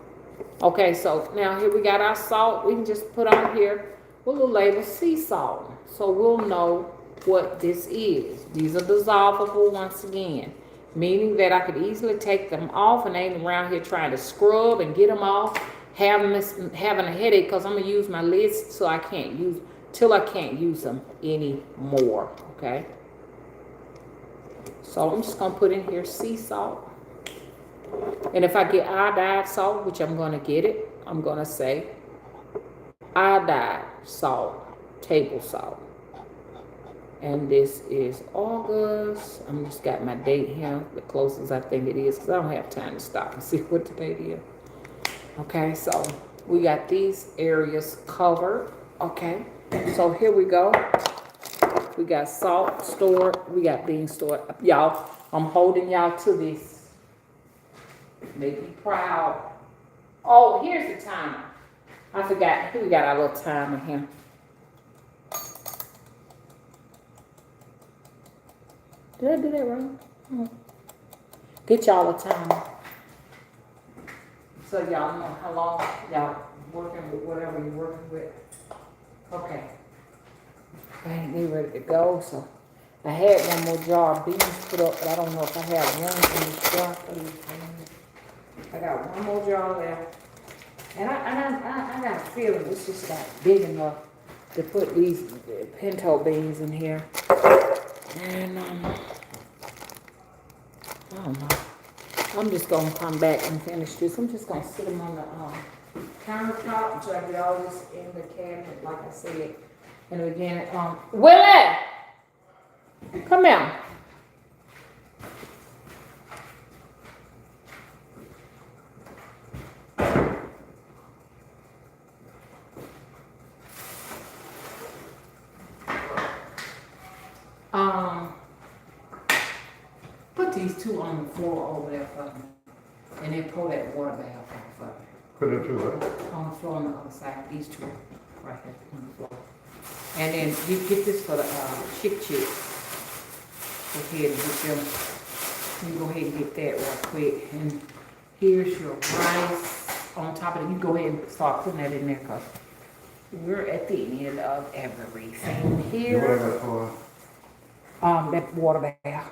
Okay, so now here we got our salt. We can just put on here, we'll label sea salt. So we'll know what this is. These are dissolvable once again, meaning that I could easily take them off and ain't around here trying to scrub and get them off, having a headache because I'm going to use my lids till I can't use them anymore, okay? So I'm just going to put in here sea salt. And if I get iodide salt, which I'm going to get it, I'm going to say iodide salt, table salt. And this is August. I'm just got my date here, the closest I think it is, because I don't have time to stop and see what the date is. Okay, so we got these areas covered. Okay, so here we go. We got salt stored. We got beans stored. Y'all, I'm holding y'all to this. Make me proud. Oh, here's the timer. I forgot. We got our little timer here. Did I do that wrong? Get y'all a timer. So y'all know how long y'all working with whatever you're working with. Okay. Okay, they ready to go. So I had one more jar of beans put up, but I don't know if I have room in this jar for these beans. I got one more jar left. And I got a feeling it's just not big enough to put these pinto beans in here. And I don't know. I'm just gonna come back and finish this. I'm just gonna sit them on the countertop until I get all this in the cabinet, like I said. And again, Willie, come here. Put these two on the floor over there for me. And then pull that water bath off for me. Put it to what? On the floor on the other side. These two right here on the floor. And then you get this for the chick chicks. Go ahead and get them. You go ahead and get that real quick. And here's your rice on top of it. You go ahead and start putting that in there because we're at the end of everything here. Whatever for. That water bath.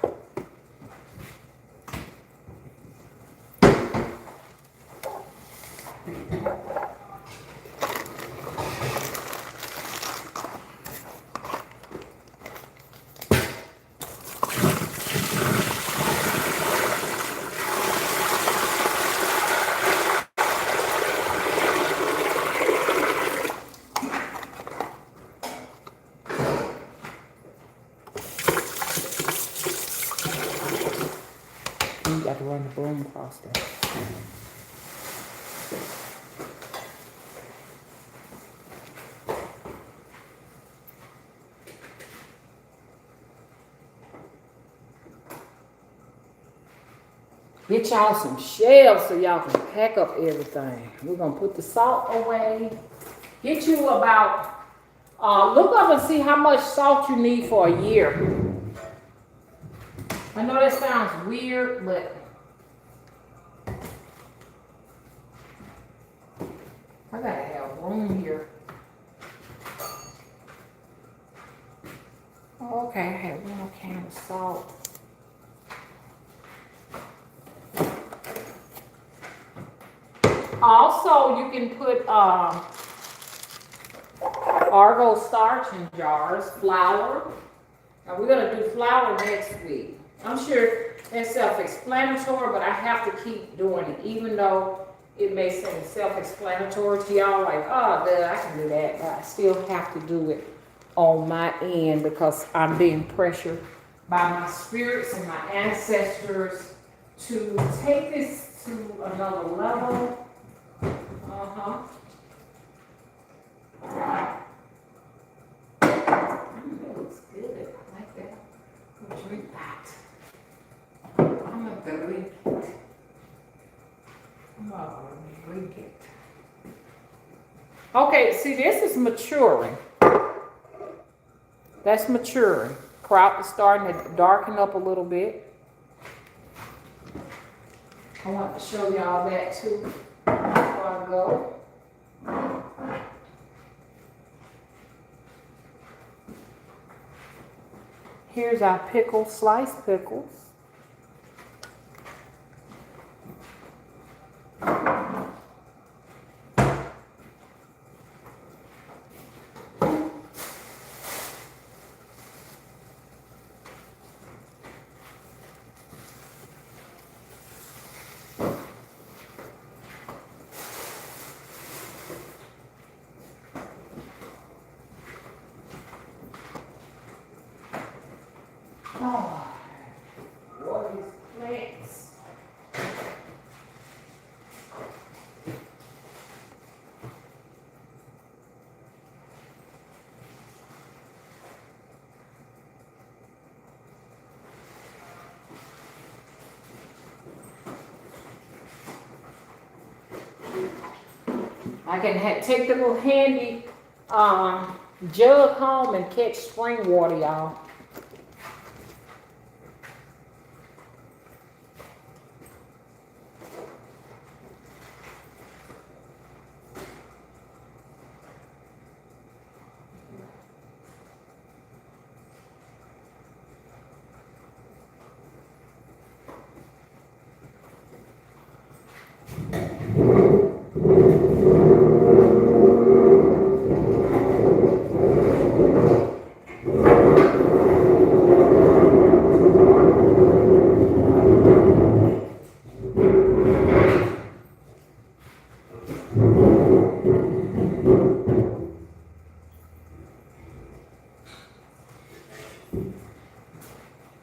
got to run the broom across there. Get y'all some shelves so y'all can pack up everything. We're gonna put the salt away. Get you about, look up and see how much salt you need for a year. I know that sounds weird, but I gotta have room here. Oh, okay, I have 1 can of salt. Also, you can put Argo starch in jars, flour. Now we're gonna do flour next week. I'm sure that's self-explanatory, but I have to keep doing it, even though it may seem self-explanatory to y'all, like, oh, duh, I can do that, but I still have to do it on my end because I'm being pressured by my spirits and my ancestors to take this to another level. That looks good. I like that. I'll drink that. I'm gonna drink it. I'm gonna drink it. Okay, see, this is maturing. That's maturing. Crop is starting to darken up a little bit. I want to show y'all that too before I go. Here's our pickles, sliced pickles. Oh, what is plants? I can take the little handy jug home and catch spring water, y'all.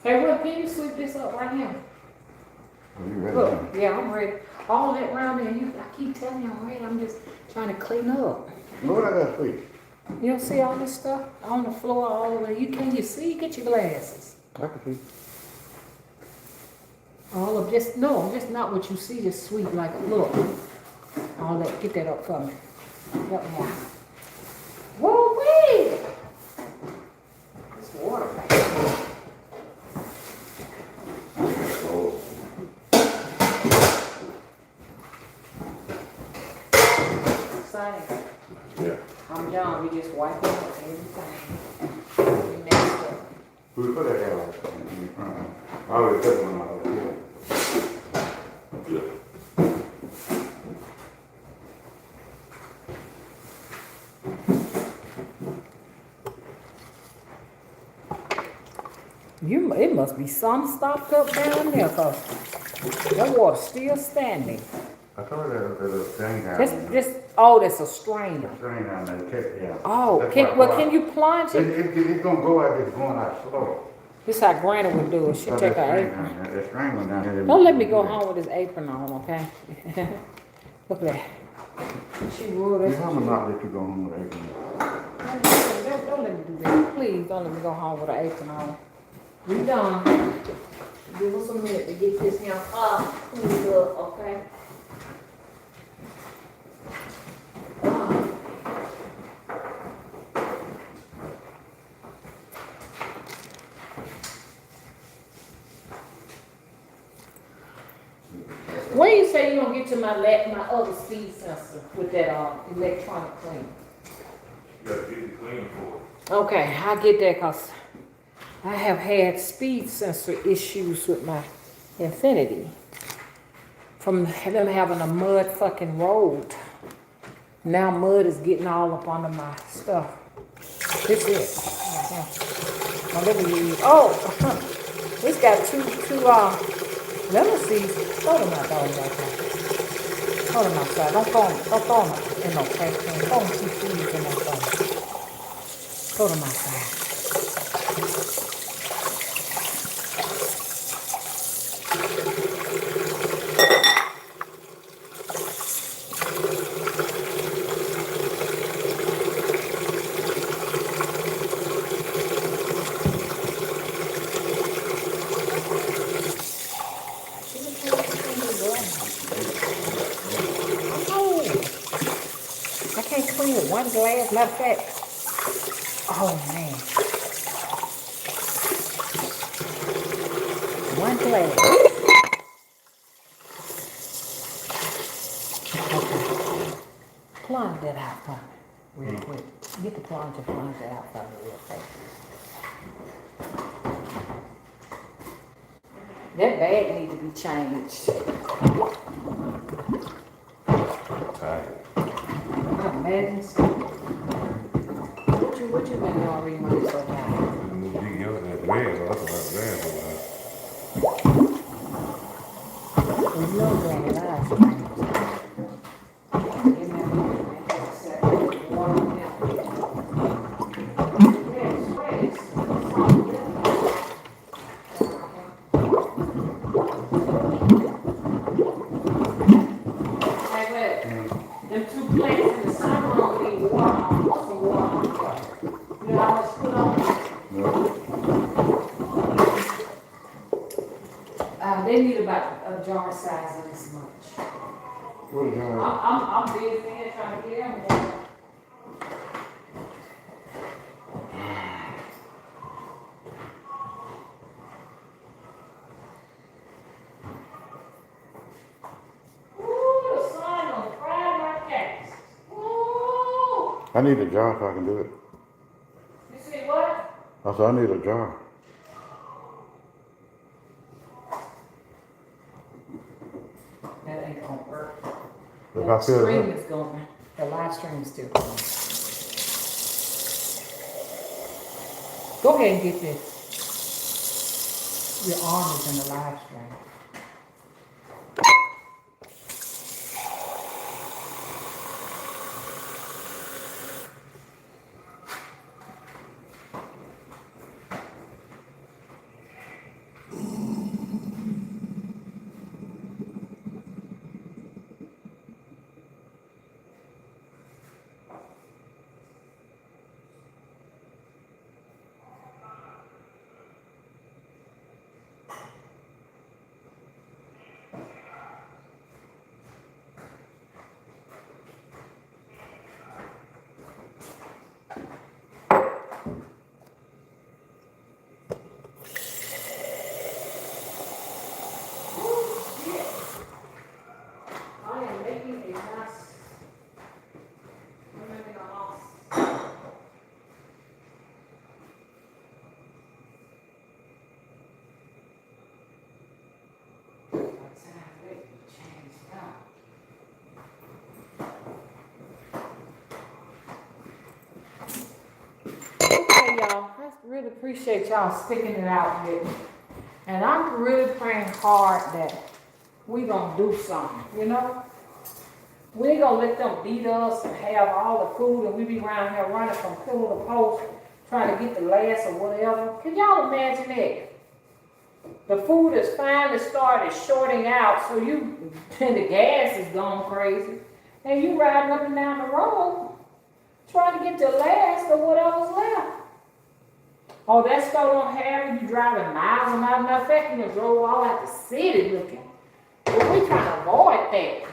Hey, well, can you sweep this up right now? Are you ready? Look, yeah, I'm ready. All that around there, I keep telling you I'm ready. I'm just trying to clean up. What I got for you? You don't see all this stuff on the floor all the way? You see? Get your glasses. I can see. All of just not what you see. Just sweep like look. All that. Get that up for me. Help me out. Whoa, wee! It's water. Yeah. I'm John. We just wipe it up everything. Next up. We put that down in the front. I always put one out there. Yeah. It must be some stopped up down there, cause that water's still standing. I told her there's a thing down there. That's a strainer. A strain down there, yeah. Oh, That's can what I thought. you plunge it? It's gonna go out, it's going out slow. This how Granny would do it. She'd take her apron. That string went down here. Don't let me go home with this apron on, okay? Look at that. She would. You have not let you go home with apron. Don't let me do that. Please don't let me go home with an apron on. We done. Give us a minute to get this here cleaned up, okay? When you say you gonna get to my other speed sensor with that electronic cleaner? You gotta get it clean for it. Okay, I'll get that because I have had speed sensor issues with my Infinity from them having a mud fucking road. Now mud is getting all up under my stuff. This is. Now let me use. Oh, it's got two lemon seeds. Throw them out there. Throw them outside. Don't throw them in no trash can. Throw them two seeds in that thing. Throw them outside. I can't clean it. One glass, matter of fact. Oh man. One glass. Okay. Plunge that out for me real quick. Get the plunge and plunge it out for me real quick. That bag needs to be changed. Tired. Imagine so. What you been doing reading my so down? You get that bad, that's about bad. We know Granny lies. Give me a minute. Water down. Yes, wait. Hey, wait. Them two plants in the sunroom need water. Put some water on them. You know how much put on them? They need about a jar size of this much. What is that? I'm busy here trying to get them water. Ooh, the sun on fried my cakes. Ooh. I need a jar so I can do it. You see what? I said, I need a jar. That ain't gonna work. If I The feel stream that. is going. The live stream is still going. Go ahead and get this. Your arm is in the live stream. Y'all, I really appreciate y'all sticking it out with me. And I'm really praying hard that we gonna do something, you know? We ain't gonna let them beat us and have all the food and we be around here running from pillar to post trying to get the last or whatever. Can y'all imagine that? The food is finally started shorting out, so and the gas is going crazy. And you riding up and down the road, trying to get the last or whatever's left. Oh, that store don't have it. You driving miles and miles. Matter of fact, you drove all out the city looking. But we trying to avoid that.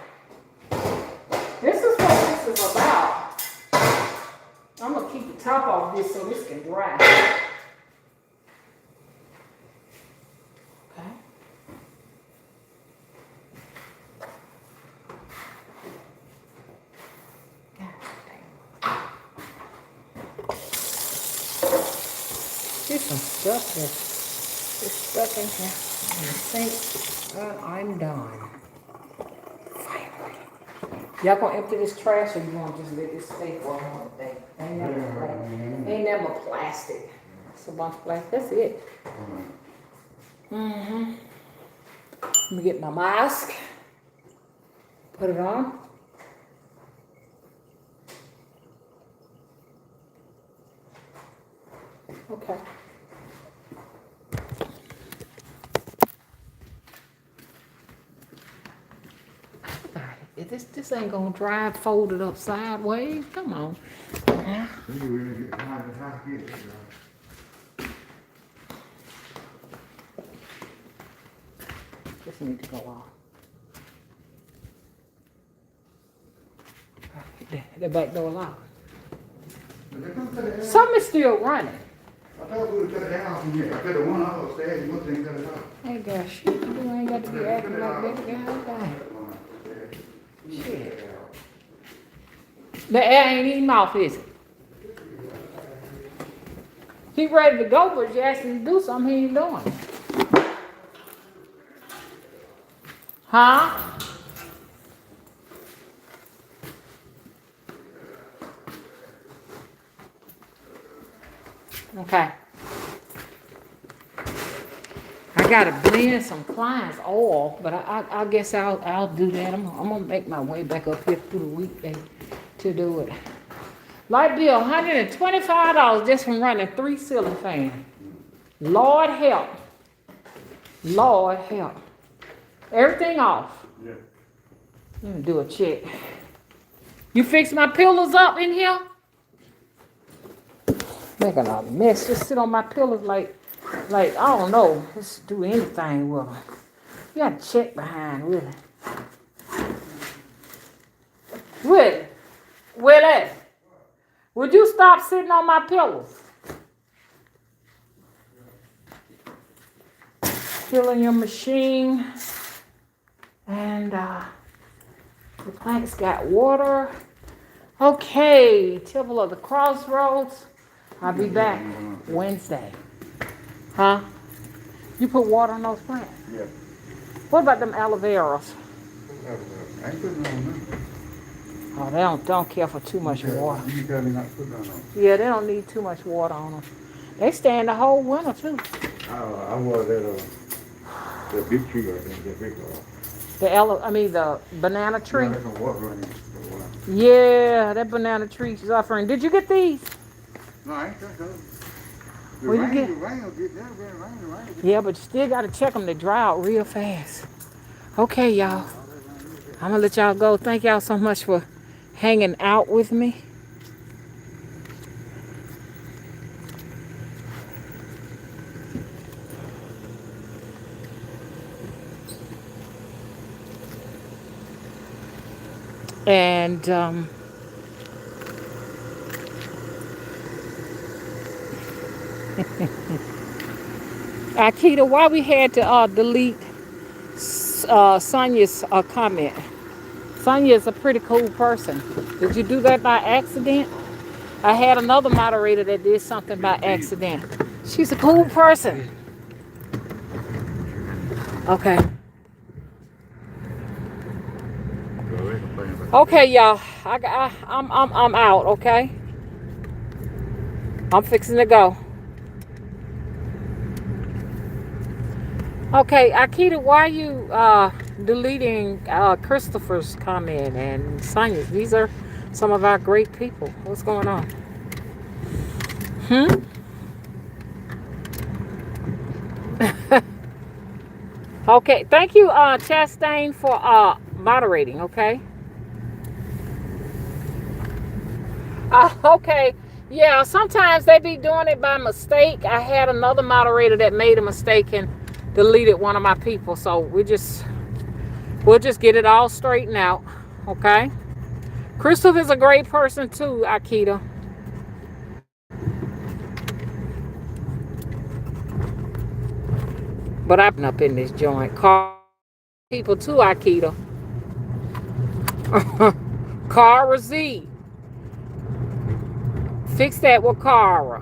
This is what this is about. I'm gonna keep the top off this so this can dry. Okay. There's some stuff that's stuck in here. In the sink. I'm done. Finally. Y'all gonna empty this trash or you gonna just let this stay for another day? Ain't never plastic. It's a bunch of plastic. That's it. Mm-hmm. Let me get my mask. Put it on. Okay. This ain't gonna dry folded up sideways. Come on. This needs to go off. The back door locked. Something's still running. I thought we would cut it down from here. I cut it one off upstairs, you must have cut it off. Ain't got shit to do. Ain't got to be acting like that guy. Shit. The air ain't even off, is it? He ready to go, but you asked him to do something he ain't doing. Huh? Okay. I gotta blend some clients oil, but I guess I'll do that. I'm gonna make my way back up here through the weekday to do it. Light bill, $125 just from running 3 ceiling fans. Lord help. Lord help. Everything off. Yeah. Let me do a check. You fix my pillows up in here? Making a mess. Just sit on my pillows like I don't know. Just do anything with them. You got to check behind, really. Willie, would you stop sitting on my pillows? Filling your machine. And the plants got water. Okay, Temple of the Crossroads. I'll be back Wednesday. Huh? You put water on those plants? Yeah. What about them aloe veras? I ain't putting it on them. Oh, they don't care for too much water. You tell me not to put it on them. Yeah, they don't need too much water on them. They stand the whole winter too. I was that big tree right there, that big one. The banana tree. There's no water running. Yeah, that banana tree is offering. Did you get these? No, I ain't touched those. The Where you rain get- will get there. Rain. Yeah, but you still got to check them. They dry out real fast. Okay, y'all. I'm going to let y'all go. Thank y'all so much for hanging out with me. And Akita, why we had to delete Sonia's comment? Sonia is a pretty cool person. Did you do that by accident? I had another moderator that did something by accident. She's a cool person. Okay. Okay, y'all. I'm out. Okay. I'm fixing to go. Okay, Akita, why are you deleting Christopher's comment and Sonia's? These are some of our great people. What's going on? Okay, thank you, Chastain, for moderating, okay? Okay, yeah, sometimes they be doing it by mistake. I had another moderator that made a mistake and deleted one of my people, so we'll just get it all straightened out, okay? Christopher's a great person too, Akita. But I've been up in this joint. Call people too, Akita. Cara Z. Fix that with Cara.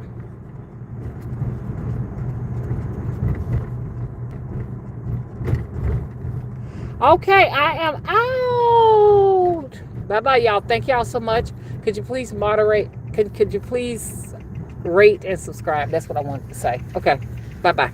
Okay, I am out. Bye-bye, y'all. Thank y'all so much. Could you please moderate? Could you please rate and subscribe? That's what I wanted to say. Okay, bye-bye.